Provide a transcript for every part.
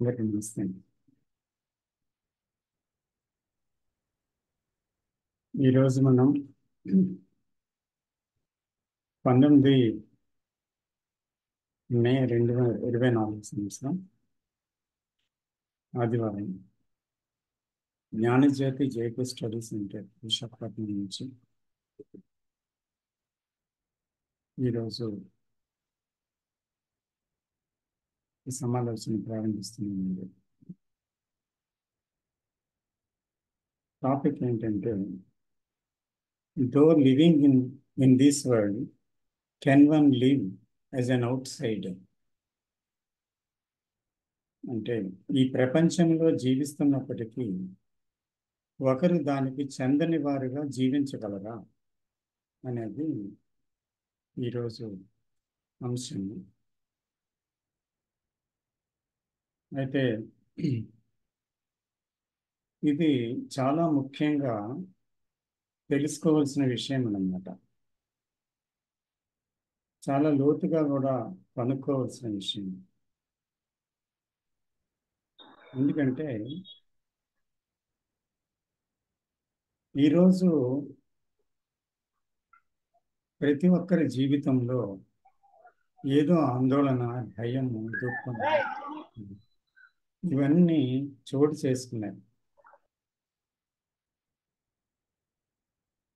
అందరికీ నమస్తే. ఈరోజు మనం 19 మే 2024 సంవత్సరం ఆదివారం జ్ఞానజ్యోతి జైపూర్ స్టడీ సెంటర్ విశాఖపట్నం నుంచి ఈరోజు ఈ సమాలోచన ప్రారంభిస్తున్నామండి. టాపిక్ ఏంటంటే, though living in this world, can one live as an outsider? అంటే ఈ ప్రపంచంలో జీవిస్తున్నప్పటికీ ఒకరు దానికి చెందని వారుగా జీవించగలరా అనేది ఈరోజు అంశం. అయితే ఇది చాలా ముఖ్యంగా తెలుసుకోవాల్సిన విషయం అన్నమాట. చాలా లోతుగా కూడా కనుక్కోవాల్సిన విషయం. ఎందుకంటే ఈరోజు ప్రతి ఒక్కరి జీవితంలో ఏదో ఆందోళన, భయము, దుఃఖం ఇవన్నీ చోటు చేసుకున్నాయి.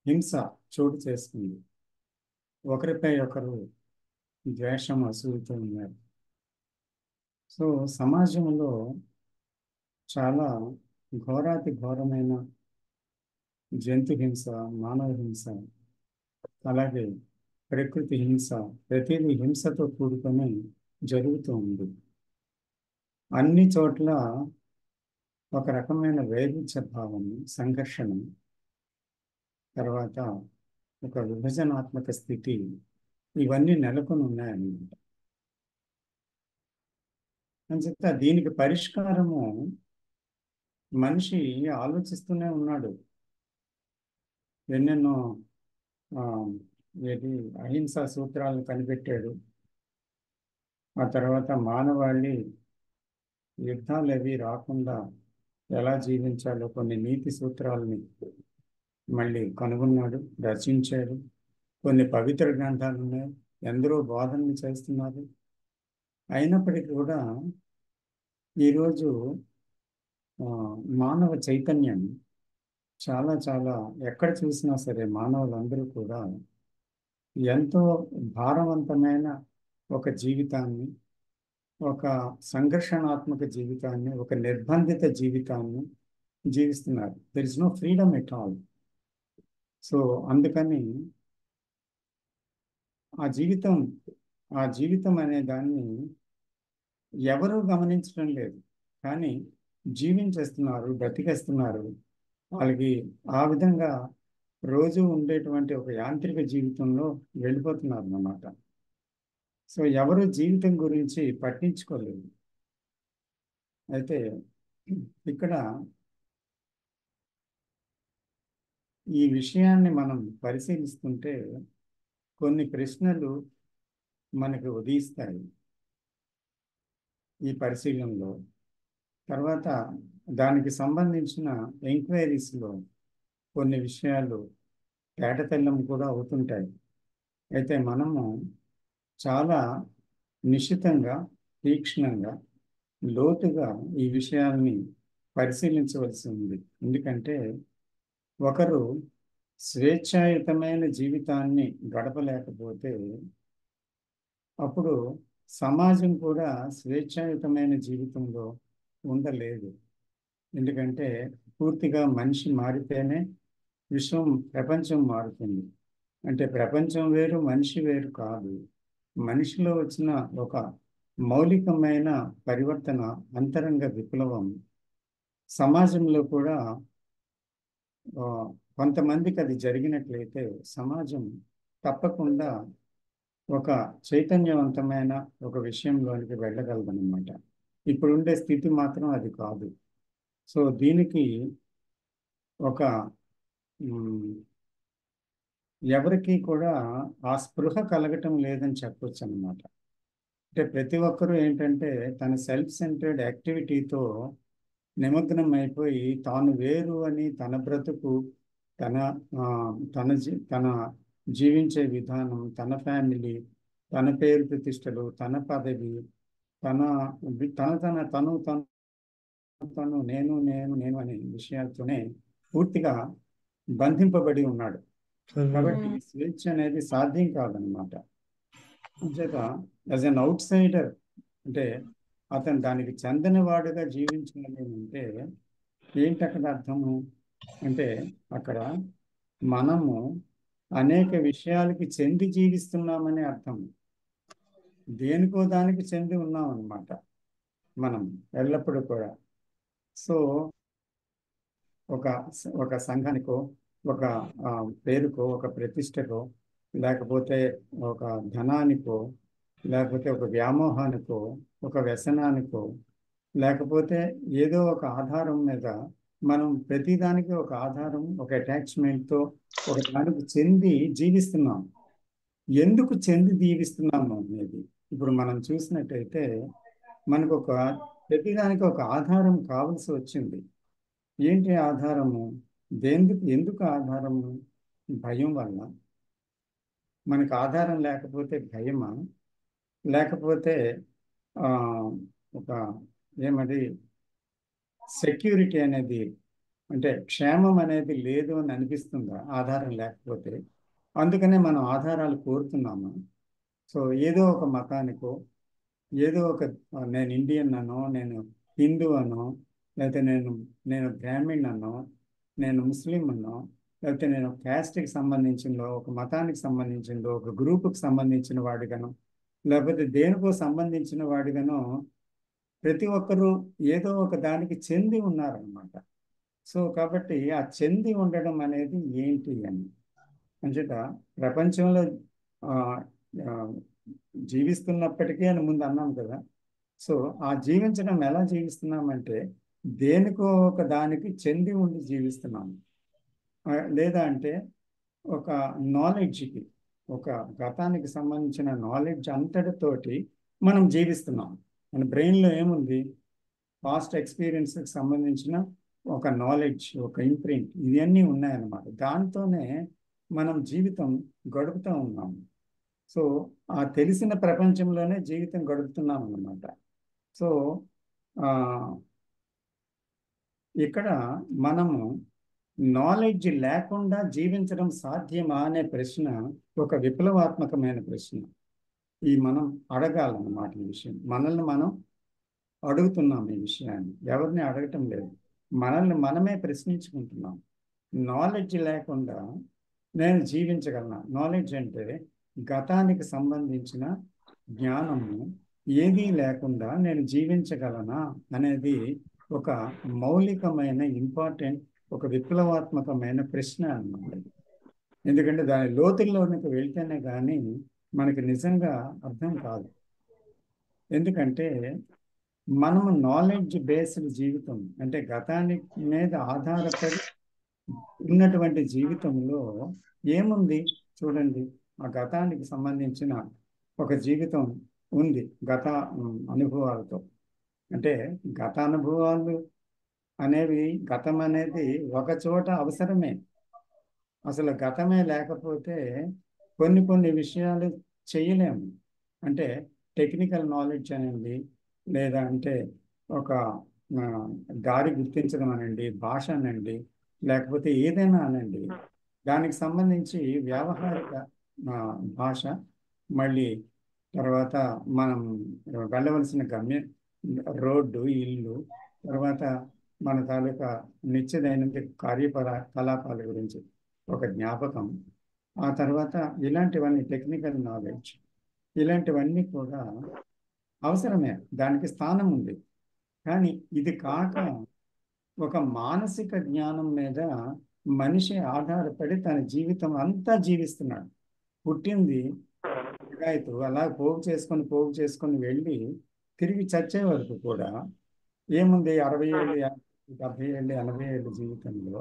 హింస చోటు చేసుకుంది. ఒకరిపై ఒకరు ద్వేషం, అసూయతో ఉన్నారు. సో సమాజంలో చాలా ఘోరాతి ఘోరమైన జంతు హింస, మానవ హింస, అలాగే ప్రకృతి హింస, ప్రతిదీ హింసతో కూడుకొని జరుగుతూ ఉంది. అన్ని చోట్ల ఒక రకమైన వైరుధ్య భావం, సంఘర్షణ, తర్వాత ఒక విభజనాత్మక స్థితి, ఇవన్నీ నెలకొని ఉన్నాయన్నమాట. అని దీనికి పరిష్కారము మనిషి ఆలోచిస్తూనే ఉన్నాడు. ఎన్నెన్నో ఆ, ఏది అహింసా సూత్రాలను కనిపెట్టాడు. ఆ తర్వాత మానవాళి యుద్ధాలు అవి రాకుండా ఎలా జీవించాలో కొన్ని నీతి సూత్రాలని మళ్ళీ కనుగొన్నాడు, రచించాడు. కొన్ని పవిత్ర గ్రంథాలు ఉన్నాయి, ఎందరో బోధనలు చేస్తున్నారు. అయినప్పటికీ కూడా ఈరోజు ఆ, మానవ చైతన్యం చాలా చాలా ఎక్కడ చూసినా సరే మానవులందరూ కూడా ఎంతో భారవంతమైన ఒక జీవితాన్ని, ఒక సంఘర్షణాత్మక జీవితాన్ని, ఒక నిర్బంధిత జీవితాన్ని జీవిస్తున్నారు. There is no freedom at all. So అందుకని ఆ జీవితం ఆ జీవితం అనే దాన్ని ఎవరూ గమనించడం లేదు. కానీ జీవించేస్తున్నారు, బ్రతికేస్తున్నారు. వాళ్ళకి ఆ విధంగా రోజు ఉండేటువంటి ఒక యాంత్రిక జీవితంలో వెళ్ళిపోతున్నారు అన్నమాట. సో ఎవరు జీవితం గురించి పట్టించుకోలేదు. అయితే ఇక్కడ ఈ విషయాన్ని మనం పరిశీలిస్తుంటే కొన్ని ప్రశ్నలు మనకు ఉదయిస్తాయి ఈ పరిశీలనలో. తర్వాత దానికి సంబంధించిన ఎంక్వైరీస్లో కొన్ని విషయాలు తేటతెల్లం కూడా అవుతుంటాయి. అయితే మనము చాలా నిశితంగా, తీక్షణంగా, లోతుగా ఈ విషయాల్ని పరిశీలించవలసి ఉంది. ఎందుకంటే ఒకరు స్వేచ్ఛాయుతమైన జీవితాన్ని గడపలేకపోతే అప్పుడు సమాజం కూడా స్వేచ్ఛాయుతమైన జీవితంలో ఉండలేదు. ఎందుకంటే పూర్తిగా మనిషి మారితేనే ప్రపంచం మారుతుంది. అంటే ప్రపంచం వేరు, మనిషి వేరు కాదు. మనిషిలో వచ్చిన ఒక మౌలికమైన పరివర్తన, అంతరంగ విప్లవం సమాజంలో కూడా ఆ, కొంతమందికి అది జరిగినట్లయితే సమాజం తప్పకుండా ఒక చైతన్యవంతమైన ఒక విషయంలోనికి వెళ్ళగలదన్నమాట. ఇప్పుడుండే స్థితి మాత్రం అది కాదు. సో దీనికి ఒక మ్, ఎవరికి కూడా ఆ స్పృహ కలగటం లేదని చెప్పొచ్చు అన్నమాట. అంటే ప్రతి ఒక్కరూ ఏంటంటే తన సెల్ఫ్ సెంటర్డ్ యాక్టివిటీతో నిమగ్నం అయిపోయి తాను వేరు అని తన బ్రతుకు, తన ఆ, తన జీవించే విధానం, తన ఫ్యామిలీ, తన పేరు ప్రతిష్టలు, తన పదవి, తన తను తను నేను అనే విషయాలతోనే పూర్తిగా బంధింపబడి ఉన్నాడు. కాబట్టి ఈ స్వేచ్ఛ అనేది సాధ్యం కాదనమాట. అంచేత యాజ్ అన్ అవుట్ సైడర్, అంటే అతను దానికి చెందనివాడుగా జీవించాలి అంటే ఏంటి అక్కడ అర్థము అంటే, అక్కడ మనము అనేక విషయాలకి చెంది జీవిస్తున్నామనే అర్థం. దేనికో దానికి చెంది ఉన్నాం అన్నమాట మనం ఎల్లప్పుడూ కూడా. సో ఒక ఒక సంఘానికో, ఒక ఆ, పేరుకో, ఒక ప్రతిష్టకో, లేకపోతే ఒక ధనానికో, లేకపోతే ఒక వ్యామోహానికో, ఒక వ్యసనానికో, లేకపోతే ఏదో ఒక ఆధారం మీద మనం ప్రతిదానికి ఒక ఆధారం, ఒక అటాచ్మెంట్తో ఒక దానికి చెంది జీవిస్తున్నాం. ఎందుకు చెంది జీవిస్తున్నాము అనేది ఇప్పుడు మనం చూసినట్టయితే మనకు ప్రతిదానికి ఒక ఆధారం కావలసి వచ్చింది. ఏంటి ఆధారము? ఎందుకు ఆధారము? భయం వల్ల. మనకు ఆధారం లేకపోతే భయమా? లేకపోతే ఆ, ఒక ఏమది సెక్యూరిటీ అనేది, అంటే క్షేమం అనేది లేదు అని అనిపిస్తుందా ఆధారం లేకపోతే? అందుకనే మనం ఆధారాలు కోరుతున్నాము. సో ఏదో ఒక మతానికో, ఏదో ఒక నేను ఇండియన్ అనో, నేను హిందూ అనో, లేకపోతే నేను బ్రాహ్మణ్ అనో, నేను ముస్లిం అనో, లేకపోతే నేను క్యాస్ట్కి సంబంధించిందో, ఒక మతానికి సంబంధించిందో, ఒక గ్రూపుకి సంబంధించిన వాడిగానో, లేకపోతే దేనికో సంబంధించిన వాడిగానో ప్రతి ఒక్కరూ ఏదో ఒక దానికి చెంది ఉన్నారనమాట. సో కాబట్టి ఆ చెంది ఉండడం అనేది ఏంటి అని అంచేత ప్రపంచంలో ఆ, ఆ, జీవిస్తున్నప్పటికీ అని ముందు అన్నాం కదా. సో ఆ జీవించడం ఎలా జీవిస్తున్నామంటే దేనికో ఒక దానికి చెంది ఉండి జీవిస్తున్నాము. లేదా అంటే ఒక నాలెడ్జ్కి, ఒక గతానికి సంబంధించిన నాలెడ్జ్ అంతటితోటి మనం జీవిస్తున్నాం. మన బ్రెయిన్లో ఏముంది? పాస్ట్ ఎక్స్పీరియన్స్కి సంబంధించిన ఒక నాలెడ్జ్, ఒక ఇంప్రింట్, ఇవన్నీ ఉన్నాయన్నమాట. దాంతోనే మనం జీవితం గడుపుతూ ఉన్నాము. సో ఆ తెలిసిన ప్రపంచంలోనే జీవితం గడుపుతున్నాం అన్నమాట. సో ఆ, ఇక్కడ మనము నాలెడ్జ్ లేకుండా జీవించడం సాధ్యమా అనే ప్రశ్న ఒక విప్లవాత్మకమైన ప్రశ్న. ఈ మనం అడగాలన్నమాట. ఈ విషయం మనల్ని మనం అడుగుతున్నాం. ఈ విషయాన్ని ఎవరిని అడగటం లేదు, మనల్ని మనమే ప్రశ్నించుకుంటున్నాం. నాలెడ్జ్ లేకుండా నేను జీవించగలనా? నాలెడ్జ్ అంటే గతానికి సంబంధించిన జ్ఞానము ఏదీ లేకుండా నేను జీవించగలనా అనేది ఒక మౌలికమైన ఇంపార్టెంట్, ఒక విప్లవాత్మకమైన ప్రశ్న అన్నమాట. ఎందుకంటే దాని లోతుల్లోనికి వెళ్తేనే కానీ మనకి నిజంగా అర్థం కాదు. ఎందుకంటే మనము నాలెడ్జ్ బేస్డ్ జీవితం, అంటే గతాన్ని మీద ఆధారపడి ఉన్నటువంటి జీవితంలో ఏముంది చూడండి. ఆ గతానికి సంబంధించిన ఒక జీవితం ఉంది, గత అనుభవాలతో. అంటే గత అనుభవాలు అనేవి, గతం అనేది ఒక చోట అవసరమే. అసలు గతమే లేకపోతే కొన్ని విషయాలు చేయలేము. అంటే టెక్నికల్ నాలెడ్జ్ అనండి, లేదా అంటే ఒక ఆ, దారి గుర్తించడం అనండి, భాష అనండి, లేకపోతే ఏదైనా అనండి, దానికి సంబంధించి వ్యావహారిక ఆ, భాష, మళ్ళీ తర్వాత మనం వెళ్ళవలసిన గమ్యం, రోడ్డు, ఇల్లు, తర్వాత మన తాలూకా నిత్య దైనందిక కలాపాల గురించి ఒక జ్ఞాపకం, ఆ తర్వాత ఇలాంటివన్నీ టెక్నికల్ నాలెడ్జ్, ఇలాంటివన్నీ కూడా అవసరమే, దానికి స్థానం ఉంది. కానీ ఇది కాక ఒక మానసిక జ్ఞానం మీద మనిషి ఆధారపడి తన జీవితం అంతా జీవిస్తున్నాడు. పుట్టింది గాయతు అలా పోగు చేసుకొని వెళ్ళి తిరిగి చచ్చే వరకు కూడా ఏముంది? 60 ఏళ్ళు, 70 ఏళ్ళు, 80 ఏళ్ళు జీవితంలో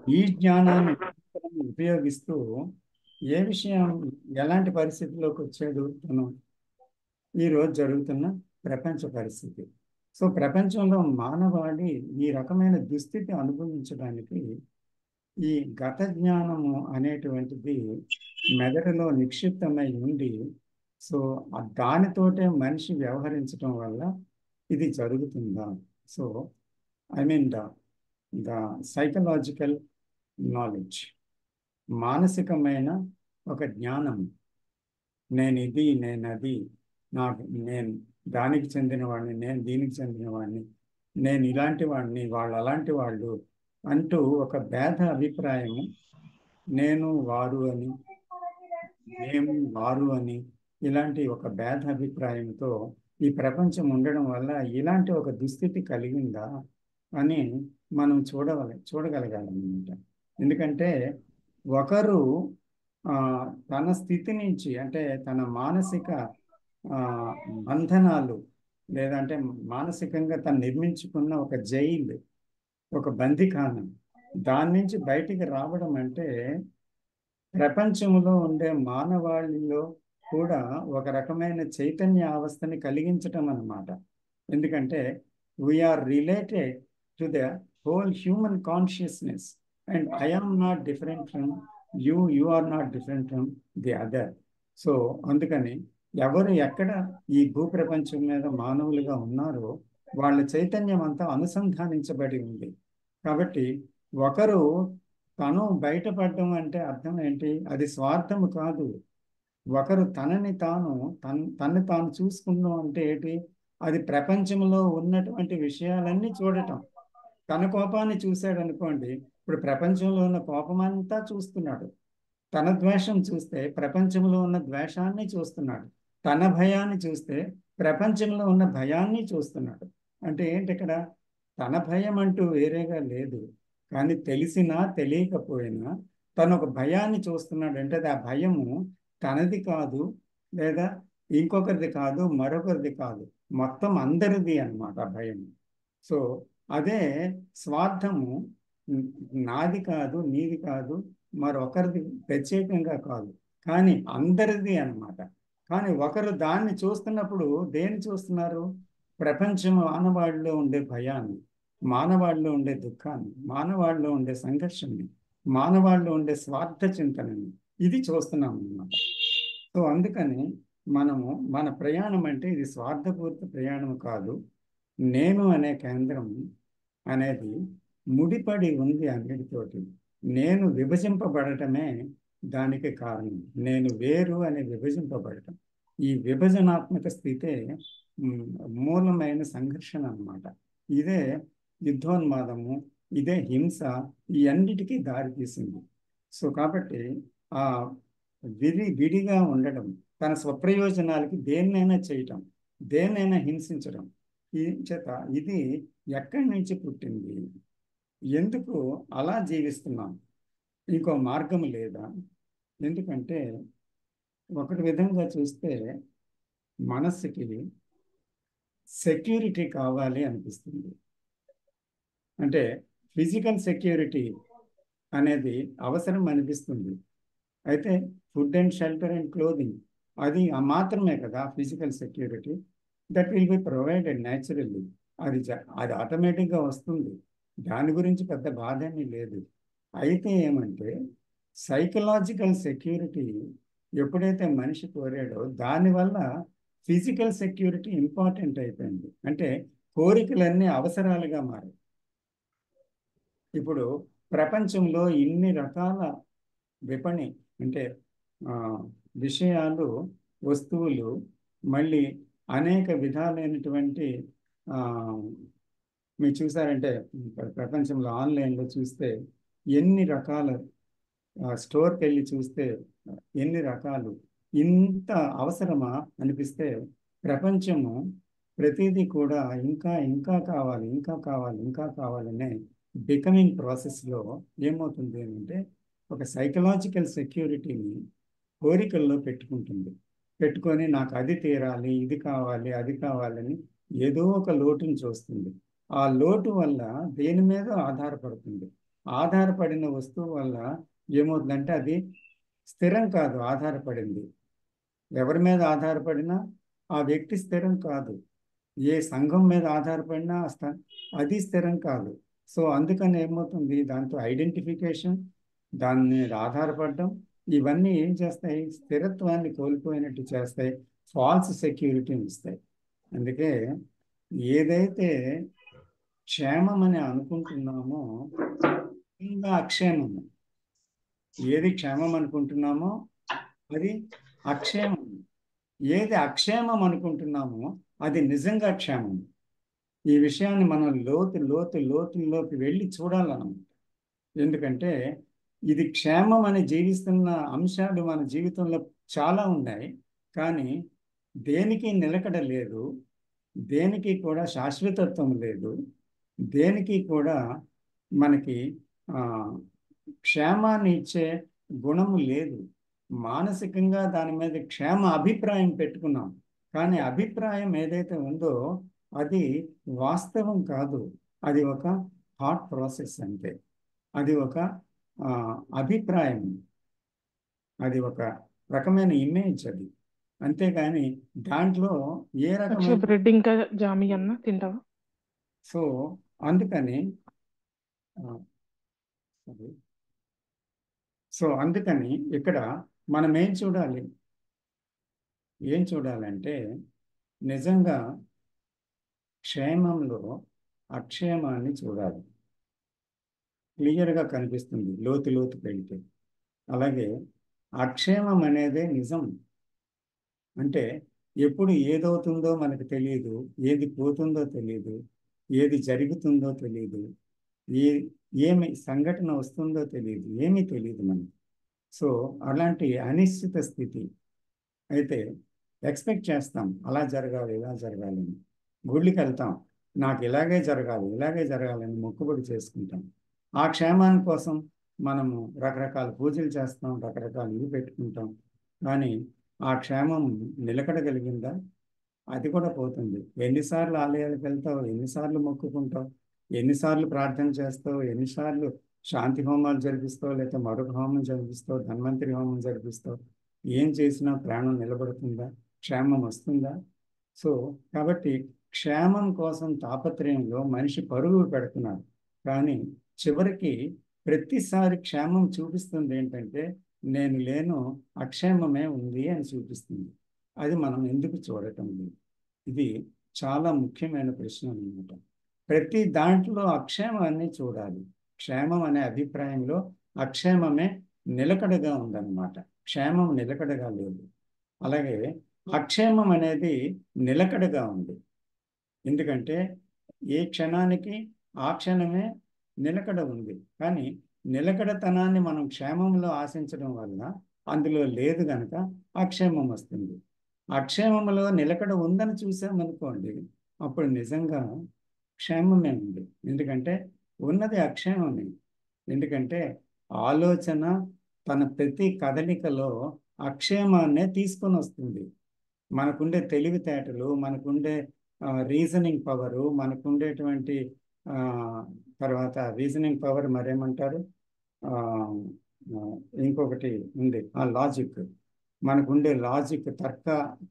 ఈ జ్ఞానాన్ని నిరంతరం ఉపయోగిస్తూ ఏ విషయం, ఎలాంటి పరిస్థితిలోకి వచ్చాడు తను? ఈరోజు జరుగుతున్న ప్రపంచ పరిస్థితి. సో ప్రపంచంలో మానవాళి ఈ రకమైన దుస్థితి అనుభవించడానికి ఈ గత జ్ఞానము అనేటువంటిది మెదడులో నిక్షిప్తమై ఉండి, సో దానితోటే మనిషి వ్యవహరించడం వల్ల ఇది జరుగుతుందా? So I mean the psychological knowledge, మానసికమైన ఒక జ్ఞానం, నేను ఇది, నేను అది, నాకు నేను దానికి చెందినవాడిని, నేను దీనికి చెందినవాడిని, నేను ఇలాంటి వాడిని, వాళ్ళు అలాంటి వాళ్ళు అంటూ ఒక భేద అభిప్రాయము, నేను వారు అని, మేము వారు అని, ఇలాంటి ఒక భేద అభిప్రాయంతో ఈ ప్రపంచం ఉండడం వల్ల ఇలాంటి ఒక దుస్థితి కలిగిందా అని మనం చూడగలగాలన్నమాట. ఎందుకంటే ఒకరు ఆ, తన స్థితి నుంచి, అంటే తన మానసిక ఆ, బంధనాలు, లేదంటే మానసికంగా తను నిర్మించుకున్న ఒక జైలు, ఒక బందిఖానం, దాని నుంచి బయటికి రావడం అంటే ప్రపంచంలో ఉండే మానవాళిలో కూడా ఒక రకమైన చైతన్య అవస్థని కలిగించటం అన్నమాట. ఎందుకంటే we're related to the whole human consciousness, and I am not different from you, you are not different from the other. So అందుకని ఎవరు ఎక్కడ ఈ భూప్రపంచం మీద మానవులుగా ఉన్నారో వాళ్ళ చైతన్యం అంతా అనుసంధానించబడి ఉంది. కాబట్టి ఒకరు తను బయటపడడం అంటే అర్థం ఏంటి? అది స్వార్థము కాదు. ఒకరు తనని తాను చూసుకుందాం అంటే ఏంటి? అది ప్రపంచంలో ఉన్నటువంటి విషయాలన్నీ చూడటం. తన కోపాన్ని చూశాడు అనుకోండి, ఇప్పుడు ప్రపంచంలో ఉన్న కోపమంతా చూస్తున్నాడు. తన ద్వేషం చూస్తే ప్రపంచంలో ఉన్న ద్వేషాన్ని చూస్తున్నాడు. తన భయాన్ని చూస్తే ప్రపంచంలో ఉన్న భయాన్ని చూస్తున్నాడు. అంటే ఏంటి ఇక్కడ? తన భయం అంటూ వేరేగా లేదు, కానీ తెలిసినా తెలియకపోయినా తను ఒక భయాన్ని చూస్తున్నాడు. అంటే అది ఆ భయము తనది కాదు, లేదా ఇంకొకరిది కాదు, మరొకరిది కాదు, మొత్తం అందరిది అన్నమాట ఆ భయం. సో అదే స్వార్థము, నాది కాదు, నీది కాదు, మరొకరిది ప్రత్యేకంగా కాదు, కానీ అందరిది అన్నమాట. కానీ ఒకరు దాన్ని చూస్తున్నప్పుడు దేన్ని చూస్తున్నారు? ప్రపంచం మానవాళిలో ఉండే భయాన్ని, మానవాళిలో ఉండే దుఃఖాన్ని, మానవాళిలో ఉండే సంఘర్షణని, మానవాళిలో ఉండే స్వార్థ చింతనని, ఇది చూస్తున్నాం అన్నమాట. సో అందుకని మనము మన ప్రయాణం అంటే ఇది స్వార్థపూరిత ప్రయాణం కాదు. నేను అనే కేంద్రం అనేది ముడిపడి ఉంది అన్నిటితోటి. నేను విభజింపబడటమే దానికి కారణం. నేను వేరు అనే విభజింపబడటం, ఈ విభజనాత్మక స్థితే మ్, మూలమైన సంఘర్షణ అన్నమాట. ఇదే యుద్ధోన్మాదము, ఇదే హింస, ఈ అన్నిటికీ దారితీసింది. సో కాబట్టి ఆ విడిగా ఉండడం, తన స్వప్రయోజనాలకి దేన్నైనా చేయటం, దేన్నైనా హింసించడం, ఈ చేత ఇది ఎక్కడి నుంచి పుట్టింది? ఎందుకు అలా జీవిస్తున్నాం? ఇంకో మార్గం లేదా? ఎందుకంటే ఒకటి విధంగా చూస్తే మనస్సుకి సెక్యూరిటీ కావాలి అనిపిస్తుంది. అంటే ఫిజికల్ సెక్యూరిటీ అనేది అవసరం అనిపిస్తుంది. అయితే food and shelter and clothing, అది ఆ మాత్రమే కదా physical security. That will be provided naturally. అది ఆటోమేటిక్గా వస్తుంది. దాని గురించి పెద్ద బాధ ఏమీ లేదు. అయితే ఏమంటే సైకలాజికల్ సెక్యూరిటీ ఎప్పుడైతే మనిషి కోరాడో దానివల్ల ఫిజికల్ సెక్యూరిటీ ఇంపార్టెంట్ అయిపోయింది. అంటే కోరికలన్నీ అవసరాలుగా మారాయి. ఇప్పుడు ప్రపంచంలో ఇన్ని రకాల విపణి, అంటే ఆ, విషయాలు, వస్తువులు, మళ్ళీ అనేక విధాలైనటువంటి ఆ, మీరు చూసారంటే ప్రపంచంలో ఆన్లైన్లో చూస్తే ఎన్ని రకాల, స్టోర్కి వెళ్ళి చూస్తే ఎన్ని రకాలు, ఇంత అవసరమా అనిపిస్తే ప్రపంచము ప్రతిదీ కూడా ఇంకా ఇంకా కావాలి, ఇంకా కావాలి, ఇంకా కావాలనే బికమింగ్ ప్రాసెస్లో ఏమవుతుంది అంటే ఒక సైకలాజికల్ సెక్యూరిటీని కోరికల్లో పెట్టుకుంటుంది. పెట్టుకొని నాకు అది తీరాలి, ఇది కావాలి, అది కావాలని ఏదో ఒక లోటుని చూస్తుంది. ఆ లోటు వల్ల దేని మీద ఆధారపడుతుంది. ఆధారపడిన వస్తువు వల్ల ఏమవుతుందంటే అది స్థిరం కాదు, ఆధారపడింది. ఎవరి మీద ఆధారపడినా ఆ వ్యక్తి స్థిరం కాదు. ఏ సంఘం మీద ఆధారపడినా అది స్థిరం కాదు. సో అందుకని ఏమవుతుంది, దాంతో ఐడెంటిఫికేషన్, దాని మీద ఆధారపడడం, ఇవన్నీ ఏం చేస్తాయి, స్థిరత్వాన్ని కోల్పోయినట్టు చేస్తాయి, ఫాల్స్ సెక్యూరిటీని ఇస్తాయి. అందుకే ఏదైతే క్షేమం అని అనుకుంటున్నామో ఇంకా అక్షేమము, ఏది క్షేమం అనుకుంటున్నామో అది అక్షేమం, ఏది అక్షేమం అనుకుంటున్నామో అది నిజంగా క్షేమం. ఈ విషయాన్ని మనం లోతుల్లోకి వెళ్ళి చూడాలన్నమాట. ఎందుకంటే ఇది క్షేమం అని జీవిస్తున్న అంశాలు మన జీవితంలో చాలా ఉన్నాయి, కానీ దేనికి నిలకడ లేదు, దేనికి కూడా శాశ్వతత్వం లేదు, దేనికి కూడా మనకి ఆ, క్షేమాన్ని ఇచ్చే గుణము లేదు. మానసికంగా దాని మీద క్షేమ అభిప్రాయం పెట్టుకున్నాం, కానీ అభిప్రాయం ఏదైతే ఉందో అది వాస్తవం కాదు. అది ఒక థాట్ ప్రాసెస్ అంతే. అది ఒక ఆ, అభిప్రాయం, అది ఒక రకమైన ఇమేజ్ అది. అంతేగాని దాంట్లో ఏ అక్షయ్, రకమైన బ్రెడ్ ఇంకా జామి అన్న తింటావా? సో అందుకని ఆ, sorry. సో అందుకని ఇక్కడ మనం ఏం చూడాలంటే నిజంగా క్షేమంలో అక్షేమాన్ని చూడాలి. క్లియర్గా కనిపిస్తుంది లోతుకి వెళ్తే. అలాగే అక్షేమం అనేదే నిజం. అంటే ఎప్పుడు ఏదవుతుందో మనకు తెలియదు, ఏది పోతుందో తెలియదు, ఏది జరుగుతుందో తెలియదు, ఏ ఏమి సంఘటన వస్తుందో తెలియదు, ఏమీ తెలియదు మనకి. సో అలాంటి అనిశ్చిత స్థితి అయితే ఎక్స్పెక్ట్ చేస్తాం, అలా జరగాలి ఇలా జరగాలి అని. గుళ్ళకి వెళ్తాం, నాకు ఇలాగే జరగాలని మొక్కుబడి చేసుకుంటాం. ఆ క్షేమాని కోసం మనము రకరకాల పూజలు చేస్తాం, రకరకాల ఇవి పెట్టుకుంటాం. కానీ ఆ క్షేమం నిలకడగలిగిందా? అది కూడా పోతుంది. ఎన్నిసార్లు ఆలయాలకు వెళ్తావు, ఎన్నిసార్లు మొక్కుకుంటావు, ఎన్నిసార్లు ప్రార్థన చేస్తావు, ఎన్నిసార్లు శాంతి హోమాలు జరిపిస్తావు, లేకపోతే మరొక హోమం జరిపిస్తావు, ధన్వంతరి హోమం జరిపిస్తావు, ఏం చేసినా ప్రాణం నిలబడుతుందా, క్షేమం వస్తుందా? సో కాబట్టి క్షేమం కోసం తాపత్రయంలో మనిషి పరుగులు పెడుతున్నాడు, కానీ చివరికి ప్రతిసారి క్షేమం చూపిస్తుంది ఏంటంటే నేను లేను, అక్షేమమే ఉంది అని చూపిస్తుంది. అది మనం ఎందుకు చూడటం లేదు? ఇది చాలా ముఖ్యమైన ప్రశ్న అన్నమాట. ప్రతి దాంట్లో అక్షేమాన్ని చూడాలి. క్షేమం అనే అభిప్రాయంలో అక్షేమమే నిలకడగా ఉందన్నమాట. క్షేమం నిలకడగా లేదు. అలాగే అక్షేమం అనేది నిలకడగా ఉంది. ఎందుకంటే ఏ క్షణానికి ఆ క్షణమే నిలకడ ఉంది. కానీ నిలకడతనాన్ని మనం క్షేమంలో ఆశించడం వల్ల అందులో లేదు కనుక అక్షేమం వస్తుంది. అక్షేమంలో నిలకడ ఉందని చూసామనుకోండి, అప్పుడు నిజంగా క్షేమమే ఉంది. ఎందుకంటే ఉన్నది అక్షేమమే. ఎందుకంటే ఆలోచన తన ప్రతి కదలికలో అక్షేమాన్నే తీసుకొని వస్తుంది. మనకుండే తెలివితేటలు, మనకుండే రీజనింగ్ పవరు, మనకుండేటువంటి ఆ, తర్వాత రీజనింగ్ పవర్ మరేమంటారు, ఆ, ఆ, ఇంకొకటి ఉంది ఆ లాజిక్. మనకుండే లాజిక్,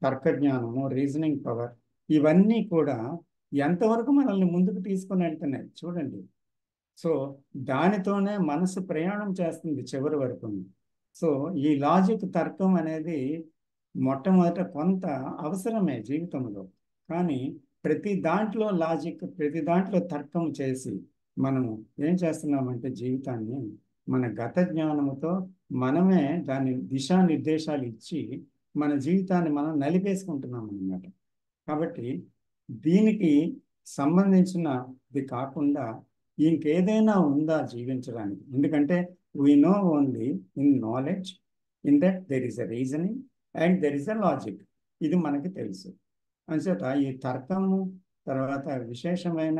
తర్క జ్ఞానము, రీజనింగ్ పవర్, ఇవన్నీ కూడా ఎంతవరకు మనల్ని ముందుకు తీసుకొని వెళ్తున్నాయి చూడండి. సో దానితోనే మనసు ప్రయాణం చేస్తుంది చివరి వరకు. సో ఈ లాజిక్, తర్కం అనేది మొట్టమొదట కొంత అవసరమే జీవితంలో. కానీ ప్రతి దాంట్లో లాజిక్, ప్రతి దాంట్లో తర్కం చేసి మనము ఏం చేస్తున్నామంటే జీవితాన్ని మన గత జ్ఞానముతో మనమే దాని దిశానిర్దేశాలు ఇచ్చి మన జీవితాన్ని మనం నలిపేసుకుంటున్నాం అన్నమాట. కాబట్టి దీనికి సంబంధించినది కాకుండా ఇంకేదైనా ఉందా జీవించడానికి? ఎందుకంటే we know only in knowledge, in that there is a reasoning and there is a logic. ఇది మనకి తెలుసు. అంచేత ఈ తర్కము, తర్వాత విశేషమైన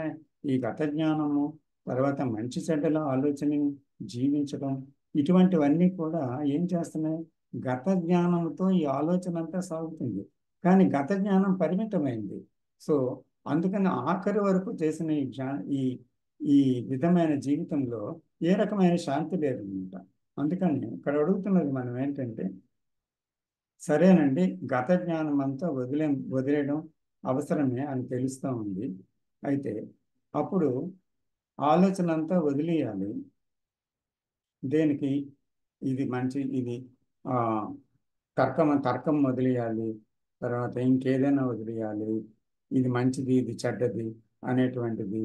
ఈ గత జ్ఞానము, తర్వాత మంచి చెడ్డల ఆలోచన, జీవించడం, ఇటువంటివన్నీ కూడా ఏం చేస్తున్నాయి, గత జ్ఞానంతో ఈ ఆలోచన అంతా సాగుతుంది. కానీ గత జ్ఞానం పరిమితమైంది. సో అందుకని ఆఖరి వరకు చేసిన ఈ ఈ విధమైన జీవితంలో ఏ రకమైన శాంతి లేదన్నమాట. అందుకని ఇక్కడ అడుగుతున్నది మనం ఏంటంటే సరేనండి, గత జ్ఞానం అంతా వదిలేయడం అవసరమే అని తెలుస్తూ ఉంది. అయితే అప్పుడు ఆలోచన అంతా వదిలేయాలి. దేనికి? ఇది మంచి, ఇది ఆ, తర్కం వదిలేయాలి. తర్వాత ఇంకేదైనా వదిలేయాలి. ఇది మంచిది, ఇది చెడ్డది అనేటువంటిది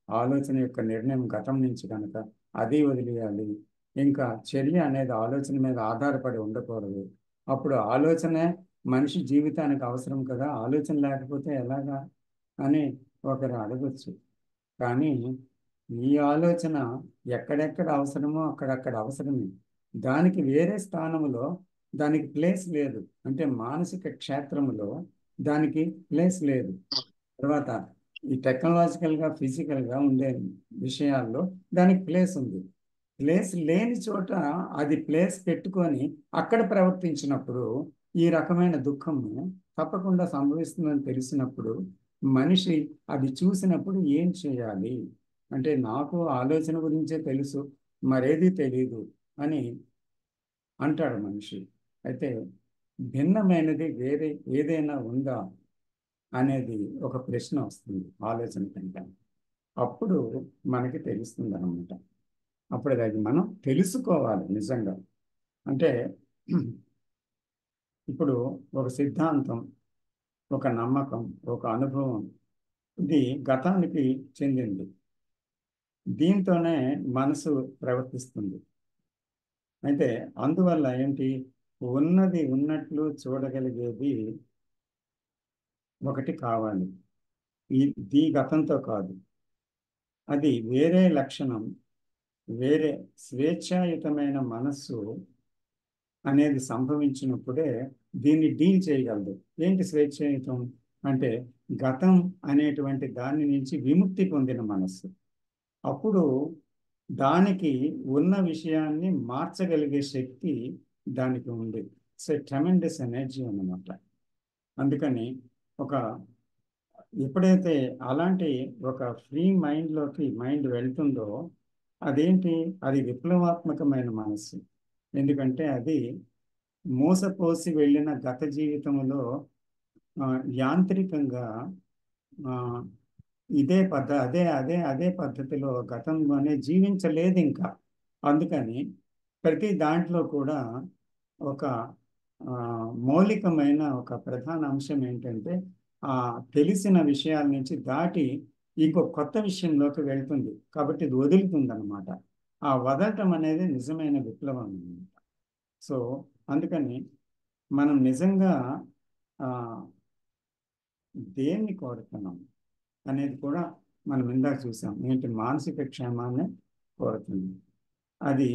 ఆలోచన యొక్క నిర్ణయం గతం నుంచి కనుక అది వదిలేయాలి. ఇంకా చర్య అనేది ఆలోచన మీద ఆధారపడి ఉండకూడదు. అప్పుడు ఆలోచనే మనిషి జీవితానికి అవసరం కదా, ఆలోచన లేకపోతే ఎలాగా అని ఒకరు అడగచ్చు. కానీ ఈ ఆలోచన ఎక్కడెక్కడ అవసరమో అక్కడక్కడ అవసరమే. దానికి వేరే స్థానంలో దానికి ప్లేస్ లేదు. అంటే మానసిక క్షేత్రంలో దానికి ప్లేస్ లేదు. తర్వాత ఈ టెక్నాలజికల్గా ఫిజికల్గా ఉండే విషయాల్లో దానికి ప్లేస్ ఉంది. ప్లేస్ లేని చోట అది ప్లేస్ పెట్టుకొని అక్కడ ప్రవర్తించినప్పుడు ఈ రకమైన దుఃఖము తప్పకుండా సంభవిస్తుందని తెలిసినప్పుడు మనిషి అది చూసినప్పుడు ఏం చేయాలి అంటే, నాకు ఆలోచన గురించే తెలుసు, మరేది తెలియదు అని అంటాడు మనిషి. అయితే భిన్నమైనది వేరే ఏదైనా ఉందా అనేది ఒక ప్రశ్న వస్తుంది ఆలోచన కంటే. అప్పుడు మనకి తెలుస్తుంది అనమాట. అప్పుడు అది మనం తెలుసుకోవాలి నిజంగా. అంటే ఇప్పుడు ఒక సిద్ధాంతం, ఒక నమ్మకం, ఒక అనుభవం, ఇది గతానికి చెందింది. దీంతోనే మనసు ప్రవర్తిస్తుంది. అయితే అందువల్ల ఏంటి, ఉన్నది ఉన్నట్లు చూడగలిగేది ఒకటి కావాలి. ఈ గతంతో కాదు, అది వేరే లక్షణం. వేరే స్వేచ్ఛాయుతమైన మనస్సు అనేది సంభవించినప్పుడే దీన్ని డీల్ చేయగలదు. ఏంటి స్వేచ్ఛాయుతం అంటే, గతం అనేటువంటి దాని నుంచి విముక్తి పొందిన మనస్సు. అప్పుడు దానికి ఉన్న విషయాన్ని మార్చగలిగే శక్తి దానికి ఉంది. ఇట్స్ ఎ ట్రెమెండస్ ఎనర్జీ అన్నమాట. అందుకని ఒక ఎప్పుడైతే అలాంటి ఒక ఫ్రీ మైండ్లోకి మైండ్ వెళ్తుందో, అదేంటి, అది విప్లవాత్మకమైన మనస్సు. ఎందుకంటే అది మోసపోసి వెళ్ళిన గత జీవితంలో ఆ, యాంత్రికంగా ఆ, ఇదే పద్ధ అదే అదే అదే పద్ధతిలో గతంలోనే జీవించలేదు ఇంకా. అందుకని ప్రతి దాంట్లో కూడా ఒక ఆ, మౌలికమైన ఒక ప్రధాన అంశం ఏంటంటే, ఆ తెలిసిన విషయాల నుంచి దాటి ఇంకో కొత్త విషయంలోకి వెళ్తుంది. కాబట్టి ఇది వదులుతుంది అనమాట. ఆ వదలటం అనేది నిజమైన విప్లవం అన్నమాట. సో అందుకని మనం నిజంగా ఆ, దేన్ని కోరుతున్నాం అనేది కూడా మనం ఇందాక చూసాం. ఏంటి, మానసిక క్షేమాన్ని కోరుతున్నాం. అది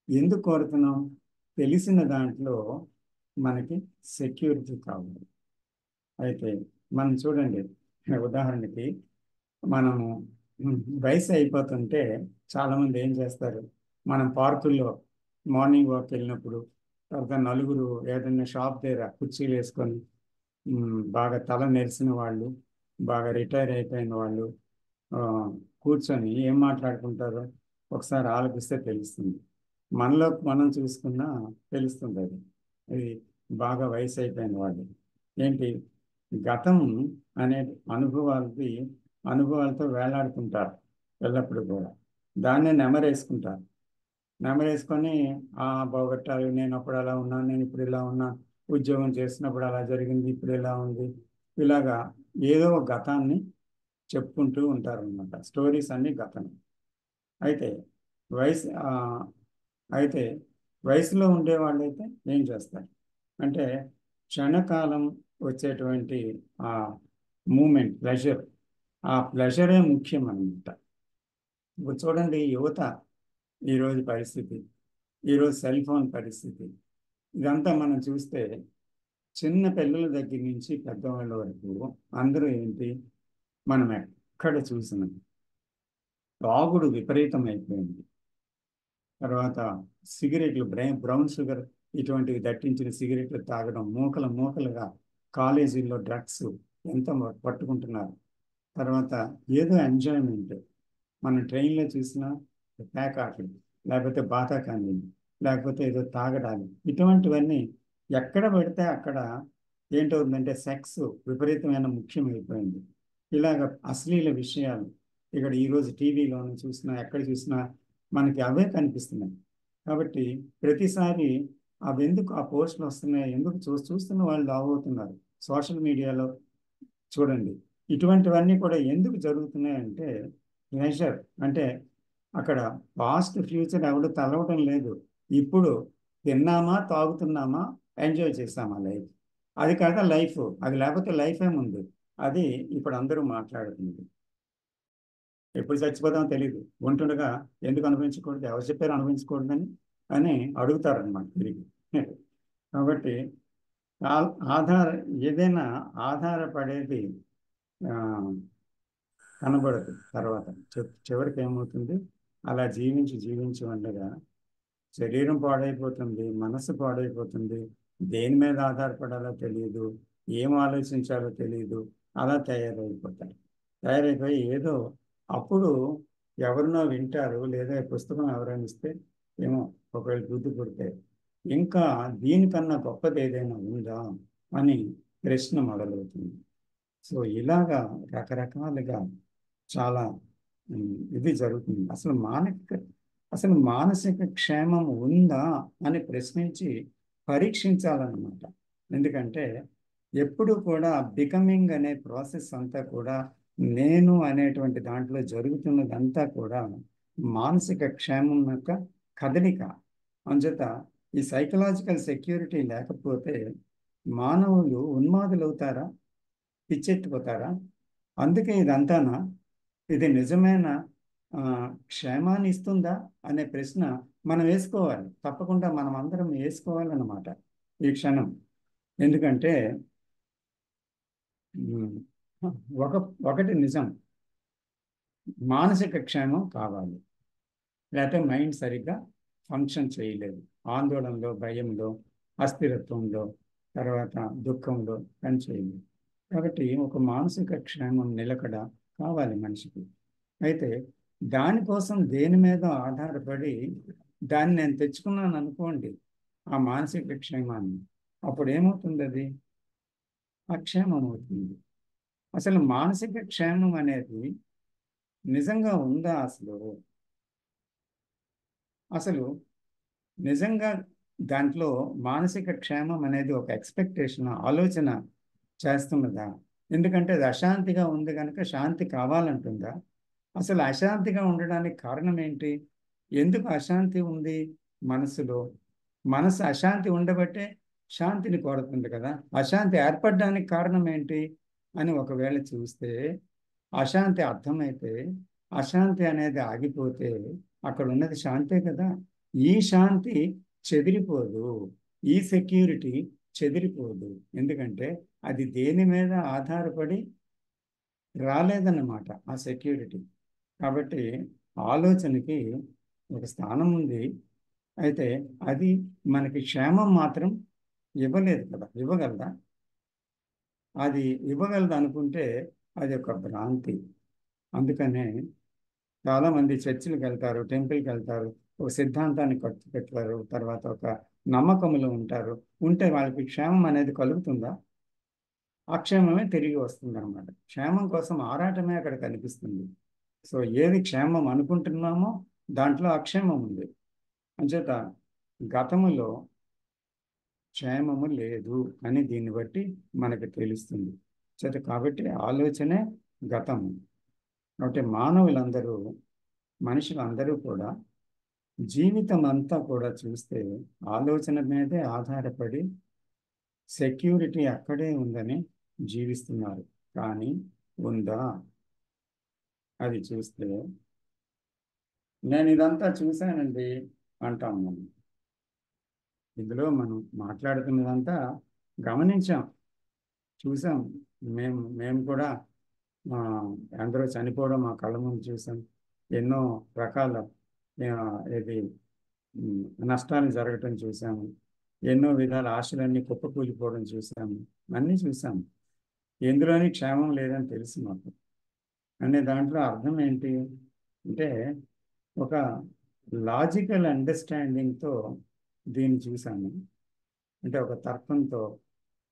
ఎందుకు కోరుతున్నాం? తెలిసిన దాంట్లో మనకి సెక్యూరిటీ కావాలి. అయితే మనం చూడండి, ఉదాహరణకి మనము వయసు అయిపోతుంటే చాలామంది ఏం చేస్తారు, మనం పార్కుల్లో మార్నింగ్ వాక్ వెళ్ళినప్పుడు, తర్వాత నలుగురు ఏదైనా షాప్ దగ్గర కుర్చీలు వేసుకొని బాగా తల నెరిసిన వాళ్ళు, బాగా రిటైర్ అయిపోయిన వాళ్ళు ఆ, కూర్చొని ఏం మాట్లాడుకుంటారో ఒకసారి ఆలోచిస్తే తెలుస్తుంది. మనలో మనం చూసుకున్నా తెలుస్తుంది అది. ఇది బాగా వయసు అయిపోయిన వాళ్ళు ఏంటి, గతం అనే అనుభవాలతో వేలాడుతుంటారు ఎల్లప్పుడూ కూడా. దాన్నే నెమరేసుకుంటారు. నెమరేసుకొని బాగొట్టాలి, నేను అప్పుడు అలా ఉన్నాను, నేను ఇప్పుడు ఇలా ఉన్నాను, ఉద్యోగం చేసినప్పుడు అలా జరిగింది, ఇప్పుడు ఇలా ఉంది, ఇలాగా ఏదో ఒక గతాన్ని చెప్పుకుంటూ ఉంటారు అనమాట. స్టోరీస్ అన్ని గతం. అయితే వయసు అయితే వయసులో ఉండే వాళ్ళైతే ఏం చేస్తారు అంటే, క్షణకాలం వచ్చేటువంటి ఆ మూమెంట్, ప్లెజర్, ఆ ప్లెజరే ముఖ్యం అన్నమాట. ఇప్పుడు చూడండి, యువత ఈరోజు పరిస్థితి, ఈరోజు సెల్ ఫోన్ పరిస్థితి, ఇదంతా మనం చూస్తే చిన్న పిల్లల దగ్గర నుంచి పెద్దవాళ్ళ వరకు అందరూ ఏంటి, మనం ఎక్కడ చూసినా తాగుడు విపరీతం అయిపోయింది. తర్వాత సిగరెట్లు, బ్రౌన్ షుగర్ ఇటువంటివి దట్టించిన సిగరెట్లు తాగడం, మూకలుగా కాలేజీల్లో డ్రగ్స్ ఎంత పట్టుకుంటున్నారు. తర్వాత ఏదో ఎంజాయ్మెంట్, మనం ట్రైన్లో చూసిన ప్యాక్ ఆటలు, లేకపోతే బాతా కానీ, లేకపోతే ఏదో తాగడాలు, ఇటువంటివన్నీ ఎక్కడ పడితే అక్కడ ఏంటవుతుందంటే సెక్స్ విపరీతమైన ముఖ్యమైపోయింది. ఇలాగ అశ్లీల విషయాలు ఇక్కడ ఈరోజు టీవీలోనూ చూసినా ఎక్కడ చూసినా మనకి అవే కనిపిస్తున్నాయి. కాబట్టి ప్రతిసారి అవి ఎందుకు ఆ పోస్టులు వస్తున్నాయి, ఎందుకు చూస్తున్న వాళ్ళు లావవుతున్నారు. సోషల్ మీడియాలో చూడండి, ఇటువంటివన్నీ కూడా ఎందుకు జరుగుతున్నాయంటే ప్రెషర్. అంటే అక్కడ పాస్ట్ ఫ్యూచర్ ఎవడు తలవటం లేదు. ఇప్పుడు తిన్నామా, తాగుతున్నామా, ఎంజాయ్ చేసామా లైఫ్. అది కాక లైఫ్, అది లేకపోతే లైఫ్ ఏముంది. అది ఇప్పుడు అందరూ మాట్లాడుతుంది. ఎప్పుడు చచ్చిపోతామో తెలియదు, ఉంటుండగా ఎందుకు అనుభవించకూడదు, ఎవరు చెప్పారు అనుభవించకూడదని అని అడుగుతారనమాట తిరిగి. కాబట్టి ఆధార ఏదైనా ఆధారపడేది ఆ, కనబడదు. తర్వాత చివరికి ఏమవుతుంది, అలా జీవించి జీవించి ఉండగా శరీరం పాడైపోతుంది, మనసు పాడైపోతుంది, దేని మీద ఆధారపడాలో తెలియదు, ఏం ఆలోచించాలో తెలియదు. అలా తయారైపోయి ఏదో అప్పుడు ఎవరినో వింటారు, లేదా ఈ పుస్తకం ఎవరైనా ఇస్తే ఏమో ఒకవేళ బుద్ధి పుడితే ఇంకా దీనికన్నా గొప్పది ఏదైనా ఉందా అని ప్రశ్న మొదలవుతుంది. సో ఇలాగా రకరకాలుగా చాలా ఇది జరుగుతుంది. అసలు మానసిక క్షేమం ఉందా అని ప్రశ్నించి పరీక్షించాలన్నమాట. ఎందుకంటే ఎప్పుడు కూడా బికమింగ్ అనే ప్రాసెస్ అంతా కూడా నేను అనేటువంటి దాంట్లో జరుగుతున్నదంతా కూడా మానసిక క్షేమం యొక్క కదలిక. అంచేత ఈ సైకలాజికల్ సెక్యూరిటీ లేకపోతే మానవులు ఉన్మాదులవుతారా, పిచ్చెత్తిపోతారా? అందుకే ఇదంతానా, ఇది నిజమైన ఆ, క్షేమాన్ని ఇస్తుందా అనే ప్రశ్న మనం వేసుకోవాలి. తప్పకుండా మనం అందరం వేసుకోవాలన్నమాట ఈ క్షణం. ఎందుకంటే ఉమ్, ఒక ఒకటి నిజం, మానసిక క్షేమం కావాలి, లేకపోతే మైండ్ సరిగ్గా ఫంక్షన్ చేయలేదు. ఆందోళనలో, భయంలో, అస్థిరత్వంలో, తర్వాత దుఃఖంలో పని చేయలేదు. కాబట్టి ఒక మానసిక క్షేమం నిలకడ కావాలి మనిషికి. అయితే దానికోసం దేని మీద ఆధారపడి దాన్ని నేను తెచ్చుకున్నాను అనుకోండి, ఆ మానసిక క్షేమాన్ని, అప్పుడు ఏమవుతుంది, అది అక్షేమం అవుతుంది. అసలు మానసిక క్షేమం అనేది నిజంగా ఉందా? అసలు నిజంగా దాంట్లో మానసిక క్షేమం అనేది ఒక ఎక్స్పెక్టేషన్, ఆలోచన చేస్తున్నదా? ఎందుకంటే అది అశాంతిగా ఉంది కనుక శాంతి కావాలంటుందా? అసలు అశాంతిగా ఉండడానికి కారణం ఏంటి? ఎందుకు అశాంతి ఉంది మనసులో? మనసు అశాంతి ఉండబట్టే శాంతిని కోరుతుంది కదా. అశాంతి ఏర్పడడానికి కారణం ఏంటి అని ఒకవేళ చూస్తే, అశాంతి అర్థమైతే, అశాంతి అనేది ఆగిపోతే అక్కడ ఉన్నది శాంతే కదా. ఈ శాంతి చెదిరిపోదు, ఈ సెక్యూరిటీ చెదిరిపోదు. ఎందుకంటే అది దేని మీద ఆధారపడి రాలేదన్నమాట ఆ సెక్యూరిటీ. కాబట్టి ఆలోచనకి ఒక స్థానం ఉంది. అయితే అది మనకి క్షేమం మాత్రం ఇవ్వలేదు కదా. ఇవ్వగలదా? అది ఇవ్వగలదు అనుకుంటే అది ఒక భ్రాంతి. అందుకనే చాలామంది చర్చిలకు వెళ్తారు, టెంపుల్కి వెళ్తారు, ఒక సిద్ధాంతాన్ని కట్టు పెడతారు, తర్వాత ఒక నమ్మకములో ఉంటారు. ఉంటే వాళ్ళకి క్షేమం అనేది కలుగుతుందా? అక్షేమమే తిరిగి వస్తుంది అనమాట. క్షేమం కోసం ఆరాటమే అక్కడ కనిపిస్తుంది. సో ఏది క్షేమం అనుకుంటున్నామో దాంట్లో అక్షేమం ఉంది. అంచేత గతములో క్షేమము లేదు అని దీన్ని బట్టి మనకు తెలుస్తుంది. చేత కాబట్టి ఆలోచనే గతము. కాబట్టి మానవులందరూ, మనుషులందరూ కూడా జీవితం అంతా కూడా చూస్తే ఆలోచన మీదే ఆధారపడి సెక్యూరిటీ అక్కడే ఉందని జీవిస్తున్నారు. కానీ ఉందా అది చూస్తే, నేను ఇదంతా చూశానండి అంటాం మనం. ఇందులో మనం మాట్లాడుతున్నదంతా గమనించాం, చూసాం. మేము కూడా ఆ, అందరూ చనిపోవడం మా కళ్ళ ముందు చూసాం. ఎన్నో రకాల ఆ, ఇది నష్టాలు జరగటం చూసాము. ఎన్నో విధాల ఆశలన్నీ కుప్పకూలిపోవడం చూసాము. అన్నీ చూసాము. ఎందులోని క్షేమం లేదని తెలుసు మాకు. అనే దాంట్లో అర్థం ఏంటి అంటే, ఒక లాజికల్ అండర్స్టాండింగ్తో దీన్ని చూసాము. అంటే ఒక తర్కంతో,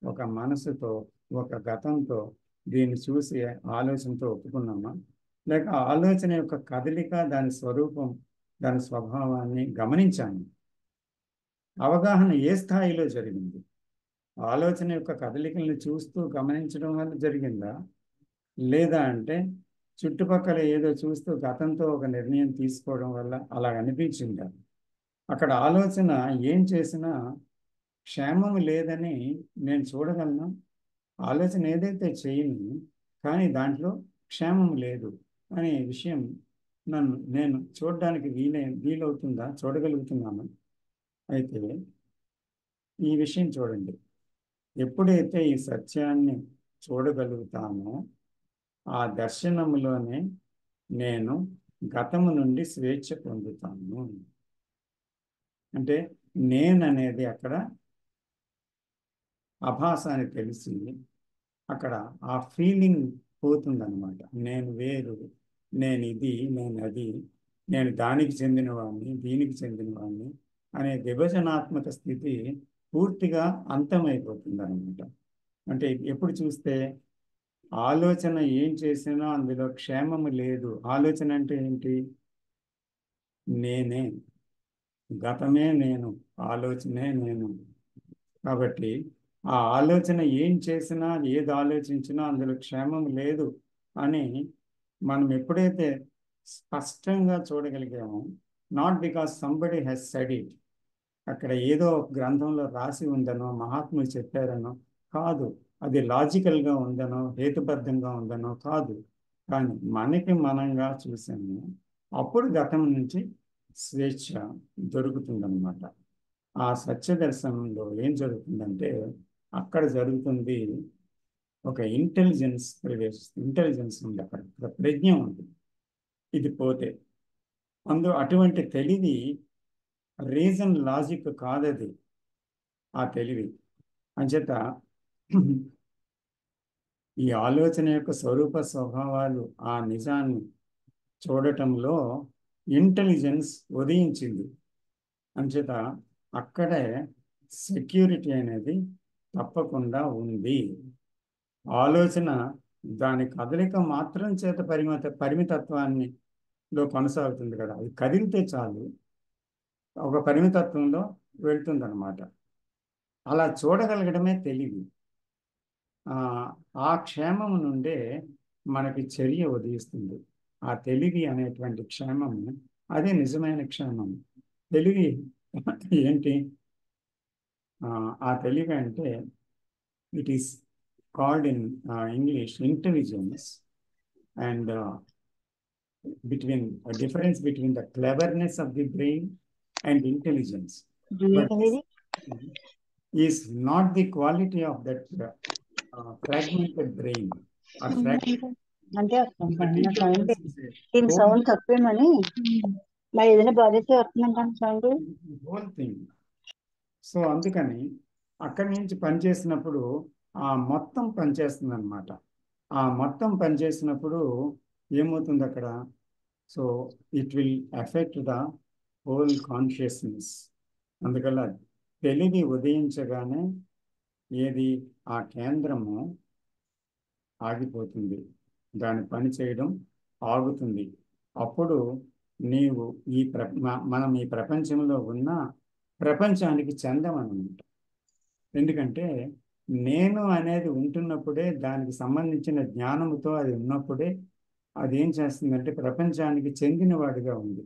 ఒక మనసుతో, ఒక గతంతో దీన్ని చూసి ఆలోచనతో ఒప్పుకున్నామా, లేక ఆలోచన యొక్క కదలిక, దాని స్వరూపం, దాని స్వభావాన్ని గమనించాము. అవగాహన ఏ స్థాయిలో జరిగింది? ఆలోచన యొక్క కదలికలను చూస్తూ గమనించడం వల్ల జరిగిందా, లేదా అంటే చుట్టుపక్కల ఏదో చూస్తూ గతంతో ఒక నిర్ణయం తీసుకోవడం వల్ల అలా అనిపించిందా? అక్కడ ఆలోచన ఏం చేసినా క్షేమం లేదని నేను చూడగలను. ఆలోచన ఏదైతే చేయను, కానీ దాంట్లో క్షేమం లేదు అనే విషయం నేను చూడడానికి వీలవుతుందా, చూడగలుగుతున్నాను. అయితే ఈ విషయం చూడండి, ఎప్పుడైతే ఈ సత్యాన్ని చూడగలుగుతానో ఆ దర్శనములోనే నేను గతము నుండి స్వేచ్ఛ పొందుతాను. అంటే నేననేది అక్కడ అభాస అని తెలిసి అక్కడ ఆ ఫీలింగ్ పోతుందన్నమాట. నేను వేరు, నేను ఇది, నేను అది, నేను దానికి చెందినవాడిని, దీనికి చెందినవాడిని అనే విభజనాత్మక స్థితి పూర్తిగా అంతమైపోతుంది అనమాట. అంటే ఎప్పుడు చూస్తే ఆలోచన ఏం చేసినా అందులో క్షేమము లేదు. ఆలోచన అంటే ఏంటి? నేనే, గతమే నేను, ఆలోచనే నేను. కాబట్టి ఆ ఆలోచన ఏం చేసినా, ఏది ఆలోచించినా అందులో క్షేమం లేదు అని మనం ఎప్పుడైతే స్పష్టంగా చూడగలిగామో, not because somebody has said it, అక్కడ ఏదో ఒక గ్రంథంలో రాసి ఉందనో, మహాత్ములు చెప్పారనో కాదు, అది లాజికల్గా ఉందనో, హేతుబద్ధంగా ఉందనో కాదు, కానీ మనకి మనంగా చూసాము. అప్పుడు గతం నుంచి స్వేచ్ఛ దొరుకుతుందన్నమాట. ఆ సత్య దర్శనంలో ఏం జరుగుతుందంటే అక్కడ జరుగుతుంది ఒక ఇంటెలిజెన్స్ ఉంది, అక్కడ ఒక ప్రజ్ఞ ఉంది. ఇది పోతే అటువంటి తెలివి రీజన్ లాజిక్ కాదది. ఆ తెలివి అంచేత ఈ ఆలోచన యొక్క స్వరూప స్వభావాలు, ఆ నిజాన్ని చూడటంలో ఇంటెలిజెన్స్ ఉదయించింది. అంచేత అక్కడే సెక్యూరిటీ అనేది తప్పకుండా ఉంది. ఆలోచన దాని కదలిక మాత్రం చేత పరిమితత్వాన్ని కొనసాగుతుంది కదా, అది కదిలితే చాలు ఒక పరిమితత్వంలో వెళ్తుందన్నమాట. అలా చూడగలగడమే తెలివి. ఆ క్షేమం నుండే మనకి చర్య ఉదయిస్తుంది. ఆ తెలివి అనేటువంటి క్షేమము, అదే నిజమైన క్షేమం. తెలివి ఏంటి? ఆ తెలివి అంటే it is called in English intelligence, and difference between the cleverness of the brain and intelligence. But this is not the quality of that fragmented brain or అంటే fragmented సౌండ్ తక్కువేమని మరి ఏదైనా బాధ్యత వస్తుందంటాను సౌండ్ whole thing. సో అందుకని అక్కడి నుంచి పనిచేసినప్పుడు ఆ మొత్తం పనిచేస్తుంది అనమాట. ఆ మొత్తం పనిచేసినప్పుడు ఏమవుతుంది అక్కడ? So it will effect the whole consciousness. అందువల్ల తెలివి ఉదయించగానే ఏది ఆ కేంద్రము ఆగిపోతుంది, దాని పని చేయడం ఆగుతుంది. అప్పుడు నీవు మనం ఈ ప్రపంచంలో ఉన్న ప్రపంచానికి చెందమన్నమాట. ఎందుకంటే నేను అనేది ఉంటున్నప్పుడే, దానికి సంబంధించిన జ్ఞానముతో అది ఉన్నప్పుడే అది ఏం చేస్తుందంటే ప్రపంచానికి చెందినవాడిగా ఉంది.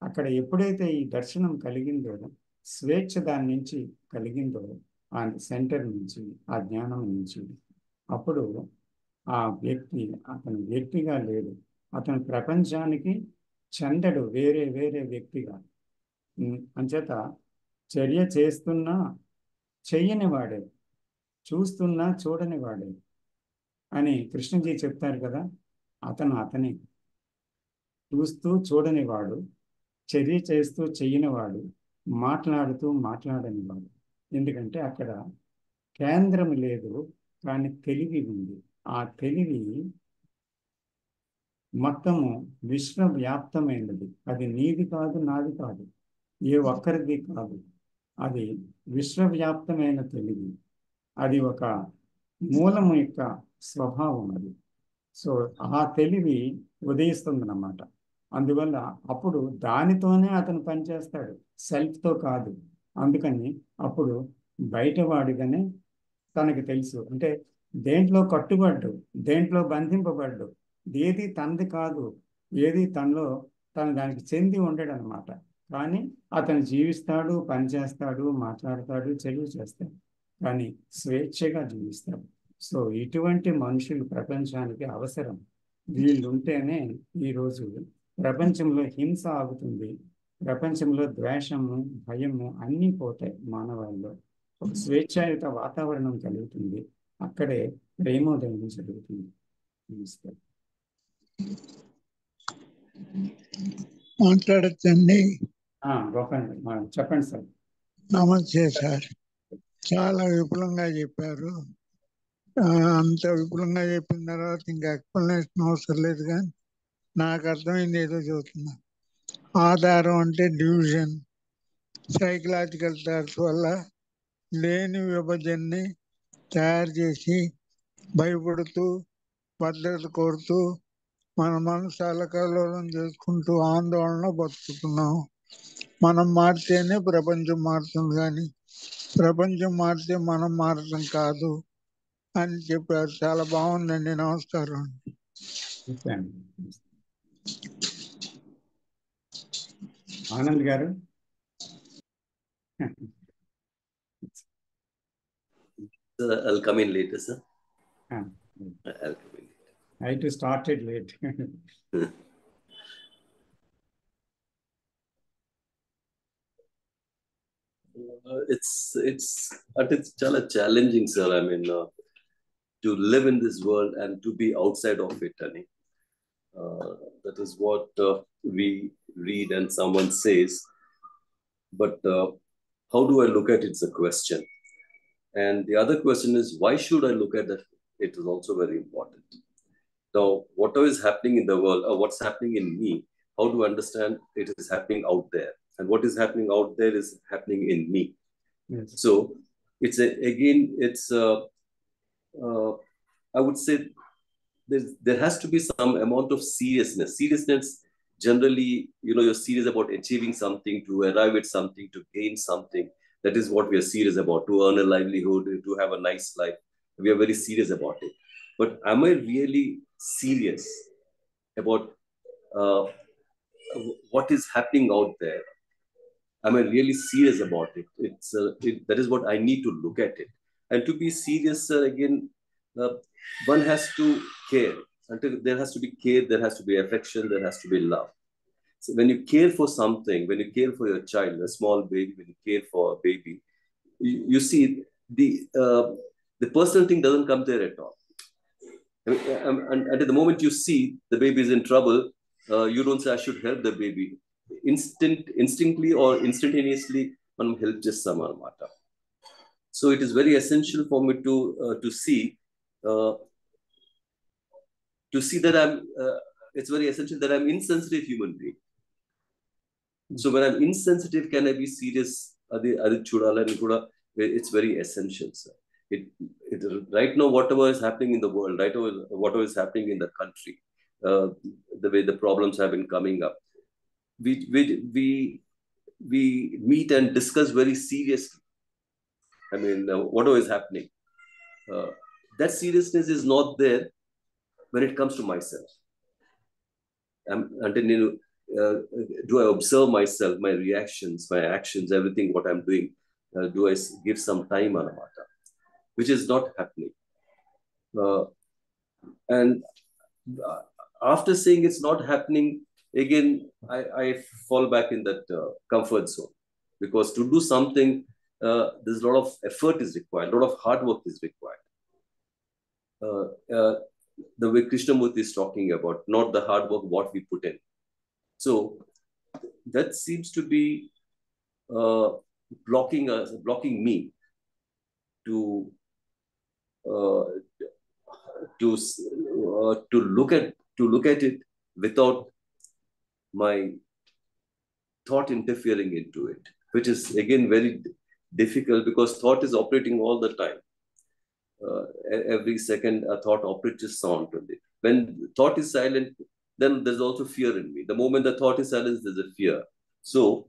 అక్కడ ఎప్పుడైతే ఈ దర్శనం కలిగిందో, స్వేచ్ఛ దాని నుంచి కలిగిందో, ఆ సెంటర్ నుంచి, ఆ జ్ఞానం నుంచి, అప్పుడు ఆ వ్యక్తి అతను వ్యక్తిగా లేడు, అతను ప్రపంచానికి చెందడు, వేరే వేరే వ్యక్తిగా. అంచేత చర్య చేస్తున్నా చెయ్యని వాడే, చూస్తున్నా చూడని వాడే అని కృష్ణజీ చెప్తారు కదా. అతనే చూస్తూ చూడని వాడు, చర్య చేస్తూ చెయ్యనివాడు, మాట్లాడుతూ మాట్లాడని వాడు. ఎందుకంటే అక్కడ కేంద్రం లేదు, కానీ తెలివి ఉంది. ఆ తెలివి మొత్తము విశ్వవ్యాప్తమైనది. అది నీది కాదు, నాది కాదు, ఏ ఒక్కరిది కాదు. అది విశ్వవ్యాప్తమైన తెలివి, అది ఒక మూలము యొక్క స్వభావం అది. సో ఆ తెలివి ఉదయిస్తుందన్నమాట. అందువల్ల అప్పుడు దానితోనే అతను పనిచేస్తాడు, సెల్ఫ్తో కాదు. అందుకని అప్పుడు బయటవాడిగానే తనకి తెలుసు, అంటే దేంట్లో కట్టుబడ్డు, దేంట్లో బంధింపబడ్డు, ఏది తనది కాదు, ఏది తనలో తను దానికి చెంది ఉండడు అనమాట. కానీ అతను జీవిస్తాడు, పనిచేస్తాడు, మాట్లాడతాడు, చెలువు చేస్తాడు, కానీ స్వేచ్ఛగా జీవిస్తాడు. సో ఇటువంటి మనుషులు ప్రపంచానికి అవసరం. వీళ్ళుంటేనే ఈరోజు ప్రపంచంలో హింస ఆగుతుంది, ప్రపంచంలో ద్వేషము, భయము అన్నీ పోతాయి. మానవాళిలో ఒక స్వేచ్ఛాయుత వాతావరణం కలుగుతుంది, అక్కడే ప్రేమోదయం జరుగుతుంది. నమస్తే. మాట్లాడచ్చండి. గొప్పండి, చెప్పండి సార్. నమస్తే సార్. చాలా విపులంగా చెప్పారు. అంత విపులంగా చెప్పిన తర్వాత ఇంకా ఎక్స్ప్లెనేషన్ అవసరం లేదు, కానీ నాకు అర్థమైంది ఏదో చెబుతున్నా. ఆధారం అంటే డివిజన్, సైకలాజికల్ థాట్స్ వల్ల లేని విభజనని తయారు చేసి భయపడుతూ భద్రత కోరుతూ మన మనసు అలకల్లోలం చేసుకుంటూ ఆందోళన బతుకుతున్నాం. మనం మారితేనే ప్రపంచం మారుతుంది, కానీ ప్రపంచం మారితే మనం మారటం కాదు అని చెప్పారు. చాలా బాగుందండి. నమస్కారం. ఆనంద్ గారు. I'll come in later, sir. I'll come in. I too started late. It's chala challenging, sir. I mean, to live in this world and to be outside of it. That is what we read and someone says. But how do I look at it is a question. And the other question is, why should I look at that? It is also very important. Now, whatever is happening in the world, or what's happening in me, how to understand it is happening out there. And what is happening out there is happening in me. Yes. So, I would say there has to be some amount of seriousness. Seriousness, generally, you're serious about achieving something, to arrive at something, to gain something. That is what we are serious about, to earn a livelihood, to have a nice life. We are very serious about it. But am I really serious about what is happening out there? Am I really serious about it? That is what I need to look at it. And to be serious, again, one has to care. Until there has to be care, there has to be affection, there has to be love. So when you care for something, when you care for your child, a small baby, when you care for a baby, you see the personal thing doesn't come there at all. And at the moment you see the baby is in trouble, you don't say, I should help the baby. Instinctively or instantaneously, మనం help చేస్తాం అన్నమాట. So it is very essential for me to see that it's very essential that I'm insensitive human being. So when I'm insensitive, can I be serious? It's very essential, sir. Right now, whatever is happening in the world, whatever is happening in the country, the way the problems have been coming up, we meet and discuss very seriously. I mean, whatever is happening, that seriousness is not there when it comes to myself. Do I observe myself, my reactions, my actions, everything what I'm doing? Do I give some time on a matter, which is not happening? And after saying it's not happening, again, I fall back in that comfort zone, because to do something, there's a lot of effort is required, a lot of hard work is required. The way Krishnamurti is talking about, not the hard work what we put in. So that seems to be blocking me to look at it without my thought interfering into it, which is again very difficult because thought is operating all the time. Every second, a thought operates sound to it. When thought is silent, then there's also fear in me. The moment the thought is silent, there's a fear. So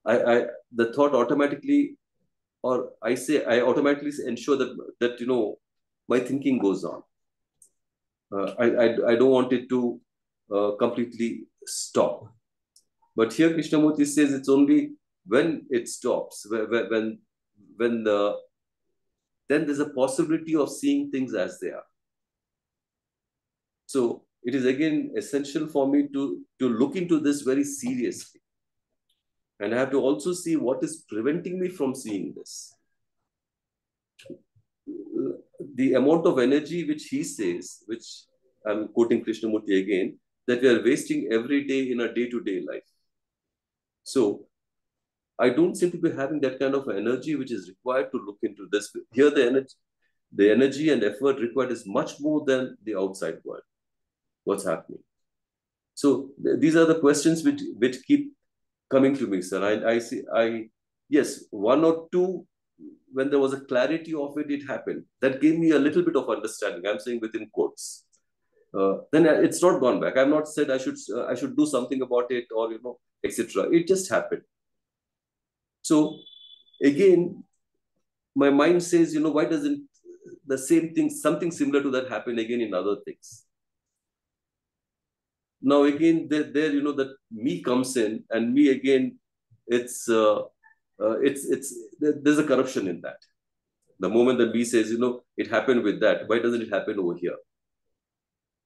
the thought automatically, or I automatically ensure that my thinking goes on. I don't want it to completely stop. But here Krishnamurti says it's only when it stops, when then there's a possibility of seeing things as they are. So it is again essential for me to look into this very seriously. And I have to also see what is preventing me from seeing this. The amount of energy which he says, which I'm quoting Krishnamurti again, that we are wasting every day in a day-to-day life. So I don't seem to be having that kind of energy which is required to look into this. Here the energy and effort required is much more than the outside world. What's happening? So these are the questions which keep coming to me, sir. Yes, one or two, when there was a clarity of it, it happened. That gave me a little bit of understanding. I'm saying within quotes. Then it's not gone back. I've not said I should do something about it or etc. It just happened. So again, my mind says, why doesn't the same thing, something similar to that happen again in other things? Now again, there that me comes in, and me again, there's a corruption in that. The moment that me says, it happened with that, why doesn't it happen over here?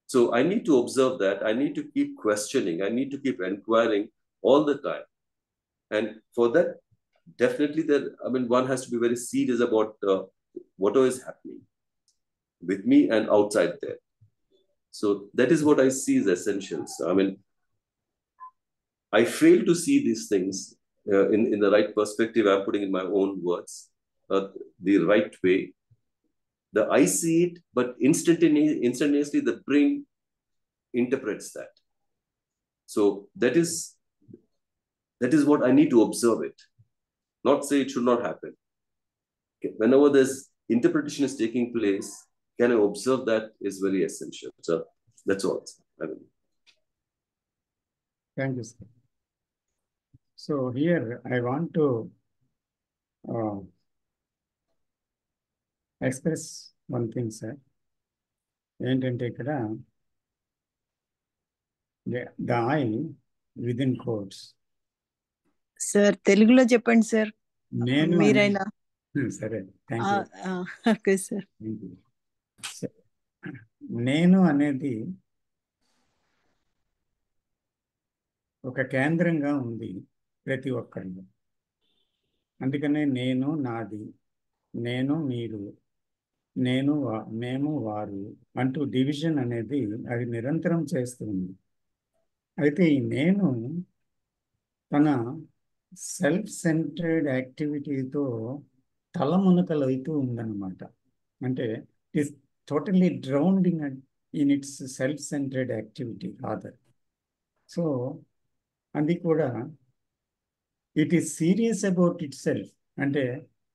So I need to observe that. I need to keep questioning. I need to keep inquiring all the time. And for that, definitely one has to be very serious about whatever is happening with me and outside there. So that is what I see as essentials. I fail to see these things in the right perspective. I'm putting in my own words, the right way. I see it, but instantaneously the brain interprets that. So that is what I need to observe it. Not say it should not happen. Okay. Whenever this interpretation is taking place, can I observe that is very essential. So that's all. Thank you, sir. So here I want to express one thing, sir. ఏంటంటే ఇక్కడ the I within quotes. Sir తెలుగులో చెప్పండి sir. నేను మీరైనా సరే, thank you. Okay sir. నేను అనేది ఒక కేంద్రంగా ఉంది ప్రతి ఒక్కరిలో. అందుకనే నేను నాది, నేను మీరు, మేము వారు అంటూ డివిజన్ అనేది అది నిరంతరం చేస్తుంది. అయితే ఈ నేను తన సెల్ఫ్ సెంటర్డ్ యాక్టివిటీతో తలమునకలవుతూ ఉందన్నమాట. అంటే it is totally drowned in itself centred activity rather. So అది కూడా it is serious about itself. అంటే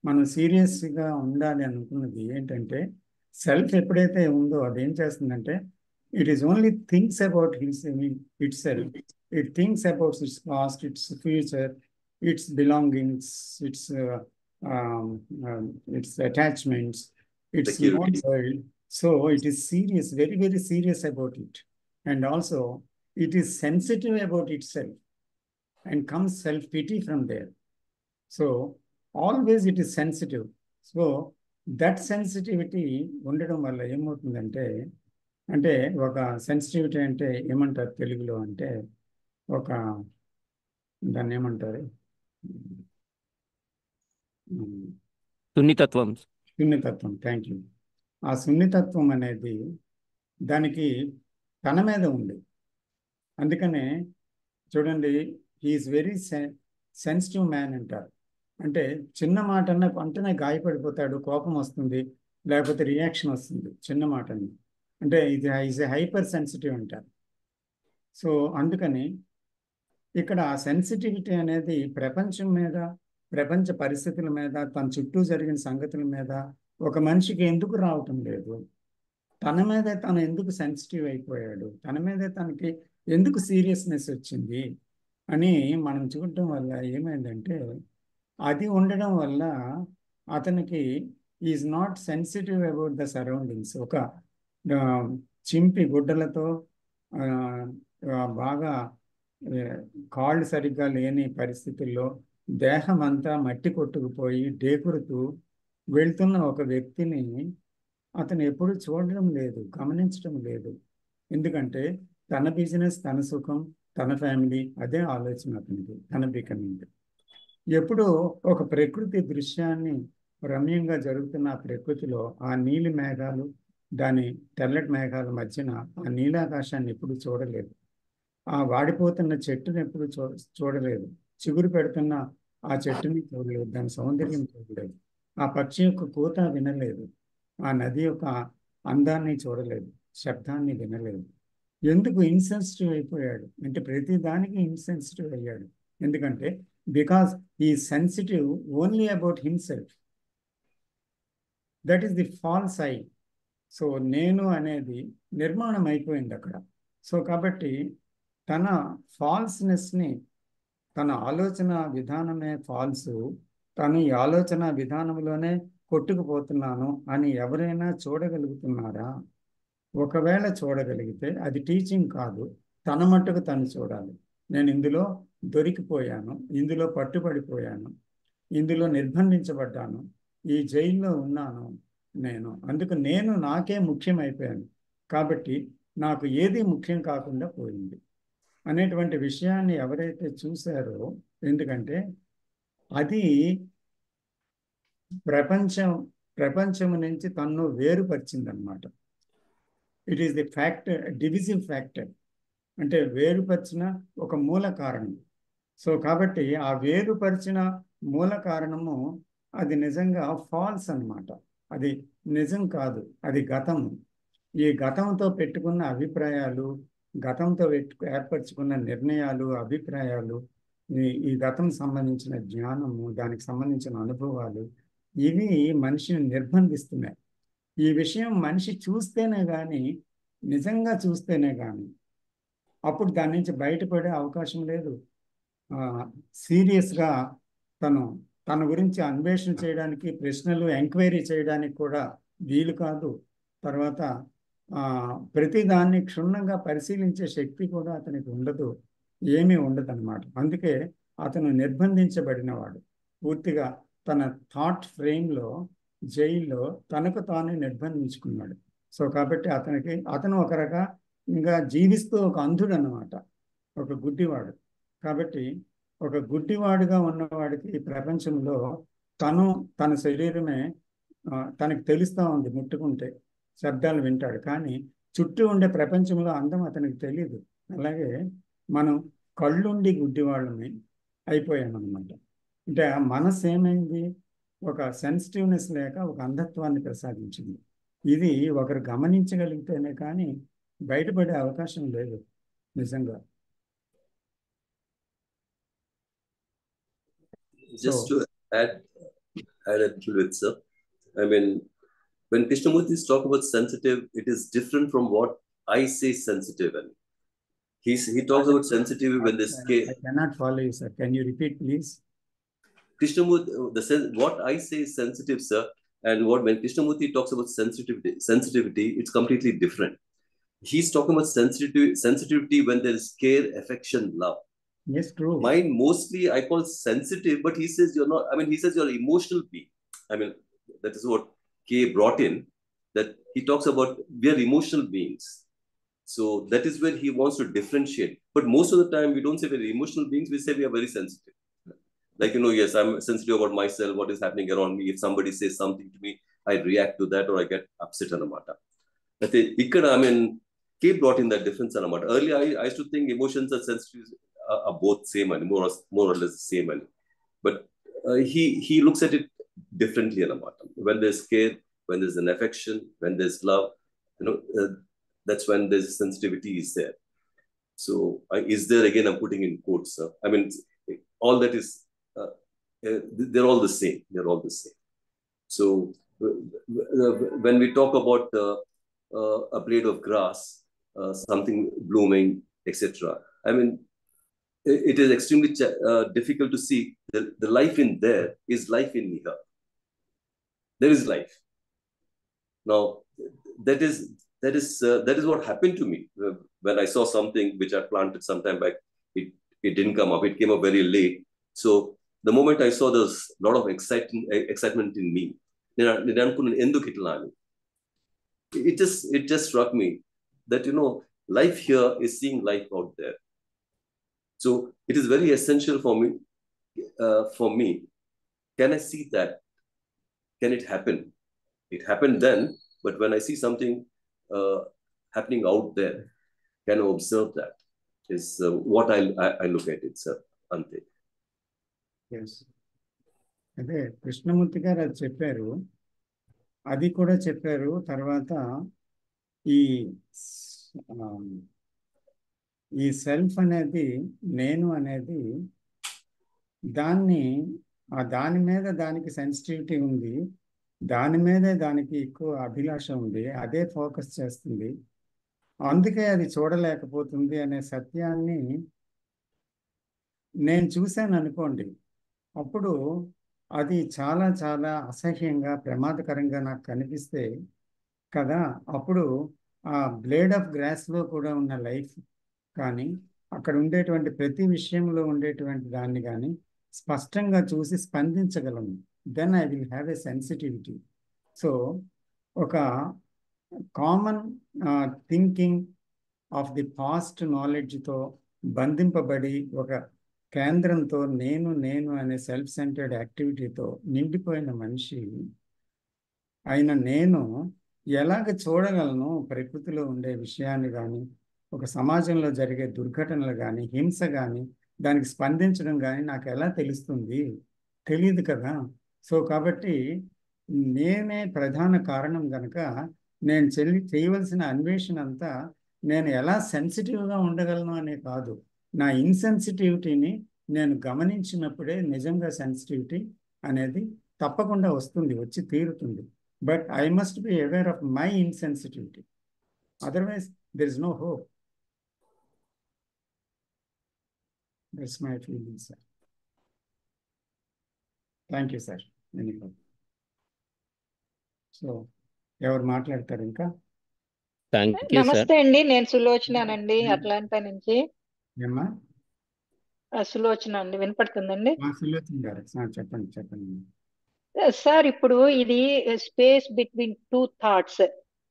మనం సీరియస్గా ఉండాలి అనుకున్నది ఏంటంటే సెల్ఫ్ ఎప్పుడైతే ఉందో అదేం చేస్తుందంటే it is only thinks about it self. It thinks about it's past, it's future, it's belongings, it's attachments, its own world. So it is serious, very very serious about it. And also it is sensitive about it self and comes self-pity from there. So always it is sensitive. So that sensitivity ఉండడం వల్ల ఏమవుతుందంటే, అంటే ఒక sensitivity అంటే ఏమంటారు తెలుగులో అంటే ఒక దాన్ని ఏమంటారు, సున్నితత్వం. Thank you. ఆ సున్నితత్వం అనేది దానికి తన మీద ఉంది. అందుకనే చూడండి, హీఈస్ వెరీ సెన్సిటివ్ మ్యాన్ అంటారు. అంటే చిన్న మాట అంటేనే గాయపడిపోతాడు, కోపం వస్తుంది, లేకపోతే రియాక్షన్ వస్తుంది చిన్న మాటని. అంటే ఇది ఈజ్ ఏ హైపర్ సెన్సిటివ్ అంటారు. సో అందుకని ఇక్కడ ఆ సెన్సిటివిటీ అనేది ప్రపంచం మీద ప్రపంచ పరిస్థితుల మీద, తన చుట్టూ జరిగిన సంగతుల మీద ఒక మనిషికి ఎందుకు రావటం లేదు? తన మీదే తను ఎందుకు సెన్సిటివ్ అయిపోయాడు? తన మీదే తనకి ఎందుకు సీరియస్నెస్ వచ్చింది అని మనం చూడటం వల్ల ఏమైందంటే, అది ఉండడం వల్ల అతనికి is not sensitive about the surroundings. ఒక చింపి గుడ్డలతో బాగా కాళ్ళు సరిగ్గా లేని పరిస్థితుల్లో దేహం అంతా మట్టి కొట్టుకుపోయి డేకురుతూ వెళ్తున్న ఒక వ్యక్తిని అతను ఎప్పుడు చూడడం లేదు, గమనించడం లేదు. ఎందుకంటే తన బిజినెస్, తన సుఖం, తన ఫ్యామిలీ, అదే ఆలోచన అతనికి, తన బికమింగ్. ఎప్పుడో ఒక ప్రకృతి దృశ్యాన్ని రమ్యంగా జరుగుతున్న ఆ ప్రకృతిలో ఆ నీలి మేఘాలు, దాని తెల్లటి మేఘాల మధ్యన ఆ నీలాకాశాన్ని ఎప్పుడు చూడలేదు. ఆ వాడిపోతున్న చెట్టుని ఎప్పుడు చూడలేదు. చిగురు పెడుతున్న ఆ చెట్టుని చూడలేదు, దాని సౌందర్యం చూడలేదు. ఆ పక్షి యొక్క కూత వినలేదు, ఆ నది యొక్క అందాన్ని చూడలేదు, శబ్దాన్ని వినలేదు. ఎందుకు ఇన్సెన్సిటివ్ అయిపోయాడు అంటే, ప్రతి దానికి ఇన్సెన్సిటివ్ అయ్యాడు. ఎందుకంటే బికాస్ ఈ sensitive only about himself. That is the false I. So నేను అనేది నిర్మాణం అయిపోయింది అక్కడ. సో కాబట్టి తన ఫాల్స్నెస్ని, తన ఆలోచన విధానమే ఫాల్స్, తను ఈ ఆలోచన విధానంలోనే కొట్టుకుపోతున్నాను అని ఎవరైనా చూడగలుగుతున్నారా? ఒకవేళ చూడగలిగితే అది టీచింగ్ కాదు, తన మట్టుకు తను చూడాలి. నేను ఇందులో దొరికిపోయాను, ఇందులో పట్టుబడిపోయాను, ఇందులో నిర్బంధించబడ్డాను, ఈ జైల్లో ఉన్నాను నేను, అందుకు నేను నాకే ముఖ్యమైపోయాను, కాబట్టి నాకు ఏది ముఖ్యం కాకుండా పోయింది అనేటువంటి విషయాన్ని ఎవరైతే చూశారో, ఎందుకంటే అది ప్రపంచం నుంచి తన్ను వేరుపరిచిందనమాట. It is the factor, divisive factor, అంటే వేరుపరిచిన ఒక మూల కారణం. సో కాబట్టి ఆ వేరుపరిచిన మూల కారణము అది నిజంగా ఫాల్స్ అన్నమాట. అది నిజం కాదు, అది గతము. ఈ గతంతో పెట్టుకున్న అభిప్రాయాలు, గతంతో ఏర్పరచుకున్న నిర్ణయాలు, అభిప్రాయాలు, ఈ గతం సంబంధించిన జ్ఞానము, దానికి సంబంధించిన అనుభవాలు, ఇవి మనిషిని నిర్బంధిస్తున్నాయి. ఈ విషయం మనిషి చూస్తేనే కానీ, నిజంగా చూస్తేనే కానీ అప్పుడు దాని నుంచి బయటపడే అవకాశం లేదు. సీరియస్గా తన గురించి అన్వేషణ చేయడానికి, ప్రశ్నలు ఎంక్వైరీ చేయడానికి కూడా వీలు కాదు. తర్వాత ప్రతి దాన్ని క్షుణ్ణంగా పరిశీలించే శక్తి కూడా అతనికి ఉండదు, ఏమీ ఉండదు అన్నమాట. అందుకే అతను నిర్బంధించబడినవాడు, పూర్తిగా తన థాట్ ఫ్రేమ్లో, జైల్లో తనకు తానే నిర్బంధించుకున్నాడు. సో కాబట్టి అతను ఒక రకంగా జీవిస్తూ ఒక అంధుడు అన్నమాట, ఒక గుడ్డివాడు. కాబట్టి ఒక గుడ్డివాడుగా ఉన్నవాడికి ఈ ప్రపంచంలో తన శరీరమే తనకు తెలుస్తూ ఉంది, ముట్టుకుంటే శబ్దాలు వింటాడు, కానీ చుట్టూ ఉండే ప్రపంచంలో అందం అతనికి తెలియదు. అలాగే మనం కళ్ళుండి గుడ్డివాళ్ళని అయిపోయామన్నమాట. అంటే ఆ మనసు ఏమైంది? ఒక సెన్సిటివ్నెస్ లేక ఒక అంధత్వాన్ని ప్రసాదించింది. ఇది ఒకరు గమనించగలిగితేనే కానీ బయటపడే అవకాశం లేదు నిజంగా. Just to add a little bit, sir. I mean, when Krishnamurti is talking about sensitive, it is different from what I say sensitive. And he talks about sensitive when they scale. I cannot follow you, sir. Can you repeat, please? Krishnamurti, what I say is sensitive, sir, and when Krishnamurti talks about sensitivity, it's completely different. He's talking about sensitivity when there is care, affection, love. Yes, true. Mine mostly I call sensitive, but he says you're not. I mean, he says you're emotional being. I mean, that is what K brought in. That he talks about we are emotional beings. So that is where he wants to differentiate. But most of the time, we don't say we're emotional beings. We say we are very sensitive. Like, yes, I'm sensitive about myself, what is happening around me. If somebody says something to me, I react to that or I get upset anamata. I mean, K brought in that difference anamata. Earlier, I used to think emotions and sensitivities are both same and more or less the same. And but he looks at it differently anamata. When there's care, when there's an affection, when there's love, that's when there's sensitivity is there. So is there, again, I'm putting in quotes. I mean, all that is they're all the same. They're all the same. So when we talk about a blade of grass, something blooming, etc., I mean, it is extremely difficult to see the life in there is life in here. There is life. Now, that is what happened to me when I saw something which I planted some time back. It didn't come up. It came up very late. So the moment I saw there's a lot of excitement in me, it just struck me that life here is seeing life out there. So it is very essential for me. Can I see that? Can it happen? It happened then, but when I see something happening out there, can I observe that? Is what I look at it, sir. Ante. Yes. అదే కృష్ణమూర్తి గారు అది చెప్పారు, అది కూడా చెప్పారు. తర్వాత ఈ ఈ సెల్ఫ్ అనేది, నేను అనేది, దాని మీద దానికి సెన్సిటివిటీ ఉంది, దాని మీదే దానికి ఎక్కువ అభిలాష ఉంది, అదే ఫోకస్ చేస్తుంది, అందుకే అది చూడలేకపోతుంది అనే సత్యాన్ని నేను చూశాను అనుకోండి. అప్పుడు అది చాలా చాలా అసహ్యంగా, ప్రమాదకరంగా నాకు కనిపిస్తే కదా, అప్పుడు ఆ బ్లేడ్ ఆఫ్ గ్రాస్లో కూడా ఉన్న లైఫ్ కానీ, అక్కడ ఉండేటువంటి ప్రతి విషయంలో ఉండేటువంటి దాన్ని కానీ స్పష్టంగా చూసి స్పందించగలను. Then I will have a sensitivity. So ఒక common thinking of the past నాలెడ్జ్తో బంధింపబడి, ఒక కేంద్రంతో, నేను అనే సెల్ఫ్ సెంటర్డ్ యాక్టివిటీతో నిండిపోయిన మనిషి అయిన నేను ఎలాగ చూడగలను ప్రకృతిలో ఉండే విషయాన్ని కానీ, ఒక సమాజంలో జరిగే దుర్ఘటనలు కానీ, హింస కానీ, దానికి స్పందించడం కానీ నాకు ఎలా తెలుస్తుంది? తెలియదు కదా. సో కాబట్టి నేనే ప్రధాన కారణం కనుక నేను చేయవలసిన అన్వేషణ అంతా నేను ఎలా సెన్సిటివ్గా ఉండగలను అనే కాదు, నా ఇన్సెన్సిటివిటీని నేను గమనించినప్పుడే నిజంగా సెన్సిటివిటీ అనేది తప్పకుండా వస్తుంది, వచ్చి తీరుతుంది. But I must be aware of my insensitivity, otherwise there is no hope. That's my feeling, sir. Thank you, sir. So ఎవరు మాట్లాడతారు ఇంకా? Thank you sir. నమస్తే అండి, నేను సులోచనానండి, అట్లాంటా నుంచి. ఏమ్మా? సులోచన అండి, వినపడుతుందండి? సులోచన గారు చెప్పండి. సార్, ఇప్పుడు ఇది స్పేస్ బిట్వీన్ టూ థాట్స్,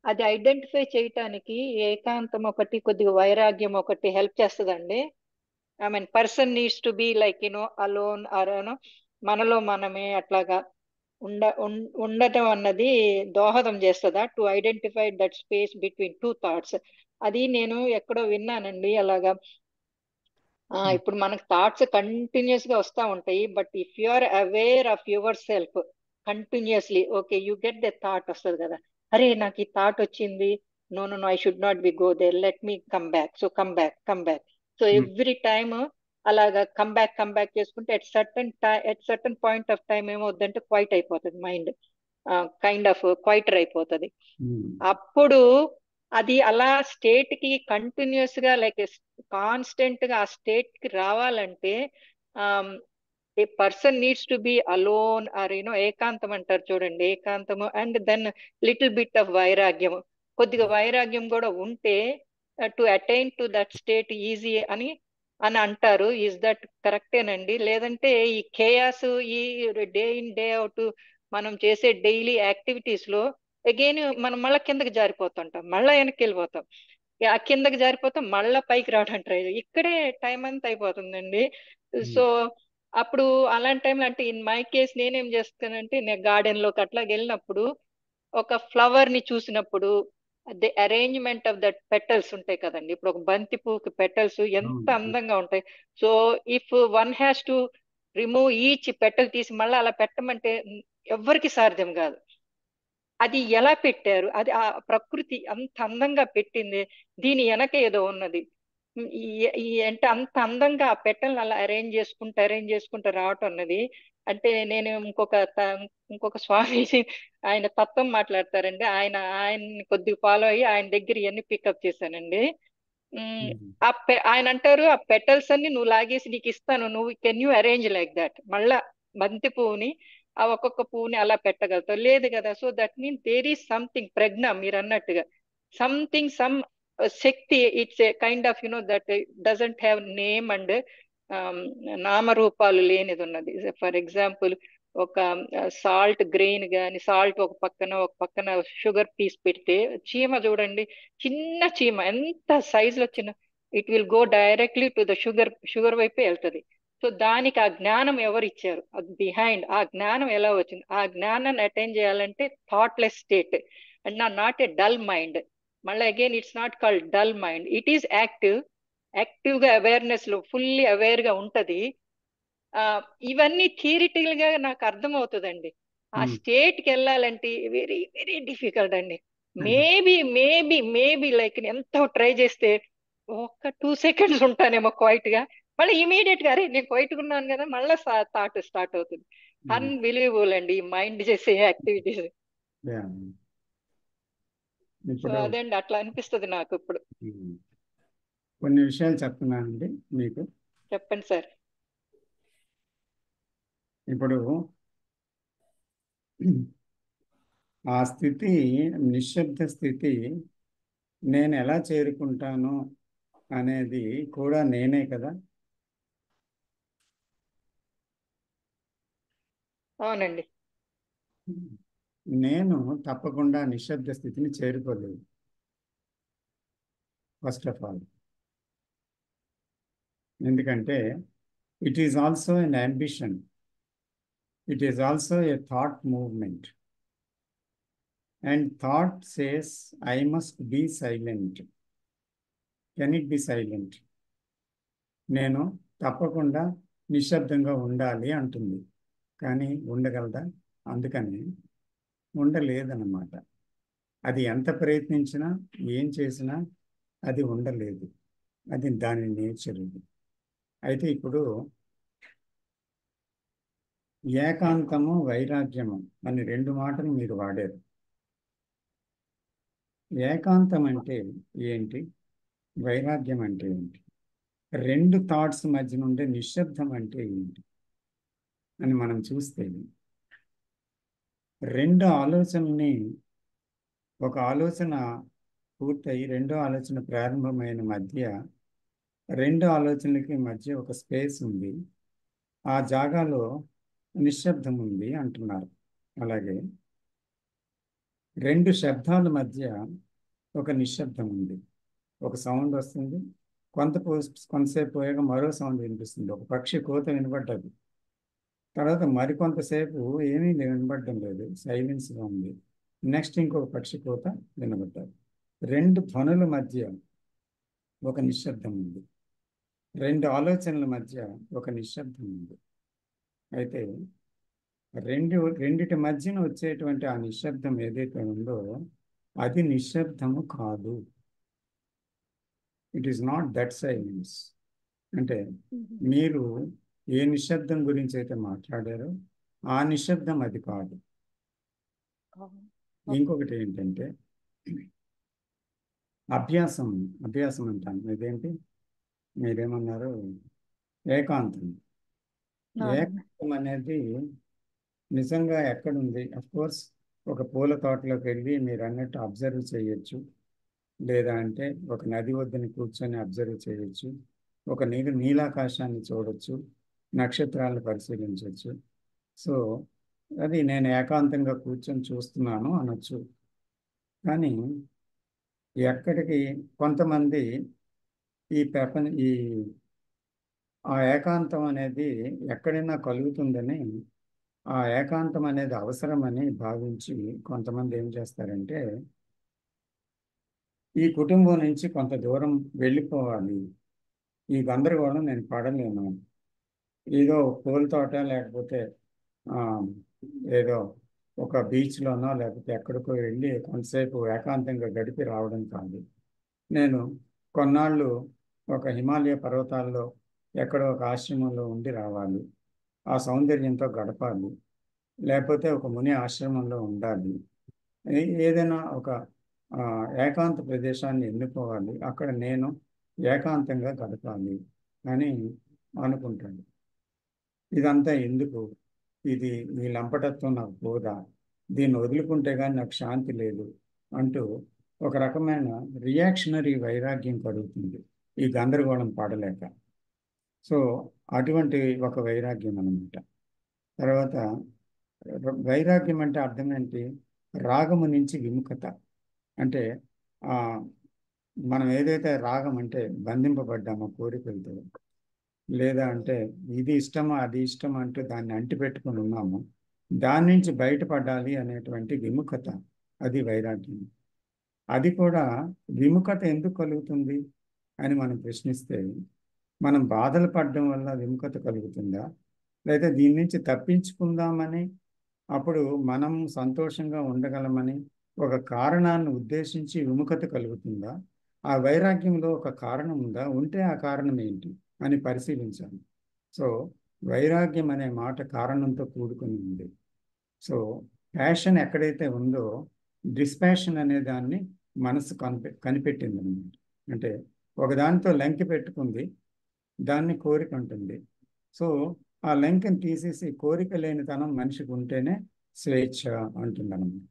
అది ఐడెంటిఫై చేయటానికి ఏకాంతం ఒకటి, కొద్దిగా వైరాగ్యం ఒకటి హెల్ప్ చేస్తుందండి. I mean person needs to be like alone or మనలో మనమే అట్లాగా ఉండటం అన్నది దోహదం చేస్తుందా to identify that space between two thoughts? అది నేను ఎక్కడో విన్నానండి అలాగా. ఇప్పుడు మనకు థాట్స్ కంటిన్యూస్ గా వస్తూ ఉంటాయి, but if you are aware of yourself continuously, okay, you get the thought వస్తుంది కదా, అరే నాకు ఈ థాట్ వచ్చింది, no I should not be go there, let me come back. So come back. So every time అలాగా come back చేసుకుంటే at certain point of time ఏమవుద్దంటే quiet అయిపోతుంది మైండ్, కైండ్ ఆఫ్ క్వైటర్ అయిపోతుంది. అప్పుడు అది అలా స్టేట్ కి కంటిన్యూస్ గా లైక్ కాన్స్టెంట్ గా ఆ స్టేట్ కి రావాలంటే a person needs to be alone or ఏకాంతం అంటారు చూడండి, ఏకాంతము and then little bit of వైరాగ్యం, కొద్దిగా వైరాగ్యం కూడా ఉంటే to attain to that state easy అని అంటారు. ఈజ్ దట్ కరెక్టేనండి? లేదంటే ఈ కేయాస్, ఈ డే ఇన్ డే అవుట్ మనం చేసే డైలీ యాక్టివిటీస్ లో అగైన్ మనం మళ్ళీ కిందకి జారిపోతుంటాం, మళ్ళీ వెనక్కి వెళ్ళిపోతాం, ఆ కిందకి జారిపోతాం, మళ్ళీ పైకి రావడం ట్రై, ఇక్కడే టైం అంతా అయిపోతుందండి. సో అప్పుడు అలాంటి టైంలో అంటే ఇన్ మై కేస్ నేనేం చేస్తానంటే, నేను గార్డెన్ లోకి అట్లా వెళ్ళినప్పుడు ఒక ఫ్లవర్ ని చూసినప్పుడు the arrangement of that petals ఉంటాయి కదండి, ఇప్పుడు ఒక బంతి పువ్వుకి పెటల్స్ ఎంత అందంగా ఉంటాయి. So if one has to remove each petal తీసి మళ్ళీ అలా పెట్టమంటే ఎవ్వరికి సాధ్యం కాదు. అది ఎలా పెట్టారు, అది ఆ ప్రకృతి అంత అందంగా పెట్టింది, దీని వెనక ఏదో ఉన్నది. అంటే అంత అందంగా ఆ పెట్టెలను అలా అరేంజ్ చేసుకుంటూ రావటం అన్నది అంటే నేను ఇంకొక స్వామీజీ ఆయన తత్వం మాట్లాడతారండి. ఆయన్ని కొద్దిగా ఫాలో అయ్యి ఆయన దగ్గర ఇవన్నీ పికప్ చేశానండి. ఆయన అంటారు, ఆ పెటల్స్ అన్ని నువ్వు లాగేసి నీకు ఇస్తాను, నువ్వు can you arrange like that. మళ్ళా బంతి పువ్వుని ఆ ఒక్కొక్క పువ్వుని అలా పెట్టగలుగుతావు, లేదు కదా. So that mean there is something prajna, మీరు అన్నట్టుగా something, some shakti. It's a kind of that doesn't have name and నామరూపాలు లేనిది ఉన్నది. ఫర్ ఎగ్జాంపుల్, ఒక సాల్ట్ గ్రెయిన్ కానీ, సాల్ట్ ఒక పక్కన షుగర్ పీస్ పెడితే, చీమ చూడండి, చిన్న చీమ ఎంత సైజులో చిన్న, it will go directly to the sugar వైపే వెళ్తుంది. సో దానికి ఆ జ్ఞానం ఎవరు ఇచ్చారు, బిహైండ్ ఆ జ్ఞానం ఎలా వచ్చింది, ఆ జ్ఞానాన్ని అటైన్ చేయాలంటే thoughtless state and not a dull mind. మళ్ళీ again it's not called dull mind, it is active గా అవేర్నెస్ లో ఫుల్లీ అవేర్ గా ఉంటది. ఇవన్నీ థియరిటికల్ గా నాకు అర్థమవుతుందండి. ఆ స్టేట్ కి వెళ్ళాలంటే వెరీ వెరీ డిఫికల్ట్ అండి. మేబీ లైక్ ఎంతో ట్రై చేస్తే ఒక 2 seconds ఉంటానేమో క్వైట్ గా, మళ్ళీ ఇమీడియట్ గా అరే నేను క్వైట్ ఉన్నాను కదా, మళ్ళీ థాట్ స్టార్ట్ అవుతుంది. అన్బిలీవబుల్ అండి ఈ మైండ్ చేసే యాక్టివిటీస్. సో అదండి, అట్లా అనిపిస్తుంది నాకు ఇప్పుడు. కొన్ని విషయాలు చెప్తున్నానండి మీకు. చెప్పండి సార్. ఇప్పుడు ఆ స్థితి, నిశ్శబ్ద స్థితి నేను ఎలా చేరుకుంటాను అనేది కూడా నేనే కదా. అవునండి. నేను తప్పకుండా నిశ్శబ్ద స్థితిని చేరుకోలేదు, ఫస్ట్ ఆఫ్ ఆల్. ఎందుకంటే it is also an ambition, it is also a thought movement. And thought says, I must be silent. Can it be silent? నేను తప్పకుండా నిశ్శబ్దంగా ఉండాలి అంటుంది, కానీ ఉండగలదా? అందుకని ఉండలేదన్నమాట. అది ఎంత ప్రయత్నించినా, ఏం చేసినా అది ఉండలేదు. అది దాని నేచర్. అయితే ఇప్పుడు ఏకాంతము, వైరాగ్యము అని 2 మాటలు మీరు వాడారు. ఏకాంతం అంటే ఏంటి, వైరాగ్యం అంటే ఏంటి, 2 థాట్స్ మధ్య నుండి నిశ్శబ్దం అంటే ఏంటి అని మనం చూస్తే, 2 ఆలోచనల్ని, ఒక ఆలోచన పూర్తయి 2వ ఆలోచన ప్రారంభమైన మధ్య 2 ఆలోచనలకి మధ్య ఒక స్పేస్ ఉంది, ఆ జాగాలో నిశ్శబ్దం ఉంది అంటున్నారు. అలాగే 2 శబ్దాల మధ్య ఒక నిశ్శబ్దం ఉంది. ఒక సౌండ్ వస్తుంది, కొంతసేపు పోయాక మరో సౌండ్ వినిపిస్తుంది. ఒక పక్షి కోత వినబడ్డది, తర్వాత మరికొంతసేపు ఏమీ వినబడడం లేదు, సైలెన్స్గా ఉంది. నెక్స్ట్ ఇంకొక పక్షి కోత వినబడ్డది. 2 ధ్వనుల మధ్య ఒక నిశ్శబ్దం ఉంది, 2 ఆలోచనల మధ్య ఒక నిశ్శబ్దం ఉంది. అయితే రెండిటి మధ్యన వచ్చేటువంటి ఆ నిశ్శబ్దం ఏదైతే ఉందో అది నిశ్శబ్దము కాదు. It is not that silence. అంటే మీరు ఏ నిశ్శబ్దం గురించి అయితే మాట్లాడారో ఆ నిశ్శబ్దం అది కాదు. ఇంకొకటి ఏంటంటే అభ్యాసం అంటాను. ఇదేంటి మీరేమన్నారు, ఏకాంతం. ఏకాంతం అనేది నిజంగా ఎక్కడుంది? కోర్స్ ఒక పూల తోటలోకి వెళ్ళి మీరు అన్నట్టు అబ్జర్వ్ చేయొచ్చు, లేదా అంటే ఒక నది ఒడ్డుని కూర్చొని అబ్జర్వ్ చేయొచ్చు, ఒక నీలాకాశాన్ని చూడొచ్చు, నక్షత్రాలను పరిశీలించవచ్చు. సో అది నేను ఏకాంతంగా కూర్చొని చూస్తున్నాను అనొచ్చు. కానీ ఎక్కడికి కొంతమంది ఆ ఏకాంతం అనేది ఎక్కడైనా కలుగుతుందని, ఆ ఏకాంతం అనేది అవసరమని భావించి కొంతమంది ఏం చేస్తారంటే, ఈ కుటుంబం నుంచి కొంత దూరం వెళ్ళిపోవాలి, ఈ గందరగోళం నేను పడలేను, ఏదో పూల తోట లేకపోతే ఏదో ఒక బీచ్లోనో లేకపోతే ఎక్కడికో వెళ్ళి కొంతసేపు ఏకాంతంగా గడిపి రావడం కాదు, నేను కొన్నాళ్ళు ఒక హిమాలయ పర్వతాల్లో ఎక్కడో ఒక ఆశ్రమంలో ఉండి రావాలి, ఆ సౌందర్యంతో గడపాలి, లేకపోతే ఒక ముని ఆశ్రమంలో ఉండాలి, ఏదైనా ఒక ఏకాంత ప్రదేశాన్ని ఎన్నుకోవాలి, అక్కడ నేను ఏకాంతంగా గడపాలి అని అనుకుంటాడు. ఇదంతా ఎందుకు? ఇది ఈ లంపటత్వం నాకు పోదా, దీన్ని వదులుకుంటే కానీ నాకు శాంతి లేదు అంటూ ఒక రకమైన రియాక్షనరీ వైరాగ్యం కలుగుతుంది ఈ గందరగోళం పడలేక. సో అటువంటి ఒక వైరాగ్యం అన్నమాట. తర్వాత వైరాగ్యం అంటే అర్థం ఏంటి? రాగము నుంచి విముఖత. అంటే మనం ఏదైతే రాగం అంటే బంధింపబడ్డామో కోరికలతో, లేదా అంటే ఇది ఇష్టమా అది ఇష్టం అంటూ దాన్ని అంటిపెట్టుకుని ఉన్నాము, దాని నుంచి బయటపడాలి అనేటువంటి విముఖత, అది వైరాగ్యం. అది కూడా విముఖత ఎందుకు కలుగుతుంది అని మనం ప్రశ్నిస్తే, మనం బాధలు పడడం వల్ల విముఖత కలుగుతుందా, లేదా దీని నుంచి తప్పించుకుందామని, అప్పుడు మనం సంతోషంగా ఉండగలమని ఒక కారణాన్ని ఉద్దేశించి విముఖత కలుగుతుందా? ఆ వైరాగ్యంలో ఒక కారణం ఉందా? ఉంటే ఆ కారణం ఏంటి అని పరిశీలించాలి. సో వైరాగ్యం అనే మాట కారణంతో కూడుకుని ఉంది. సో ప్యాషన్ ఎక్కడైతే ఉందో డిస్పాషన్ అనే దాన్ని మనసు కనిపెట్టింది అనమాట. అంటే ఒకదానితో లంకి పెట్టుకుంది, దాన్ని కోరిక ఉంటుంది. సో ఆ లంకెని తీసేసి కోరిక లేనితనం మనిషికి ఉంటేనే స్వేచ్ఛ అంటుందన్నమాట.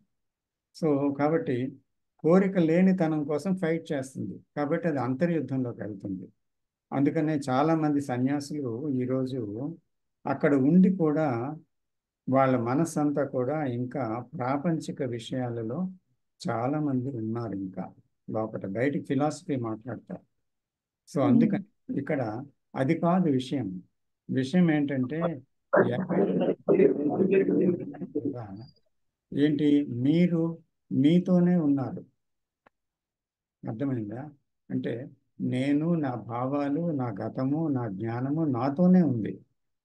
సో కాబట్టి కోరిక లేనితనం కోసం ఫైట్ చేస్తుంది, కాబట్టి అది అంతర్యుద్ధంలోకి వెళ్తుంది. అందుకనే చాలామంది సన్యాసులు ఈరోజు అక్కడ ఉండి కూడా వాళ్ళ మనస్సంతా కూడా ఇంకా ప్రాపంచిక విషయాలలో చాలామంది ఉన్నారు, ఇంకా లోపల. బయటికి ఫిలాసఫీ మాట్లాడతారు. సో అందుకని ఇక్కడ అది కాదు విషయం. విషయం ఏంటంటే ఏంటి, మీరు మీతోనే ఉన్నారు. అర్థమైందా? అంటే నేను, నా భావాలు, నా గతము, నా జ్ఞానము నాతోనే ఉంది.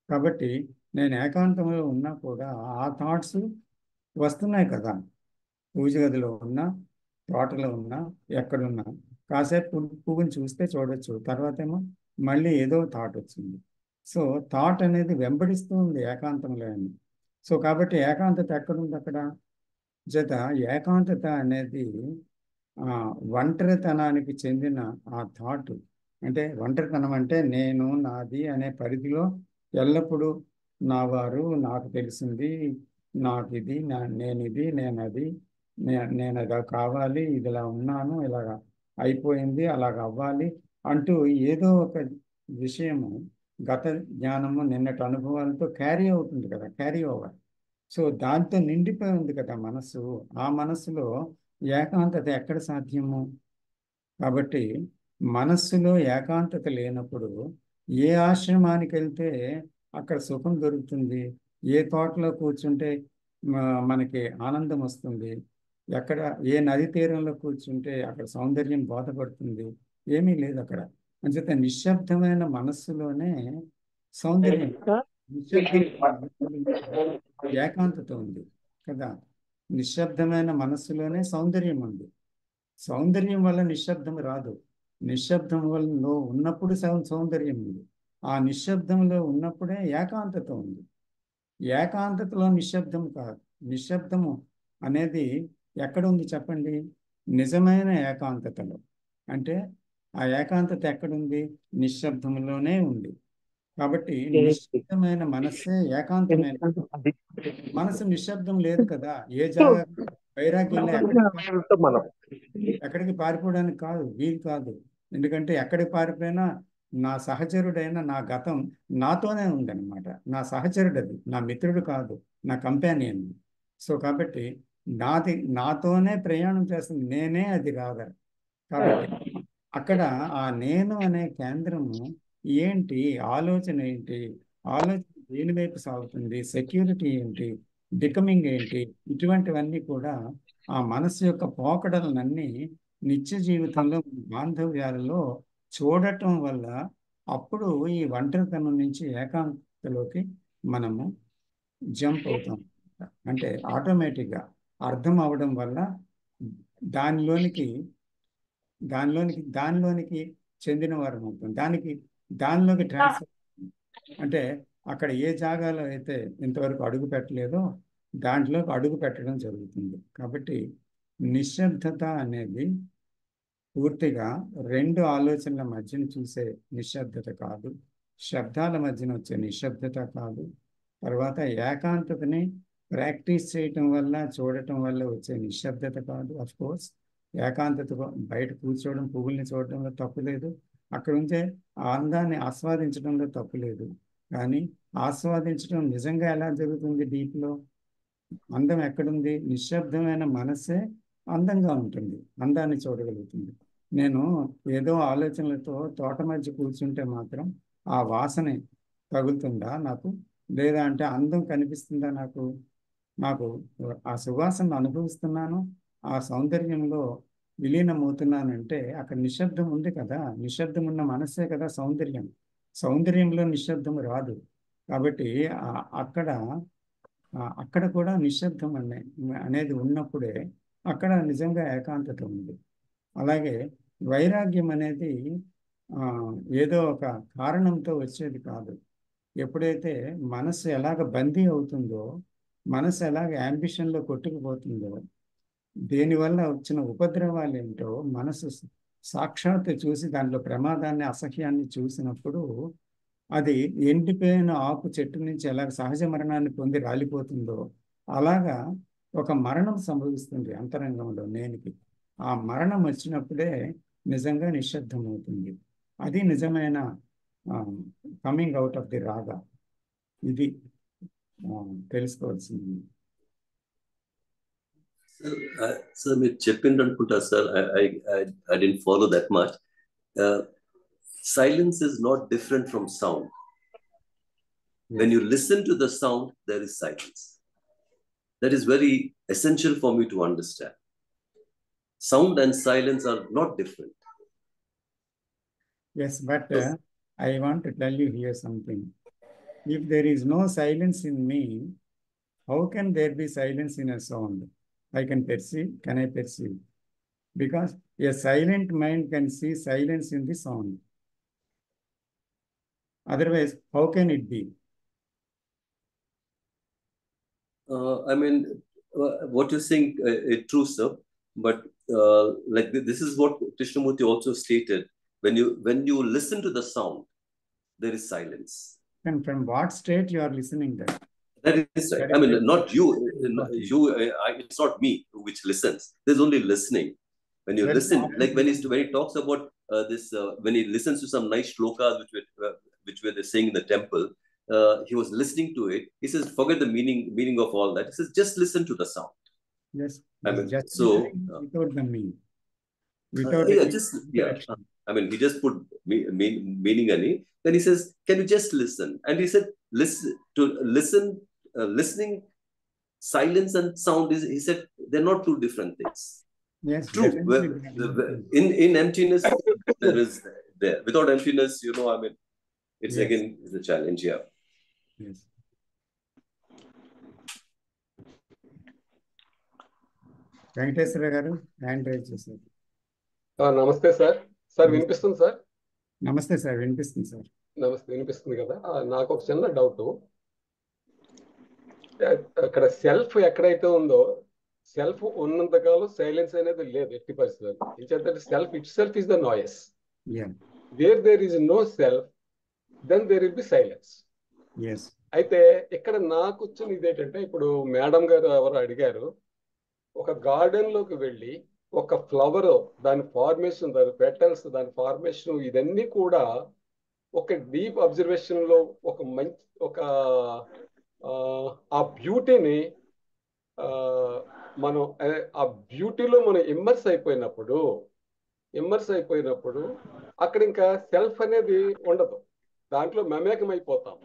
కాబట్టి నేను ఏకాంతంలో ఉన్నా కూడా ఆ థాట్స్ వస్తున్నాయి కదా. పూజ గదిలో ఉన్నా, తోటలో ఉన్నా, ఎక్కడున్నా కాసేపు పువ్వుని చూస్తే చూడొచ్చు, తర్వాత ఏమో మళ్ళీ ఏదో థాట్ వచ్చింది. సో థాట్ అనేది వెంబడిస్తూ ఉంది ఏకాంతంలో అని. సో కాబట్టి ఏకాంతత ఎక్కడుంది అక్కడ? జత ఏకాంతత అనేది ఒంటరితనానికి చెందిన ఆ థాట్. అంటే ఒంటరితనం అంటే నేను, నాది అనే పరిధిలో ఎల్లప్పుడూ నా వారు, నాకు తెలిసింది, నాకు ఇది, నేను ఇది, నేను అది, నేను అలా కావాలి, ఇది ఇలా ఉన్నాను, ఇలాగ అయిపోయింది, అలాగ అవ్వాలి అంటూ ఏదో ఒక విషయము, గత జ్ఞానము, నిన్నటి అనుభవాలతో క్యారీ అవుతుంది కదా, క్యారీ ఓవర్. సో దాంతో నిండిపోయి ఉంది కదా మనసు. ఆ మనస్సులో ఏకాంతత ఎక్కడ సాధ్యము? కాబట్టి మనస్సులో ఏకాంతత లేనప్పుడు ఏ ఆశ్రమానికి వెళ్తే అక్కడ సుఖం దొరుకుతుంది, ఏ తోటలో కూర్చుంటే మనకి ఆనందం వస్తుంది, ఎక్కడ ఏ నది తీరంలో కూర్చుంటే అక్కడ సౌందర్యం బోధపడుతుంది, ఏమీ లేదు అక్కడ. అంచేత నిశ్శబ్దమైన మనస్సులోనే సౌందర్యం, ఏకాంతత ఉంది కదా. నిశ్శబ్దమైన మనస్సులోనే సౌందర్యం ఉంది. సౌందర్యం వల్ల నిశ్శబ్దం రాదు. నిశ్శబ్దం వల్ల ఉన్నప్పుడు సౌందర్యం ఉంది. ఆ నిశ్శబ్దంలో ఉన్నప్పుడే ఏకాంతత ఉంది. ఏకాంతతలో నిశ్శబ్దం కాదు. నిశ్శబ్దము అనేది ఎక్కడ ఉంది చెప్పండి? నిజమైన ఏకాంతతలో. అంటే ఆ ఏకాంతత ఎక్కడుంది? నిశ్శబ్దంలోనే ఉంది. కాబట్టి నిశ్శబ్దమైన మనస్సే ఏకాంతమైన మనసు. నిశ్శబ్దం లేదు కదా, ఏ జాగా వైరాగ్యంలో ఎక్కడికి పారిపోవడానికి కాదు, వీలు కాదు. ఎందుకంటే ఎక్కడికి పారిపోయినా నా సహచరుడైన నా గతం నాతోనే ఉందన్నమాట. నా సహచరుడు, అది నా మిత్రుడు కాదు, నా కంపానియన్. సో కాబట్టి నాతోనే ప్రయాణం చేస్తుంది, నేనే అది కాదు. కాబట్టి అక్కడ ఆ నేను అనే కేంద్రము ఏంటి, ఆలోచన ఏంటి, ఆలోచన దేని వైపు సాగుతుంది, సెక్యూరిటీ ఏంటి, బికమింగ్ ఏంటి, ఇటువంటివన్నీ కూడా ఆ మనసు యొక్క పోకడలన్నీ నిత్య జీవితంలో, బాంధవ్యాలలో చూడటం వల్ల అప్పుడు ఈ ఒంటరితనం నుంచి ఏకాంతలోకి మనము జంప్ అవుతాం. అంటే ఆటోమేటిక్గా అర్థం అవడం వల్ల దానిలోనికి చెందిన వారు అవుతాం. దానిలోకి ట్రాన్స్ఫర్. అంటే అక్కడ ఏ జాగాలో అయితే ఇంతవరకు అడుగు పెట్టలేదో దాంట్లోకి అడుగు పెట్టడం జరుగుతుంది. కాబట్టి నిశ్శబ్దత అనేది పూర్తిగా రెండు ఆలోచనల మధ్యన చూసే నిశ్శబ్దత కాదు, శబ్దాల మధ్యన వచ్చే నిశ్శబ్దత కాదు, తర్వాత ఏకాంతతని ప్రాక్టీస్ చేయటం వల్ల చూడటం వల్ల వచ్చే నిశ్శబ్దత కాదు. అఫ్ కోర్స్ ఏకాంతత బయట కూర్చోవడం, పువ్వుల్ని చూడటంలో తప్పు లేదు, అక్కడ ఉంచే ఆ అందాన్ని ఆస్వాదించడంలో తప్పు లేదు. కానీ ఆస్వాదించడం నిజంగా ఎలా జరుగుతుంది? డీప్లో అందం ఎక్కడుంది? నిశ్శబ్దమైన మనస్సే అందంగా ఉంటుంది, అందాన్ని చూడగలుగుతుంది. నేను ఏదో ఆలోచనలతో తోట మధ్య కూర్చుంటే మాత్రం ఆ వాసన తగులుతుందా నాకు? లేదా అంటే అందం కనిపిస్తుందా నాకు? నాకు ఆ సువాసన అనుభవిస్తున్నాను, ఆ సౌందర్యంలో విలీనమవుతున్నానంటే అక్కడ నిశ్శబ్దం ఉంది కదా. నిశ్శబ్దం ఉన్న మనస్సే కదా సౌందర్యం. సౌందర్యంలో నిశ్శబ్దం రాదు. కాబట్టి అక్కడ కూడా నిశ్శబ్దం అనేది ఉన్నప్పుడే అక్కడ నిజంగా ఏకాంతత ఉంది. అలాగే వైరాగ్యం అనేది ఏదో ఒక కారణంతో వచ్చేది కాదు. ఎప్పుడైతే మనసు ఎలాగ బందీ అవుతుందో, మనసు ఎలాగ యాంబిషన్లో కొట్టుకుపోతుందో, దేనివల్ల వచ్చిన ఉపద్రవాలు ఏంటో మనసు సాక్షాత్తు చూసి దాంట్లో ప్రమాదాన్ని, అసహ్యాన్ని చూసినప్పుడు అది ఎండిపోయిన ఆకు చెట్టు నుంచి ఎలాగ సహజ మరణాన్ని పొంది రాలిపోతుందో అలాగా ఒక మరణం సంభవిస్తుంది అంతరంగంలో నేనికి. ఆ మరణం వచ్చినప్పుడే నిజంగా నిశ్శబ్దం అవుతుంది. అది నిజమైన కమింగ్ అవుట్ ఆఫ్ ది రాగా. ఇది తెలుసుకోవాల్సింది. సార్ మీరు చెప్పింది అనుకుంటా sir, I didn't follow that much. Silence is not different from sound. When you listen to the sound, there is silence. That is very essential for me to understand. Sound and silence are not different. Yes, but I want to tell you here something. If there is no silence in me, how can there be silence in a sound? I can perceive. Can I perceive? Because a silent mind can see silence in the sound. Otherwise, how can it be? I mean, what you're saying is true, sir. But like this is what Krishnamurti also stated. When you listen to the sound, there is silence. And from what state you are listening that? That is right. I mean, not you. It's not me which listens. There's only listening. When you listen, like when he talks about when he listens to some nice shlokas which were saying in the temple, he was listening to it. He says, forget the meaning of all that. He says, just listen to the sound. Yes. I mean, just so without the meaning. I mean, he just put meaning in it. Then he says, can you just listen? And he said, listening, silence and sound is. He said, they're not two different things. Yes, true. In emptiness, there is there. Without emptiness, I mean, it's again the challenge here. Yes. Venkateswara గారు hand raise చేశారు. నమస్తే sir. Sir వినిపిస్తుంది sir? నమస్తే sir, వినిపిస్తుంది sir. నమస్తే, వినిపిస్తుంది కదా. నాకు ఒక చిన్న డౌట్. అక్కడ సెల్ఫ్ ఎక్కడైతే ఉందో, సెల్ఫ్ ఉన్నంతకాలం సైలెన్స్ అనేది లేదు ఎట్టి పరిస్థితుల్లో. ఎందుకంటే self it self is the noise. Where there is no self, then there will be silence. అయితే ఇక్కడ నాకు వచ్చిన ఇదేంటంటే, ఇప్పుడు మేడం గారు ఎవరు అడిగారు, ఒక గార్డెన్ లోకి వెళ్ళి ఒక ఫ్లవర్, దాని ఫార్మేషన్, దాని పెటల్స్, దాని ఫార్మేషన్, ఇదన్నీ కూడా ఒక డీప్ అబ్జర్వేషన్ లో ఒక మంచి ఆ బ్యూటీని మనం ఆ బ్యూటీలో మనం ఇమ్మర్స్ అయిపోయినప్పుడు అక్కడ ఇంకా సెల్ఫ్ అనేది ఉండదు, దాంట్లో మమేకం అయిపోతాం.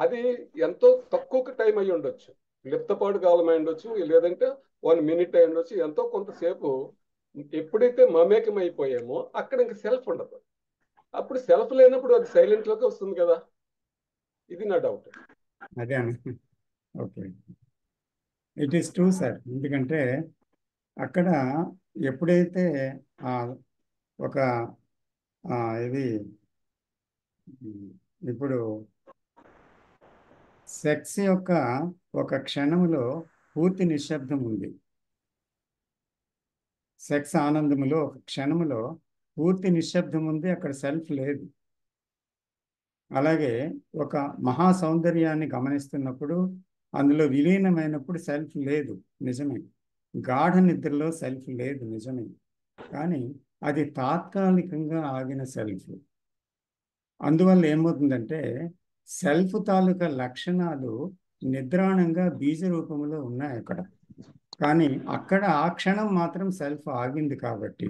అది ఎంతో తక్కువ టైం అయి ఉండొచ్చు, లిప్తపాటు కాలం అయి ఉండొచ్చు, లేదంటే 1 minute అయి ఉండొచ్చు. ఎంతో కొంతసేపు ఎప్పుడైతే మమేకం అయిపోయామో అక్కడ ఇంకా సెల్ఫ్ ఉండదు. అప్పుడు సెల్ఫ్ లేనప్పుడు అది సైలెంట్ లోకి వస్తుంది కదా. ఇది నా డౌట్. అదే okay, it is true sir. ఎందుకంటే అక్కడ ఎప్పుడైతే ఒక ఇది ఇప్పుడు సెక్స్ యొక్క ఒక క్షణములో పూర్తి నిశ్శబ్దం ఉంది. సెక్స్ ఆనందములో ఒక క్షణములో పూర్తి నిశ్శబ్దం ఉంది, అక్కడ సెల్ఫ్ లేదు. అలాగే ఒక మహా సౌందర్యాన్ని గమనిస్తున్నప్పుడు అందులో విలీనమైనప్పుడు సెల్ఫ్ లేదు, నిజమే. గాఢ నిద్రలో సెల్ఫ్ లేదు, నిజమే. కానీ అది తాత్కాలికంగా ఆగిన సెల్ఫ్. అందువల్ల ఏమవుతుందంటే సెల్ఫ్ తాలూకా లక్షణాలు నిద్రాణంగా బీజ రూపంలో ఉన్నాయి అక్కడ. కానీ అక్కడ ఆ క్షణం మాత్రం సెల్ఫ్ ఆగింది కాబట్టి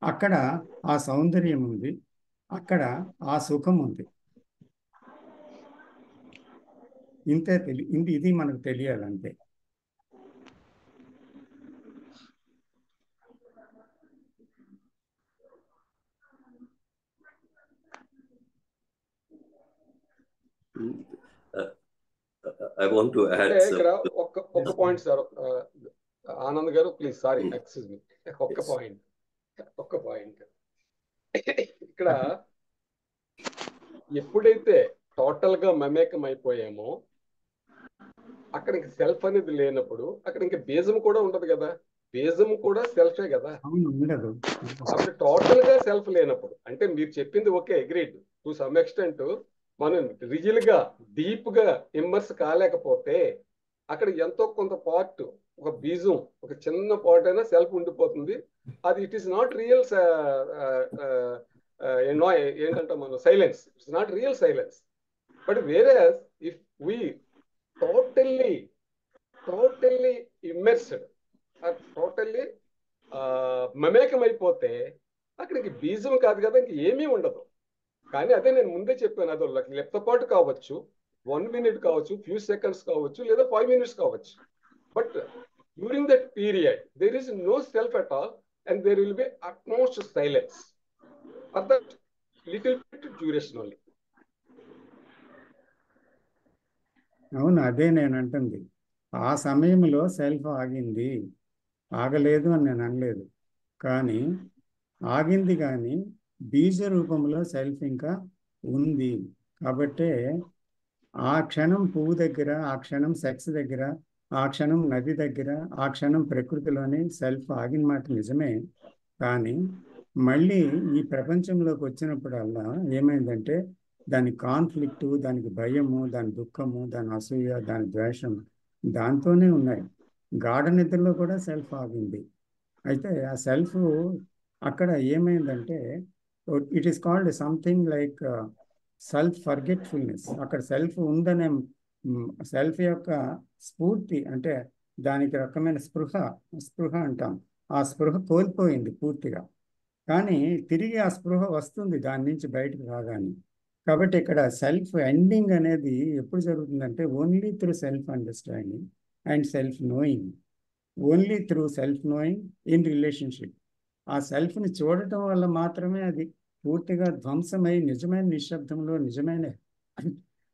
అక్కడ ఆ సౌందర్యం ఉంది, అక్కడ ఆ సుఖం ఉంది. ఇది మనకు తెలియాలంతే. I want to add ఇక్కడ ఒక్క పాయింట్ సార్, ఆనంద్ గారు ప్లీజ్, సారీ ఎక్స్క్యూజ్ మీ, ఒక్క పాయింట్ ఇక్కడ ఎప్పుడైతే టోటల్ గా మమేకం అయిపోయామో అక్కడ ఇంక సెల్ఫ్ అనేది లేనప్పుడు అక్కడ ఇంకా బీజం కూడా ఉండదు కదా, బీజం కూడా సెల్ఫే కదా. అప్పుడు టోటల్ గా సెల్ఫ్ లేనప్పుడు అంటే మీరు చెప్పింది okay, agreed to some extent. మనం రియల్ గా డీప్ గా ఇమ్మర్స్ కాలేకపోతే అక్కడ ఎంతో కొంత పార్ట్, ఒక బీజం, ఒక చిన్న పార్ట్ అయినా సెల్ఫ్ ఉండిపోతుంది. అది ఇట్ ఈస్ నాట్ రియల్ ఏంటంటే మనం silence, it's not real silence. But వేరే if we totally immersed, totally మమేకం అయిపోతే అక్కడికి బీజం కాదు కదా, ఇంక ఏమీ ఉండదు. కానీ అదే నేను ముందే చెప్పాను, అదో లెప్తపాటు కావచ్చు, 1 minute కావచ్చు, ఫ్యూ సెకండ్స్ కావచ్చు, లేదా 5 minutes కావచ్చు. But during that period there is no self at all and there will be utmost silence for that little bit duration only. అవును, అదే నేను అంటుంది. ఆ సమయంలో సెల్ఫ్ ఆగింది, ఆగలేదు అని నేను అనలేదు. కానీ ఆగింది, కానీ బీజ రూపంలో సెల్ఫ్ ఇంకా ఉంది. కాబట్టే ఆ క్షణం పువ్వు దగ్గర, ఆ క్షణం సెక్స్ దగ్గర, ఆ క్షణం నది దగ్గర, ఆ క్షణం ప్రకృతిలోని సెల్ఫ్ ఆగిన మాట నిజమే. కానీ మళ్ళీ ఈ ప్రపంచంలోకి వచ్చినప్పుడల్లా ఏమైందంటే దాని కాన్ఫ్లిక్టు, దానికి భయము, దాని దుఃఖము, దాని అసూయ, దాని ద్వేషం దాంతోనే ఉన్నాయి. గాఢ నిద్రలో కూడా సెల్ఫ్ ఆగింది. అయితే ఆ సెల్ఫ్ అక్కడ ఏమైందంటే it is called something like self forgetfulness. అక్కడ సెల్ఫ్ ఉందనే సెల్ఫ్ యొక్క స్ఫూర్తి అంటే దానికి రకమైన స్పృహ అంటాం. ఆ స్పృహ కోల్పోయింది పూర్తిగా. కానీ తిరిగి ఆ స్పృహ వస్తుంది దాని నుంచి బయటకు రాగానే. కాబట్టి ఇక్కడ సెల్ఫ్ ఎండింగ్ అనేది ఎప్పుడు జరుగుతుందంటే only through self understanding and self knowing. Only through self knowing in relationship. ఆ సెల్ఫ్ని చూడటం వల్ల మాత్రమే అది పూర్తిగా ధ్వంసమై నిజమైన నిశ్శబ్దంలో, నిజమైన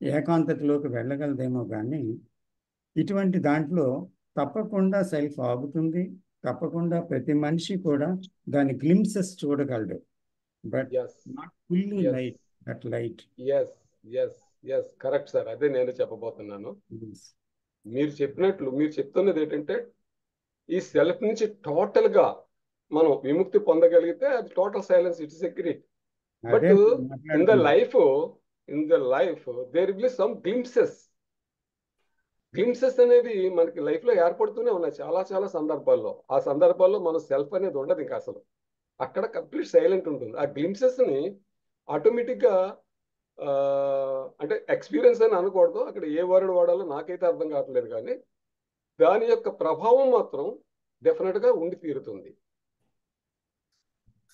ఏకాంతతలోకి వెళ్ళగలదేమో. కానీ ఇటువంటి దాంట్లో తప్పకుండా సెల్ఫ్ ఆగుతుంది. తప్పకుండా ప్రతి మనిషి కూడా దాని గ్లింప్సెస్ చూడగలడు. But not fully light that light. Correct sir, అదే నేను చెప్పబోతున్నాను. మీరు చెప్తున్నది ఏంటంటే ఈ సెల్ఫ్ నుంచి టోటల్ గా మనం విముక్తి పొందగలిగితే అది total silence, it's secret. But in the life there will be some glimpses అనేవి మనకి లైఫ్ లో ఏర్పడుతూనే ఉన్నాయి చాలా చాలా సందర్భాల్లో. ఆ సందర్భాల్లో మన సెల్ఫ్ అనేది ఉండదు ఇంకా అసలు, అక్కడ కంప్లీట్ సైలెంట్ ఉంటుంది. ఆ గ్లింప్సెస్ ని ఆటోమేటిక్ గా అంటే ఎక్స్పీరియన్స్ అని అనకూడదు, అక్కడ ఏ వర్డ్ వాడాలో నాకైతే అర్థం కావట్లేదు. కానీ దాని యొక్క ప్రభావం మాత్రం డెఫినెట్ గా ఉండి తీరుతుంది.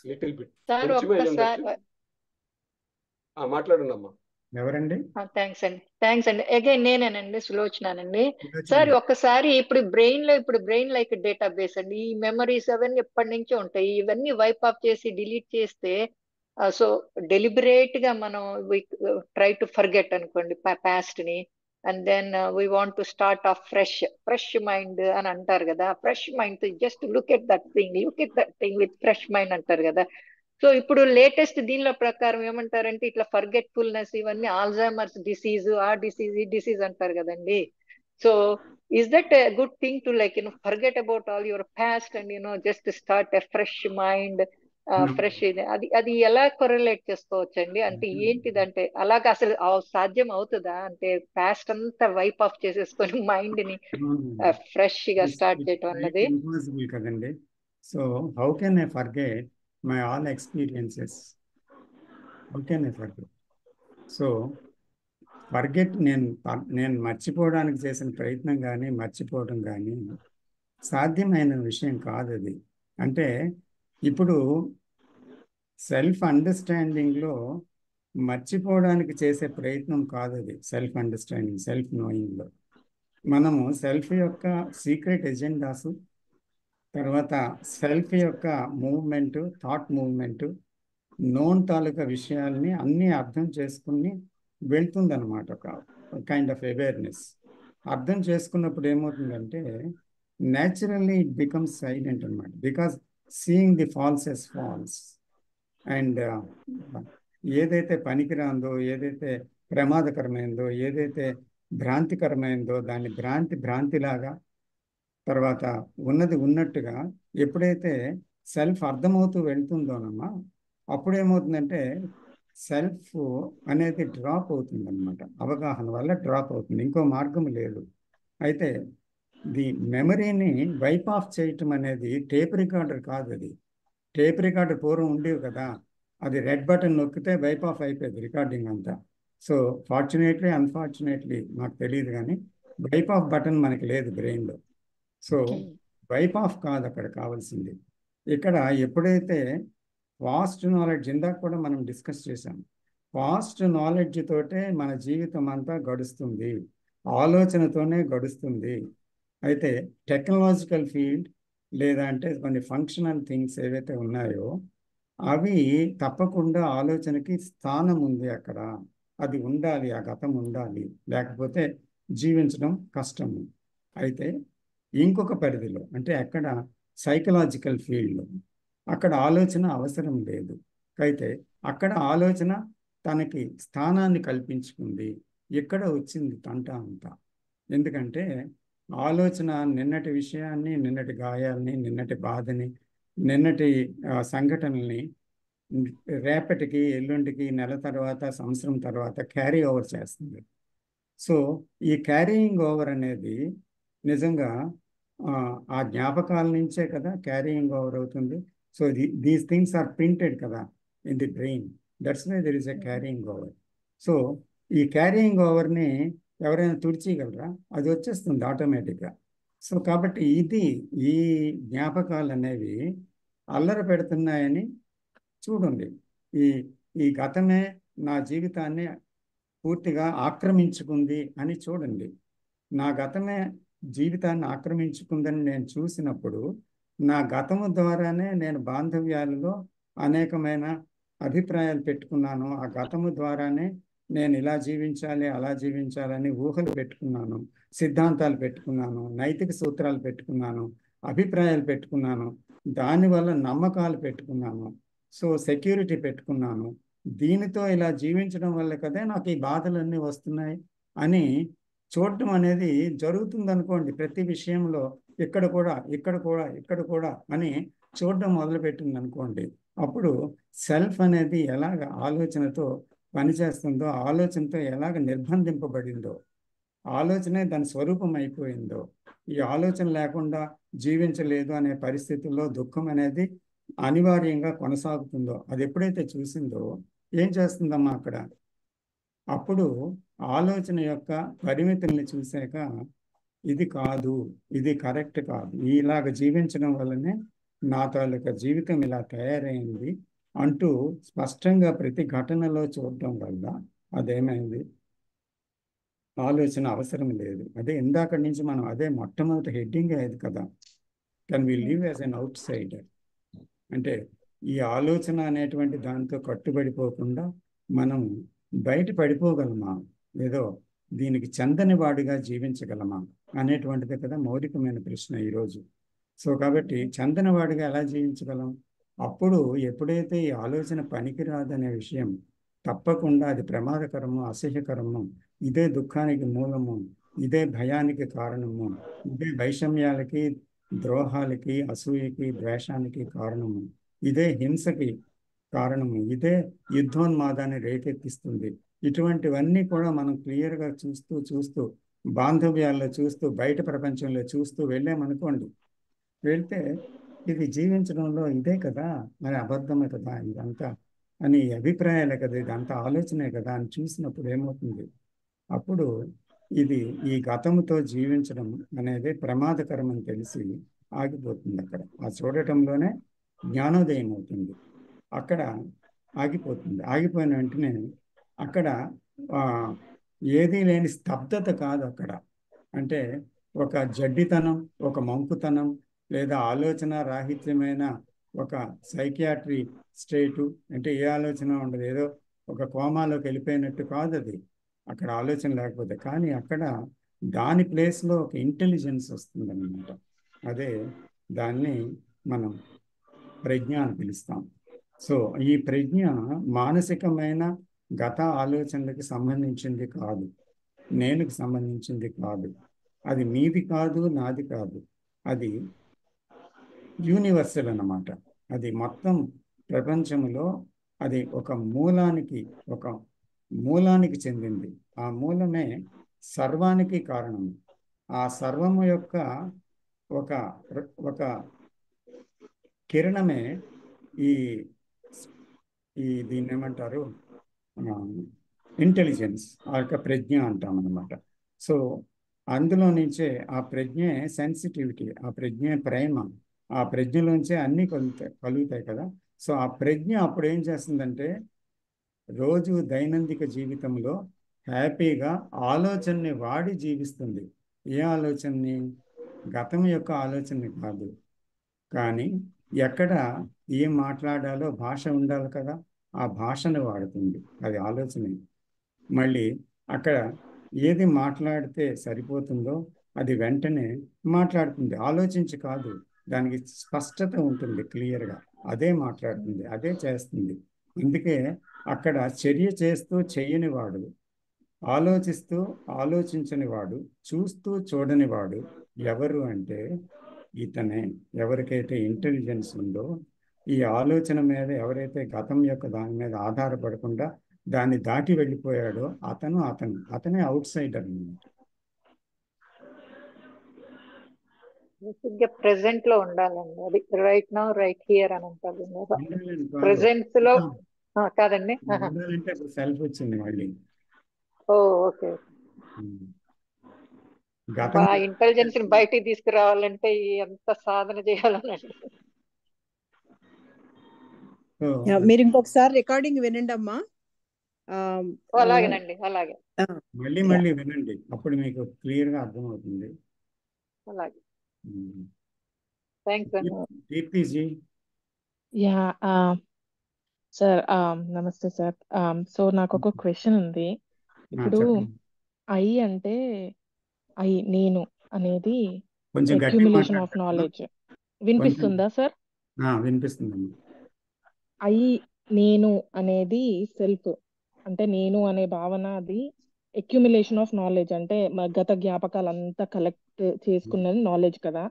లిటిల్ బిట్ మాట్లాడండి అమ్మా. ఎవరండి? థ్యాంక్స్ అండి. అగైన్ నేనేనండి, సులోచనానండి. సార్ ఒక్కసారి ఇప్పుడు బ్రెయిన్ లైక్ డేటాబేస్ అండి. ఈ మెమరీస్ అవన్నీ ఎప్పటి నుంచో ఉంటాయి. ఇవన్నీ వైప్ ఆఫ్ చేసి డిలీట్ చేస్తే సో డెలిబరేట్ గా మనం ట్రై టు ఫర్గెట్ అనుకోండి పాస్ట్ ని, and then we want to start off fresh mind అని అంటారు కదా. Fresh mind just look at that thing with fresh mind అంటారు కదా. సో ఇప్పుడు లేటెస్ట్ దీనిలో ప్రకారం ఏమంటారంటే ఇట్లా ఫర్గెట్ఫుల్నెస్ ఇవన్నీ ఆల్జైమర్స్ డిసీజ్, ఆ డిసీజ్, ఈ డిసీజ్ అంటారు కదండి. So is that a good thing to like forget about all your past and just start a fresh mind, fresh ఇది అది ఎలా కొరెలేట్ చేసుకోవచ్చండి? అంటే ఏంటిదంటే అలాగా అసలు సాధ్యం అవుతుందా? అంటే పాస్ట్ అంతా వైప్ ఆఫ్ చేసేసుకొని మైండ్ ని ఫ్రెష్ గా స్టార్ట్ చేయటం అన్నది ఇంపాసిబుల్ కదండి. So how can I forget my all experiences? How can I forget? So forget నేను మర్చిపోవడానికి చేసిన ప్రయత్నం కానీ మర్చిపోవడం కానీ సాధ్యమైన విషయం కాదు అది. అంటే ఇప్పుడు సెల్ఫ్ అండర్స్టాండింగ్లో మర్చిపోవడానికి చేసే ప్రయత్నం కాదు అది. సెల్ఫ్ అండర్స్టాండింగ్, సెల్ఫ్ నోయింగ్లో మనము సెల్ఫ్ యొక్క సీక్రెట్ ఎజెండాస్, తర్వాత సెల్ఫ్ యొక్క మూవ్మెంట్, థాట్ మూవ్మెంట్, నోన్ తాలూకా విషయాల్ని అన్నీ అర్థం చేసుకుని వెళ్తుందన్నమాట. ఒక కైండ్ ఆఫ్ అవేర్నెస్ అర్థం చేసుకున్నప్పుడు ఏమవుతుందంటే న్యాచురల్లీ ఇట్ బికమ్స్ సైలెంట్ అనమాట. Because seeing the false yes falls and ఏదైతే పనికిరాందో, ఏదైతే ప్రమాదకరమైందో, ఏదైతే భ్రాంతికరమైందో దాన్ని భ్రాంతిలాగా, తర్వాత ఉన్నది ఉన్నట్టుగా ఎప్పుడైతే సెల్ఫ్ అర్థమవుతూ వెళ్తుందోనమ్మా అప్పుడేమవుతుందంటే సెల్ఫ్ అనేది డ్రాప్ అవుతుంది అనమాట. అవగాహన వల్ల డ్రాప్ అవుతుంది, ఇంకో మార్గం లేదు. అయితే ది మెమరీని వైప్ ఆఫ్ చేయటం అనేది టేప్ రికార్డర్ కాదు. అది టేప్ రికార్డర్ పూర్వం ఉండేవి కదా, అది రెడ్ బటన్ నొక్కితే వైప్ ఆఫ్ అయిపోయేది రికార్డింగ్ అంతా. సో ఫార్చునేట్లీ అన్ఫార్చునేట్లీ నాకు తెలియదు కానీ వైప్ ఆఫ్ బటన్ మనకి లేదు బ్రెయిన్లో. సో వైప్ ఆఫ్ కాదు అక్కడ కావాల్సింది. ఇక్కడ ఎప్పుడైతే వాస్ట్ నాలెడ్జ్, ఇందాక కూడా మనం డిస్కస్ చేసాం, వాస్ట్ నాలెడ్జ్ తోటే మన జీవితం అంతా గడుస్తుంది, ఆలోచనతోనే గడుస్తుంది. అయితే టెక్నాలజికల్ ఫీల్డ్ లేదా అంటే కొన్ని ఫంక్షనల్ థింగ్స్ ఏవైతే ఉన్నాయో అవి తప్పకుండా ఆలోచనకి స్థానం ఉంది అక్కడ. అది ఉండాలి, ఆ గతం ఉండాలి, లేకపోతే జీవించడం కష్టము. అయితే ఇంకొక పరిధిలో అంటే అక్కడ సైకలాజికల్ ఫీల్డ్లో అక్కడ ఆలోచన అవసరం లేదు. అయితే అక్కడ ఆలోచన తనకి స్థానాన్ని కల్పించుకుంది. ఎక్కడ వచ్చింది తంట అంతా? ఎందుకంటే ఆలోచన నిన్నటి విషయాన్ని, నిన్నటి గాయాల్ని, నిన్నటి బాధని, నిన్నటి సంఘటనల్ని రేపటికి, ఎల్లుండికి, నెల తర్వాత, సంవత్సరం తర్వాత క్యారీ ఓవర్ చేస్తుంది. సో ఈ క్యారీయింగ్ ఓవర్ అనేది నిజంగా ఆ జ్ఞాపకాల నుంచే కదా క్యారీయింగ్ ఓవర్ అవుతుంది. So these things are printed కదా in the brain, that's why there is a carrying over. So ఈ క్యారీయింగ్ ఓవర్ని ఎవరైనా తుడిచేయగలరా? అది వచ్చేస్తుంది ఆటోమేటిక్గా. సో కాబట్టి ఈ జ్ఞాపకాలు అనేవి అల్లరి పెడుతున్నాయని చూడండి. ఈ గతమే నా జీవితాన్ని పూర్తిగా ఆక్రమించుకుంది అని చూడండి. నా గతమే జీవితాన్ని ఆక్రమించుకుందని నేను చూసినప్పుడు నా గతము ద్వారానే నేను బాంధవ్యాలలో అనేకమైన అభిప్రాయాలు పెట్టుకున్నాను. ఆ గతము ద్వారానే నేను ఇలా జీవించాలి, అలా జీవించాలని ఊహలు పెట్టుకున్నాను, సిద్ధాంతాలు పెట్టుకున్నాను, నైతిక సూత్రాలు పెట్టుకున్నాను, అభిప్రాయాలు పెట్టుకున్నాను, దానివల్ల నమ్మకాలు పెట్టుకున్నాను, సో సెక్యూరిటీ పెట్టుకున్నాను. దీనితో ఇలా జీవించడం వల్ల కదా నాకు ఈ బాధలన్నీ వస్తున్నాయి అని చూడటం అనేది జరుగుతుంది అనుకోండి. ప్రతి విషయంలో ఇక్కడ కూడా అని చూడడం మొదలుపెట్టింది అనుకోండి. అప్పుడు సెల్ఫ్ అనేది ఎలాగ ఆలోచనతో పనిచేస్తుందో, ఆలోచనతో ఎలాగ నిర్బంధింపబడిందో, ఆలోచనే దాని స్వరూపం అయిపోయిందో, ఈ ఆలోచన లేకుండా జీవించలేదు అనే పరిస్థితుల్లో దుఃఖం అనేది అనివార్యంగా కొనసాగుతుందో, అది ఎప్పుడైతే చూసిందో ఏం చేస్తుందమ్మా అక్కడ? అప్పుడు ఆలోచన యొక్క పరిమితుల్ని చూశాక ఇది కాదు, ఇది కరెక్ట్ కాదు, ఇలాగ జీవించడం వల్లనే నా తాలూకా జీవితం ఇలా తయారైంది అంటూ స్పష్టంగా ప్రతి ఘటనలో చూడటం వల్ల అదేమైంది, ఆలోచన అవసరం లేదు. అదే ఇందాక నుంచి మనం అదే మొట్టమొదటి హెడ్డింగ్ అయ్యేది కదా, can we live as an outsider. అంటే ఈ ఆలోచన అనేటువంటి దాంతో కట్టుబడిపోకుండా మనం బయట పడిపోగలమా, ఏదో దీనికి చెందని వాడిగా జీవించగలమా అనేటువంటిది కదా మౌలికమైన ప్రశ్న ఈరోజు. సో కాబట్టి చెందని వాడిగా ఎలా జీవించగలం? అప్పుడు ఎప్పుడైతే ఈ ఆలోచన పనికిరాదనే విషయం తప్పకుండా అది ప్రమాదకరము, అసహ్యకరము, ఇదే దుఃఖానికి మూలము, ఇదే భయానికి కారణము, ఇదే వైషమ్యాలకి, ద్రోహాలకి, అసూయకి, ద్వేషానికి కారణము, ఇదే హింసకి కారణము, ఇదే యుద్ధోన్మాదాన్ని రేకెత్తిస్తుంది. ఇటువంటివన్నీ కూడా మనం క్లియర్గా చూస్తూ చూస్తూ బాంధవ్యాల్లో చూస్తూ బయట ప్రపంచంలో చూస్తూ వెళ్ళామనుకోండి, వెళ్తే ఇది జీవించడంలో ఇదే కదా, మరి అబద్ధమే కదా ఇదంతా అని అభిప్రాయాలే కదా, ఇదంతా ఆలోచనే కదా అని చూసినప్పుడు ఏమవుతుంది, అప్పుడు ఇది ఈ గతంతో జీవించడం అనేది ప్రమాదకరం అని తెలిసి ఆగిపోతుంది. అక్కడ ఆ చూడటంలోనే జ్ఞానోదయం అవుతుంది. అక్కడ ఆగిపోతుంది. ఆగిపోయిన వెంటనే అక్కడ ఆ, ఏదీ లేని స్తబ్దత కాదు అక్కడ. అంటే ఒక జడ్డితనం, ఒక మంకుతనం, లేదా ఆలోచన రాహిత్యమైన ఒక సైకియాట్రీ స్టేటు, అంటే ఏ ఆలోచన ఉండదు, ఏదో ఒక కోమాలోకి వెళ్ళిపోయినట్టు కాదు అది, అక్కడ ఆలోచన లేకపోతే. కానీ అక్కడ దాని ప్లేస్లో ఒక ఇంటెలిజెన్స్ వస్తుందన్నమాట. అదే దాన్ని మనం ప్రజ్ఞ అని పిలుస్తాం. సో ఈ ప్రజ్ఞ మానసికమైన గత ఆలోచనలకు సంబంధించింది కాదు, నేనుకు సంబంధించింది కాదు, అది మీది కాదు, నాది కాదు, అది యూనివర్సల్ అన్నమాట. అది మొత్తం ప్రపంచంలో అది ఒక మూలానికి చెందింది. ఆ మూలమే సర్వానికి కారణం. ఆ సర్వము యొక్క ఒక ఒక కిరణమే ఈ దీన్ని ఏమంటారు, ఇంటెలిజెన్స్, ఆ యొక్క ప్రజ్ఞ అంటాం అన్నమాట. సో అందులో నుంచే ఆ ప్రజ్ఞే సెన్సిటివిటీ, ఆ ప్రజ్ఞే ప్రేమ, ఆ ప్రజ్ఞలోంచే అన్నీ కలుగుతాయి కదా. సో ఆ ప్రజ్ఞ అప్పుడు ఏం చేస్తుందంటే రోజు దైనందిక జీవితంలో హ్యాపీగా ఆలోచనని వాడి జీవిస్తుంది. ఏ ఆలోచనని? గతం యొక్క ఆలోచనని కాదు, కానీ ఎక్కడ ఏం మాట్లాడాలో భాష ఉండాలి కదా, ఆ భాషను వాడుతుంది. అది ఆలోచన. మళ్ళీ అక్కడ ఏది మాట్లాడితే సరిపోతుందో అది వెంటనే మాట్లాడుతుంది, ఆలోచించి కాదు. దానికి స్పష్టత ఉంటుంది, క్లియర్గా అదే మాట్లాడుతుంది, అదే చేస్తుంది. అందుకే అక్కడ చర్య చేస్తూ చెయ్యని వాడు, ఆలోచిస్తూ ఆలోచించని వాడు, చూస్తూ చూడని వాడు ఎవరు అంటే ఇతనే. ఎవరికైతే ఇంటెలిజెన్స్ ఉందో, ఈ ఆలోచన మీద ఎవరైతే గతం యొక్క దాని మీద ఆధారపడకుండా దాన్ని దాటి వెళ్ళిపోయాడో అతనే అవుట్ సైడర్ అన్నమాట. ప్రెసెంట్ లో ఉండాలండి, అది రైట్ నౌ రైట్ హియర్ అని అంటారు. ఉండాలని కాదు, ప్రెసెంట్ లో కాదండి. ఉండాలంటే అప్పుడు సెల్ఫ్ వచ్చింది మళ్ళీ. ఓ ఓకే. గతం ఇంటెలిజెన్స్ ని బయటికి తీసుకురావాలంటే ఎంత సాధన చేయాలనండి. మీరు ఇంకొకసారి రికార్డింగ్ వినండి అమ్మా. అలాగేనండి, అలాగే. మళ్ళీ వినండి, అప్పుడు మీకు క్లియర్గా అర్థమవుతుంది. అలాగే. థ్యాంక్స్ అండి. దీప్తిజీ. యా సార్, నమస్తే సార్. సో నాకు ఒక క్వశ్చన్ ఉంది. ఇప్పుడు ఐ అంటే నేను అనేది అక్యుములేషన్ ఆఫ్ నాలెడ్జ్. వినిపిస్తుందా సార్? వినిపిస్తుందండి. ఐ నేను అనేది సెల్ఫ్, అంటే నేను అనే భావన అది అక్యుములేషన్ ఆఫ్ నాలెడ్జ్, అంటే గత జ్ఞాపకాలంతా కలెక్ట్ చేసుకున్నది నాలెడ్జ్ కదా.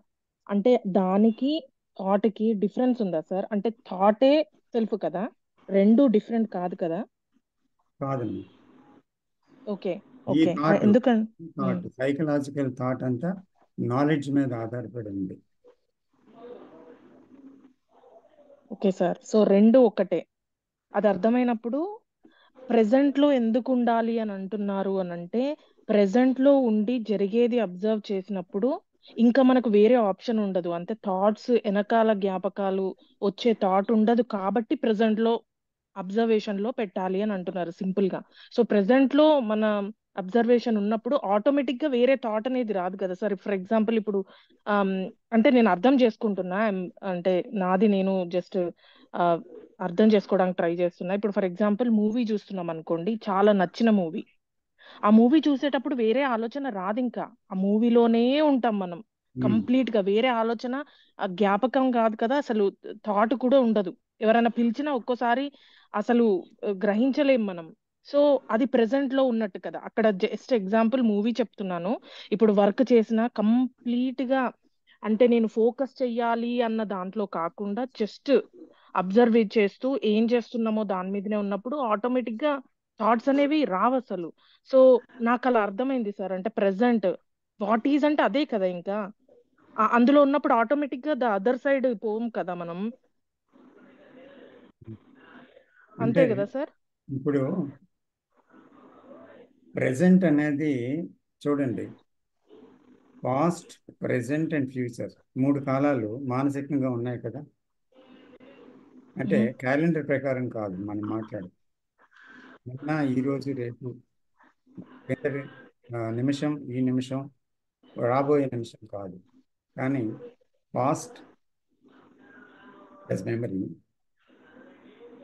అంటే దానికి థాట్కి డిఫరెన్స్ ఉందా సార్? అంటే థాటే సెల్ఫ్ కదా, రెండు డిఫరెంట్ కాదు కదా? కాదండి. ఓకే ఈ ఓకే. థాట్ ఎందుకంటే సైకలాజికల్ థాట్ అంతా నాలెడ్జ్ మీద ఆధారపడి ఉంది. Okay sir. సో రెండు ఒకటే. అది అర్థమైనప్పుడు ప్రెసెంట్ లో ఎందుకు ఉండాలి అని అంటున్నారు అని అంటే, ప్రెసెంట్ లో ఉండి జరిగేది అబ్జర్వ్ చేసినప్పుడు ఇంకా మనకు వేరే ఆప్షన్ ఉండదు. అంటే థాట్స్ వెనకాల జ్ఞాపకాలు వచ్చే థాట్ ఉండదు కాబట్టి ప్రెసెంట్ లో అబ్జర్వేషన్ లో పెట్టాలి అని అంటున్నారు సింపుల్ గా. సో ప్రెసెంట్ లో మన అబ్జర్వేషన్ ఉన్నప్పుడు ఆటోమేటిక్ గా వేరే థాట్ అనేది రాదు కదా సార్. ఫర్ ఎగ్జాంపుల్ ఇప్పుడు అంటే నేను అర్థం చేసుకుంటున్నా, అంటే నాది నేను జస్ట్ అర్థం చేసుకోవడానికి ట్రై చేస్తున్నా. ఇప్పుడు ఫర్ ఎగ్జాంపుల్ మూవీ చూస్తున్నాం అనుకోండి, చాలా నచ్చిన మూవీ. ఆ మూవీ చూసేటప్పుడు వేరే ఆలోచన రాదు, ఇంకా ఆ మూవీలోనే ఉంటాం మనం. కంప్లీట్ గా వేరే ఆలోచన, ఆ జ్ఞాపకం కాదు కదా, అసలు థాట్ కూడా ఉండదు. ఎవరైనా పిలిచినా ఒక్కోసారి అసలు గ్రహించలేం మనం. సో అది ప్రెసెంట్ లో ఉన్నట్టు కదా. అక్కడ జస్ట్ ఎగ్జాంపుల్ మూవీ చెప్తున్నాను. ఇప్పుడు వర్క్ చేసిన కంప్లీట్ గా అంటే నేను ఫోకస్ చెయ్యాలి అన్న దాంట్లో కాకుండా జస్ట్ అబ్జర్వ్ చేస్తూ ఏం చేస్తున్నామో దాని మీదనే ఉన్నప్పుడు ఆటోమేటిక్ గా థాట్స్ అనేవి రావు అసలు. సో నాకు అలా అర్థమైంది సార్. అంటే ప్రెసెంట్ వాట్ ఈజ్ అంటే అదే కదా. ఇంకా అందులో ఉన్నప్పుడు ఆటోమేటిక్ గా ద అదర్ సైడ్ పోం కదా మనం. అంతే అంటే కదా సార్. ఇప్పుడు ప్రెజెంట్ అనేది చూడండి, పాస్ట్, ప్రెజెంట్ అండ్ ఫ్యూచర్ 3 కాలాలు మానసికంగా ఉన్నాయి కదా. అంటే క్యాలెండర్ ప్రకారం కాదు మనం మాట్లాడు, నిన్న, ఈరోజు, రేపు, కిందటి నిమిషం, ఈ నిమిషం, రాబోయే నిమిషం కాదు. కానీ past as memory,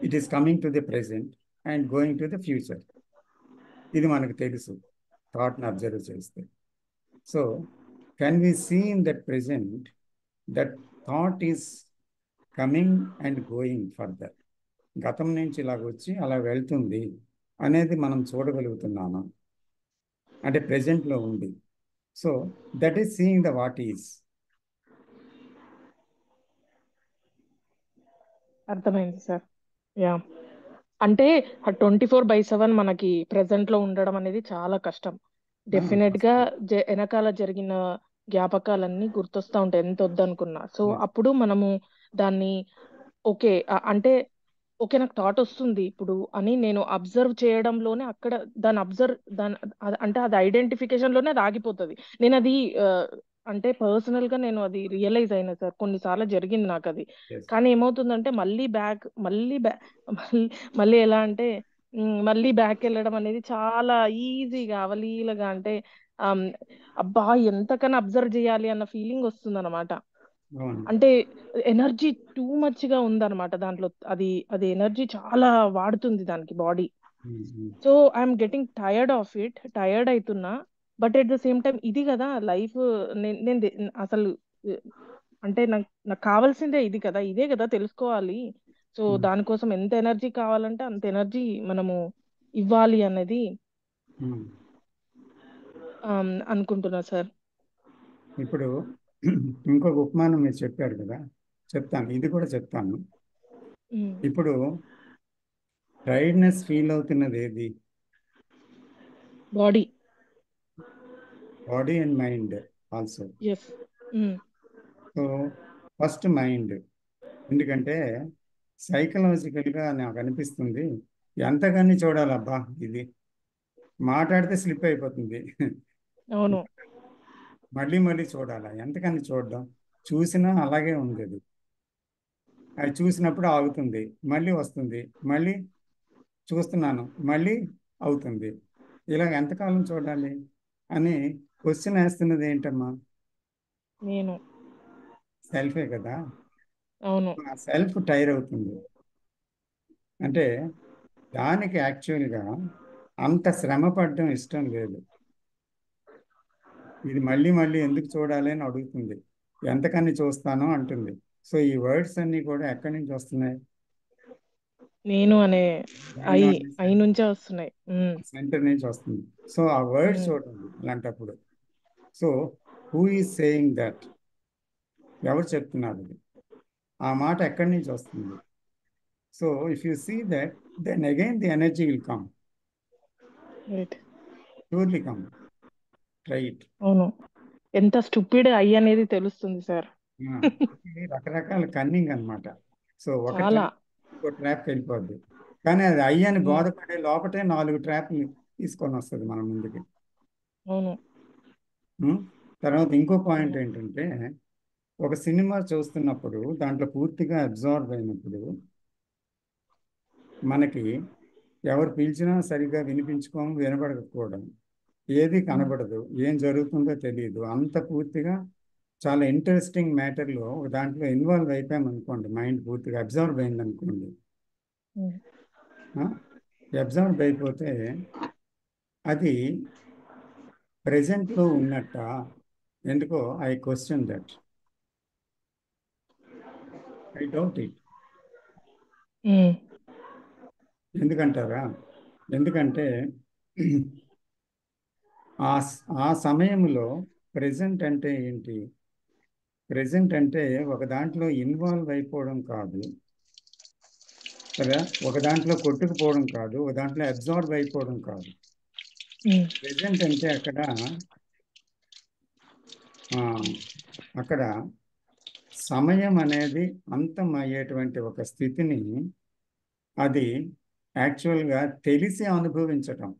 it is coming to the present and going to the future. ఇది మనకు తెలుసు థాట్ని అబ్జర్వ్ చేస్తే. So can we see in that present that thought is coming and going further, గతం నుంచి ఇలాగ వచ్చి అలా వెళ్తుంది అనేది మనం చూడగలుగుతున్నామా అంటే ప్రెజెంట్లో ఉంది. So that is seeing the what is. అర్థమైంది సార్. యా, అంటే 24/7 మనకి ప్రెసెంట్ లో ఉండడం అనేది చాలా కష్టం. డెఫినెట్ గా వెనకాల జరిగిన జ్ఞాపకాలన్నీ గుర్తొస్తా ఉంటాయి ఎంత వద్దనుకున్నా. సో అప్పుడు మనము దాన్ని ఓకే అంటే ఓకే నాకు థాట్ వస్తుంది ఇప్పుడు అని నేను అబ్జర్వ్ చేయడంలోనే అక్కడ దాని అంటే అది ఐడెంటిఫికేషన్ లోనే అది ఆగిపోతుంది. నేను అది అంటే పర్సనల్ గా నేను అది రియలైజ్ అయినా సార్, కొన్నిసార్లు జరిగింది నాకు అది. కానీ ఏమవుతుందంటే మళ్ళీ ఎలా అంటే మళ్ళీ బ్యాక్ వెళ్ళడం అనేది చాలా ఈజీగా అవలీలగా అంటే అబ్బా ఎంతకన్నా అబ్జర్వ్ చేయాలి అన్న ఫీలింగ్ వస్తుంది అనమాట. అంటే ఎనర్జీ టూ మచ్ గా ఉందన్నమాట దాంట్లో. అది ఎనర్జీ చాలా వాడుతుంది దానికి body. So I'm getting tired of it, tired అవుతున్నా. But at the same time ఇది కదా లైఫ్. నేను అసలు అంటే నాకు కావాల్సిందే ఇది కదా, ఇదే కదా తెలుసుకోవాలి. సో దానికోసం ఎంత ఎనర్జీ కావాలంటే అంత ఎనర్జీ మనము ఇవ్వాలి అనేది అనుకుంటున్నా సార్. ఇప్పుడు ఇంకొక ఉపమానం మీరు చెప్పారు కదా, చెప్తాను, ఇది కూడా చెప్తాను. ఇప్పుడు టైర్డ్నెస్ ఫీల్ అవుతున్నది ఏది? Body and mind also. So first mind, ఎందుకంటే సైకలాజికల్గా నాకు అనిపిస్తుంది ఎంతగాని చూడాలబ్బా, ఇది మాట్లాడితే స్లిప్ అయిపోతుంది. అవును, మళ్ళీ చూడాలా, ఎంతకని చూడడం, చూసినా అలాగే ఉంది. అది చూసినప్పుడు ఆగుతుంది, మళ్ళీ వస్తుంది, మళ్ళీ చూస్తున్నాను, మళ్ళీ అవుతుంది. ఇలాగ ఎంతకాలం చూడాలి అని క్వశ్చన్ వేస్తున్నది ఏంటమ్మా? నేను సెల్ఫే కదా. అవును, ఆ సెల్ఫ్ టైర్ అవుతుంది. అంటే దానికి యాక్చువల్గా అంత శ్రమ పడడం ఇష్టం లేదు. ఇది మళ్ళీ ఎందుకు చూడాలి అని అడుగుతుంది, ఎంతకని చూస్తానో అంటుంది. సో ఈ వర్డ్స్ అన్నీ కూడా ఎక్కడి నుంచి వస్తున్నాయి? నేను అనే ఐ నుంచే వస్తున్నాయి, సెంటర్ నుంచి వస్తుంది. సో ఆ వర్డ్ చూడండి అలాంటప్పుడు. So who is saying that? ఎవరు చెప్తున్నారు? ఆ మాట ఎక్కడి నుంచి వస్తుంది? So if you see that, then again the energy will come, surely come. Try it. అవును, ఎంత స్టూపిడ్ ఐ అనేది తెలుస్తుంది సార్. రకరకాల కన్నింగ్ అనమాట. సో ఒక చాలా ట్రాప్ వెళ్ళిపోద్ది, కానీ అది ఐ అని బోధపడే లోపటే 4 ట్రాప్లు తీసుకొని వస్తుంది మన ముందుకి. అవును. తర్వాత ఇంకో పాయింట్ ఏంటంటే, ఒక సినిమా చూస్తున్నప్పుడు దాంట్లో పూర్తిగా అబ్జార్బ్ అయినప్పుడు మనకి ఎవరు పిలిచినా సరిగ్గా వినిపించుకోము, వినపడకపోవడం, ఏది కనబడదు, ఏం జరుగుతుందో తెలియదు. అంత పూర్తిగా చాలా ఇంట్రెస్టింగ్ మ్యాటర్లో దాంట్లో ఇన్వాల్వ్ అయిపోయామనుకోండి, మైండ్ పూర్తిగా అబ్జర్వ్ అయింది అనుకోండి. అబ్జర్వ్ అయిపోతే అది ప్రెజెంట్లో ఉన్నట్ట, ఎందుకో I question that, I doubt it. ఎందుకంటారా? ఎందుకంటే ఆ సమయంలో ప్రెజెంట్ అంటే ఏంటి? ప్రెజెంట్ అంటే ఒక దాంట్లో ఇన్వాల్వ్ అయిపోవడం కాదు కదా, ఒక దాంట్లో కొట్టుకుపోవడం కాదు, ఒక దాంట్లో అబ్జార్బ్ అయిపోవడం కాదు. ప్రెజెంట్ అంటే అక్కడ సమయం అనేది అంతం అయ్యేటువంటి ఒక స్థితిని అది యాక్చువల్గా తెలిసి అనుభవించటం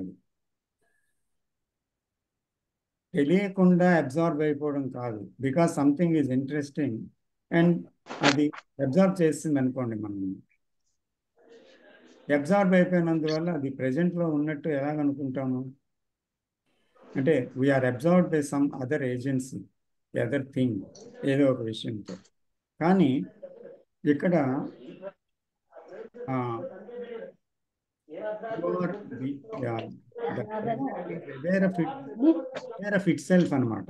అది తెలియకుండా అబ్జార్బ్ అయిపోవడం కాదు. Because something is interesting and అది అబ్జార్బ్ చేసింది అనుకోండి, మనం అబ్జార్బ్ అయిపోయినందువల్ల అది ప్రెజెంట్లో ఉన్నట్టు ఎలాగనుకుంటాము? అంటే we're absorb by some other agency, other thing, ఏదో ఒక విషయంతో. కానీ ఇక్కడ ఇట్ సెల్ఫ్ అనమాట.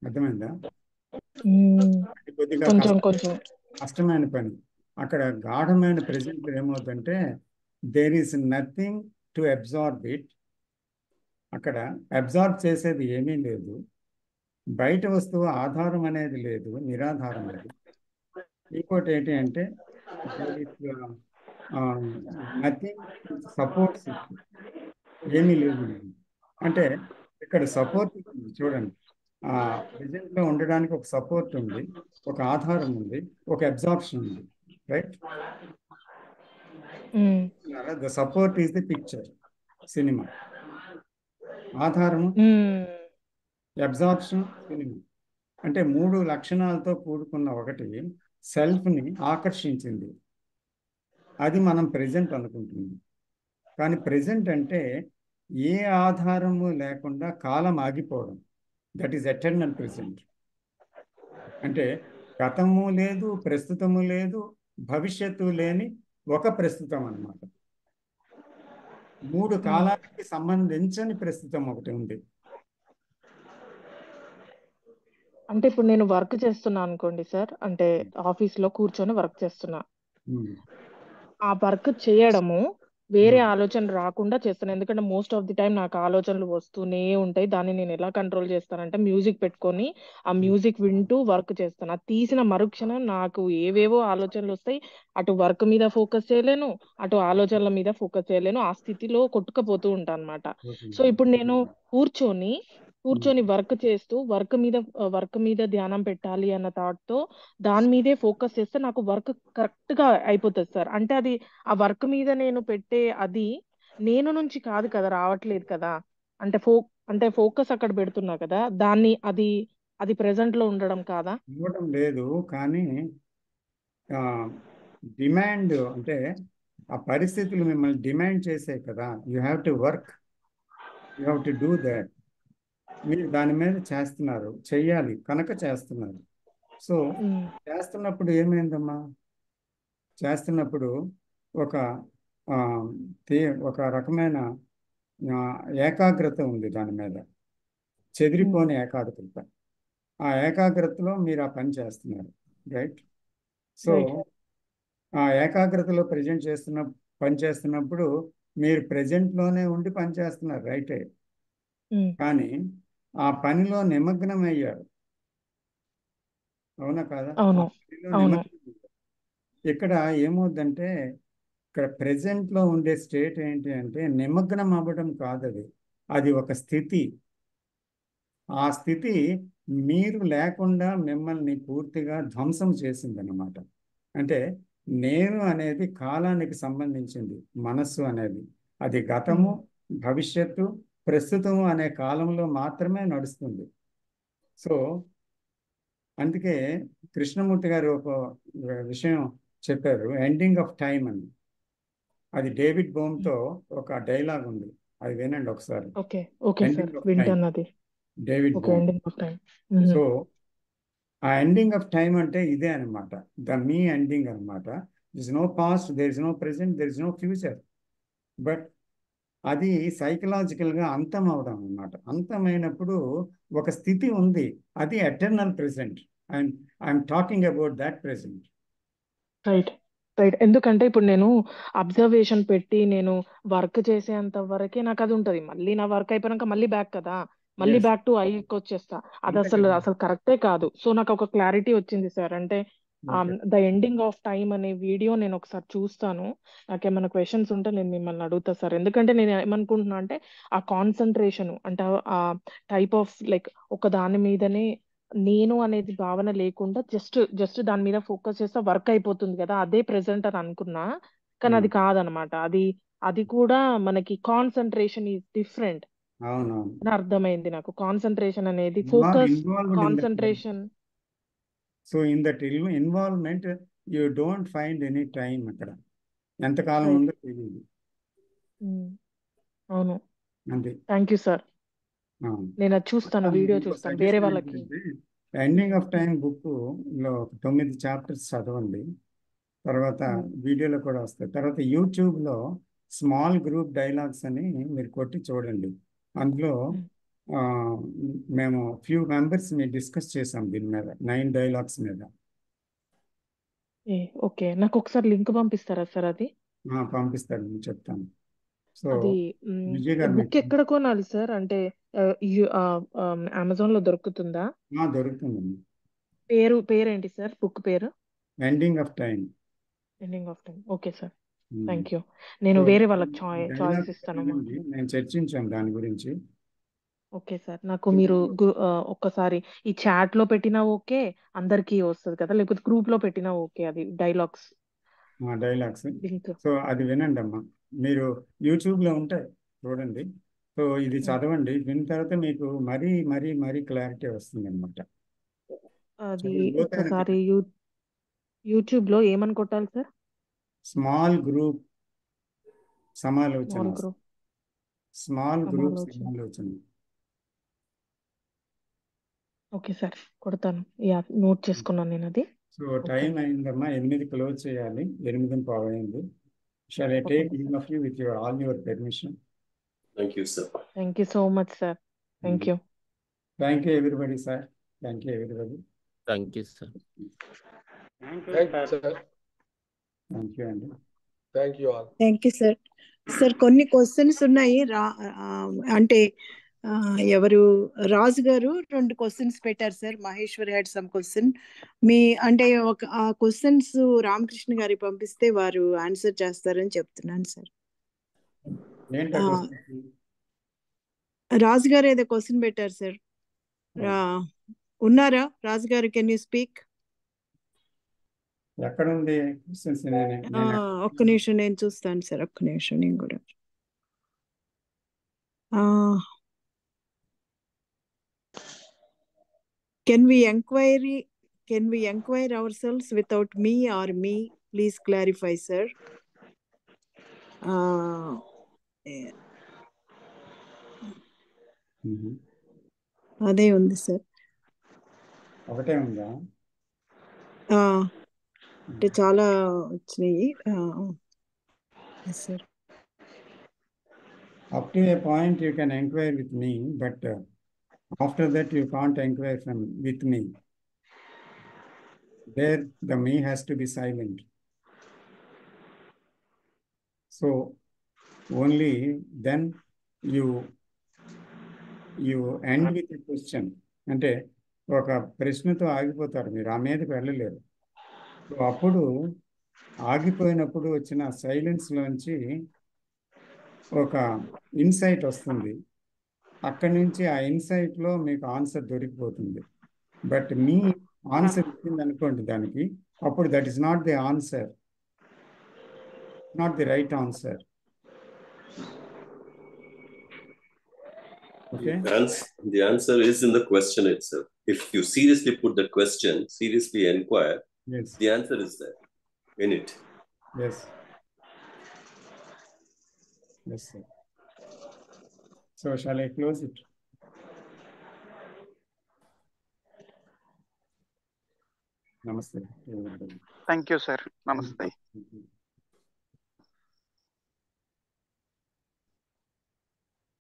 అర్థమైందా? కొద్దిగా కష్టమైన పని. అక్కడ గాఢమైన ప్రెజెంట్ ఏమవుతుందంటే there is nothing to absorb it. అక్కడ అబ్జార్బ్ చేసేది ఏమీ లేదు, బయట వస్తువు ఆధారం అనేది లేదు, నిరాధారం అది. ఇంకోటి ఏంటి అంటే నథింగ్ సపోర్ట్స్ ఇట్, ఏమీ లేదు. అంటే ఇక్కడ సపోర్ట్ చూడండి, ప్రెజెంట్లో ఉండడానికి ఒక సపోర్ట్ ఉంది, ఒక ఆధారం ఉంది, ఒక అబ్జార్ప్షన్ ఉంది, right? The support is the picture, cinema. ఆధారము అబ్జార్ప్షన్, సినిమా. అంటే 3 లక్షణాలతో కూడుకున్న ఒకటి సెల్ఫ్ని ఆకర్షించింది, అది మనం ప్రెజెంట్ అనుకుంటున్నాం. కానీ ప్రెజెంట్ అంటే ఏ ఆధారము లేకుండా కాలం ఆగిపోవడం, దట్ ఈస్ ఎటర్నల్ ప్రెజెంట్. అంటే గతము లేదు, ప్రస్తుతము లేదు, భవిష్యత్తు లేని ఒక ప్రస్తుతం అన్నమాట. 3 కాలానికి సంబంధించని ప్రస్తుతం ఒకటి ఉంది. అంటే ఇప్పుడు నేను వర్క్ చేస్తున్నా అనుకోండి సార్, అంటే ఆఫీస్లో కూర్చొని వర్క్ చేస్తున్నా. ఆ వర్క్ చేయడము వేరే ఆలోచన రాకుండా చేస్తాను, ఎందుకంటే మోస్ట్ ఆఫ్ ది టైం నాకు ఆలోచనలు వస్తూనే ఉంటాయి. దాన్ని నేను ఎలా కంట్రోల్ చేస్తానంటే మ్యూజిక్ పెట్టుకొని ఆ మ్యూజిక్ వింటూ వర్క్ చేస్తాను. అది తీసిన మరుక్షణం నాకు ఏవేవో ఆలోచనలు వస్తాయి. అటు వర్క్ మీద ఫోకస్ చేయలేను, అటు ఆలోచనల మీద ఫోకస్ చేయలేను. ఆ స్థితిలో కొట్టుకుపోతూ ఉంటాను అనమాట. సో ఇప్పుడు నేను కూర్చొని వర్క్ చేస్తూ వర్క్ మీద ధ్యానం పెట్టాలి అన్న థాట్తో దాని మీదే ఫోకస్ చేస్తే నాకు వర్క్ కరెక్ట్ గా అయిపోతుంది సార్. అంటే అది ఆ వర్క్ మీద నేను పెట్టే అది నేను నుంచి కాదు కదా, రావట్లేదు కదా. అంటే ఫోకస్ అక్కడ పెడుతున్నా కదా, దాన్ని అది ప్రెజెంట్ లో ఉండడం కాదా? ఇవ్వడం లేదు, కానీ డిమాండ్ అంటే ఆ పరిస్థితులు మిమ్మల్ని డిమాండ్ చేసాయి కదా. You have to work, you have to do that. మీరు దాని మీద చేస్తున్నారు, చెయ్యాలి కనుక చేస్తున్నారు. సో చేస్తున్నప్పుడు ఏమైందమ్మా? చేస్తున్నప్పుడు ఒక రకమైన ఏకాగ్రత ఉంది దాని మీద, చెదిరిపోని ఏకాగ్రత. ఆ ఏకాగ్రతలో మీరు ఆ పని చేస్తున్నారు, రైట్? సో ఆ ఏకాగ్రతలో పని చేస్తున్నప్పుడు మీరు ప్రెజెంట్లోనే ఉండి పని చేస్తున్నారు, రైటే. కానీ ఆ పనిలో నిమగ్నం అయ్యారు, అవునా కాదా? ఇక్కడ ఏమవుద్దంటే ఇక్కడ ప్రెజెంట్లో ఉండే స్టేట్ ఏంటి అంటే నిమగ్నం అవ్వడం కాదు, అది ఒక స్థితి. ఆ స్థితి మీరు లేకుండా మిమ్మల్ని పూర్తిగా ధ్వంసం చేసిందన్నమాట. అంటే నేను అనేది కాలానికి సంబంధించింది, మనస్సు అనేది అది గతము, భవిష్యత్తు, ప్రస్తుతము అనే కాలంలో మాత్రమే నడుస్తుంది. సో అందుకే కృష్ణమూర్తి గారు ఒక విషయం చెప్పారు, ఎండింగ్ ఆఫ్ టైం అని. అది డేవిడ్ బోమ్తో ఒక డైలాగ్ ఉంది, అది వినండి ఒకసారి. David Bohm. సో ఆ ఎండింగ్ ఆఫ్ టైం అంటే ఇదే అనమాట, ద మీ ఎండింగ్ అనమాట. This no past, there is no present, there is no future, but అది సైకలాజికల్గా అంతం అవడం అన్నమాట. అంతమైనప్పుడు ఒక స్థితి ఉంది, అది eternal present. I'm talking about that present. Right right. ఎందుకంటే ఇప్పుడు నేను అబ్జర్వేషన్ పెట్టి నేను వర్క్ చేసేంత వరకే నాకు అది ఉంటది. మళ్ళీ నా వర్క్ అయిపోయాక మళ్ళీ బ్యాక్ కదా, మళ్ళీ Yes. బ్యాక్ టు ఐకి వచ్చేస్తా. అది అంతే అసలు కదా. అసలు కరెక్టే కాదు. సో నాకు ఒక క్లారిటీ వచ్చింది సార్. అంటే Okay. The ending of time అనే వీడియో నేను ఒకసారి చూస్తాను. నాకేమైనా క్వశ్చన్స్ ఉంటే నేను మిమ్మల్ని అడుగుతా సార్. ఎందుకంటే నేను ఏమనుకుంటున్నా అంటే ఆ కాన్సన్ట్రేషన్ అంటే ఆ టైప్ ఆఫ్ లైక్ ఒక దాని మీదనే నేను అనేది భావన లేకుండా జస్ట్ దాని మీద ఫోకస్ చేస్తే వర్క్ అయిపోతుంది కదా, అదే ప్రెసెంట్ అని అనుకున్నా. కానీ అది కాదనమాట. అది కూడా మనకి కాన్సన్ట్రేషన్ ఈజ్ డిఫరెంట్ అవునవును. అని అర్థమైంది నాకు. కాన్సన్ట్రేషన్ అనేది focus, involved in that. Concentration. So in that involvement you don't find any time. అక్కడ ఎంతకాలం రైట్. ఉందో తెలియదు. అవును. అంతే. Thank you sir. అవును. నేను అది చూస్తాను, వీడియో చూస్తాను వేరే వాళ్ళకి. ఎండింగ్ ఆఫ్ టైం బుక్ లో 9 చాప్టర్స్ చదవండి. తర్వాత వీడియోలో కూడా వస్తాయి. తర్వాత యూట్యూబ్లో స్మాల్ గ్రూప్ డైలాగ్స్ అని మీరు కొట్టి చూడండి. అందులో మేము ఫ్యూ మెంబర్స్ డిస్కస్ చేసాం దీని మీద, 9 డైలాగ్స్ మీద. ఓకే, నాకు ఒకసారి లింక్ పంపిస్తారా సార్? అది పంపిస్తాను, నేను చెప్తాను. సో అది విజయ్ గారు బుక్ ఎక్కడ కొనాలి సార్? అంటే అమెజాన్ లో దొరుకుతుందా? దొరుకుతుందండి. పేరేంటి సార్ బుక్ పేరు? Ending of time. Ending of time. Okay sir, thank you. నేను వేరే వాళ్ళకి చాయిస్ ఇస్తాను. నేను చర్చించాను దాని గురించి. ఓకే సార్, నాకు మీరు ఒక్కసారి ఈ చాట్ లో పెట్టినా ఓకే, అందరికీ వస్తుంది కదా, లేకపోతే గ్రూప్ లో పెట్టినా ఓకే. అది డైలాగ్స్ లింక్. సో అది వినండి అమ్మా. మీరు యూట్యూబ్లో ఉంటాయి చూడండి. సో ఇది చదవండి, విన్న తర్వాత మీకు మరీ మరీ మరీ క్లారిటీ వస్తుంది అనమాట. అది ఒక్కసారి యూట్యూబ్ లో ఏమని కొట్టాలి సార్? స్మాల్ గ్రూప్ సమాలోచన. స్మాల్ గ్రూప్ సమాలోచన. ఓకే సార్, కొడతాను. నోట్ చేసుకున్నాను నేను అది. సో టైం అయిందమ్మా, 8 క్లోజ్ చేయాలి. 8:15. Shall I take leave of you with all your permission? Thank you, sir. Thank you so much, sir. Thank you. Thank you, everybody, sir. Thank you, everybody. Thank you, sir. Thank you, sir. Thank you, Andy. Thank you all. Thank you sir. Sir కొన్ని questions ఉన్నాయి. అంటే ఎవరు రాజు గారు 2 questions పెట్టారు sir. Maheshwari had some question. అంటే ఆ questions Ramakrishna గారి పంపిస్తే వారు ఆన్సర్ చేస్తారని చెప్తున్నాను సార్. రాజు గారు ఏదో క్వశ్చన్ పెట్టారు సార్. ఉన్నారా రాజు గారు? Can you speak? ఎక్కడ ఉంది? ఒక్క నిమిషం నేను చూస్తాను సార్. ఒక్క నిమిషం నేను కూడా. Can we inquire ourselves without me or me? Please clarify, sir. అదే ఉంది సార్. ఒకటే ఉందా? అంటే చాలా వచ్చినాయి sir. Up to a point you can inquire with me, but after that you can't inquire with me. There the me has to be silent. So only then you end with a question. అంటే ఒక ప్రశ్నతో ఆగిపోతారు మీరు, ఆ మీదకి వెళ్ళలేరు. So అప్పుడు ఆగిపోయినప్పుడు వచ్చిన సైలెన్స్లోంచి ఒక ఇన్సైట్ వస్తుంది. అక్కడి నుంచి ఆ ఇన్సైట్లో మీకు ఆన్సర్ దొరికిపోతుంది. బట్ మీ ఆన్సర్ ఇచ్చింది అనుకోండి దానికి, అప్పుడు that is not the answer, not the right answer. Okay? The answer is in the question itself. If you seriously put the question, seriously inquire, yes, the answer is there in it. Yes. Yes, sir. So shall I close it? Namaste. Thank you, sir. Namaste.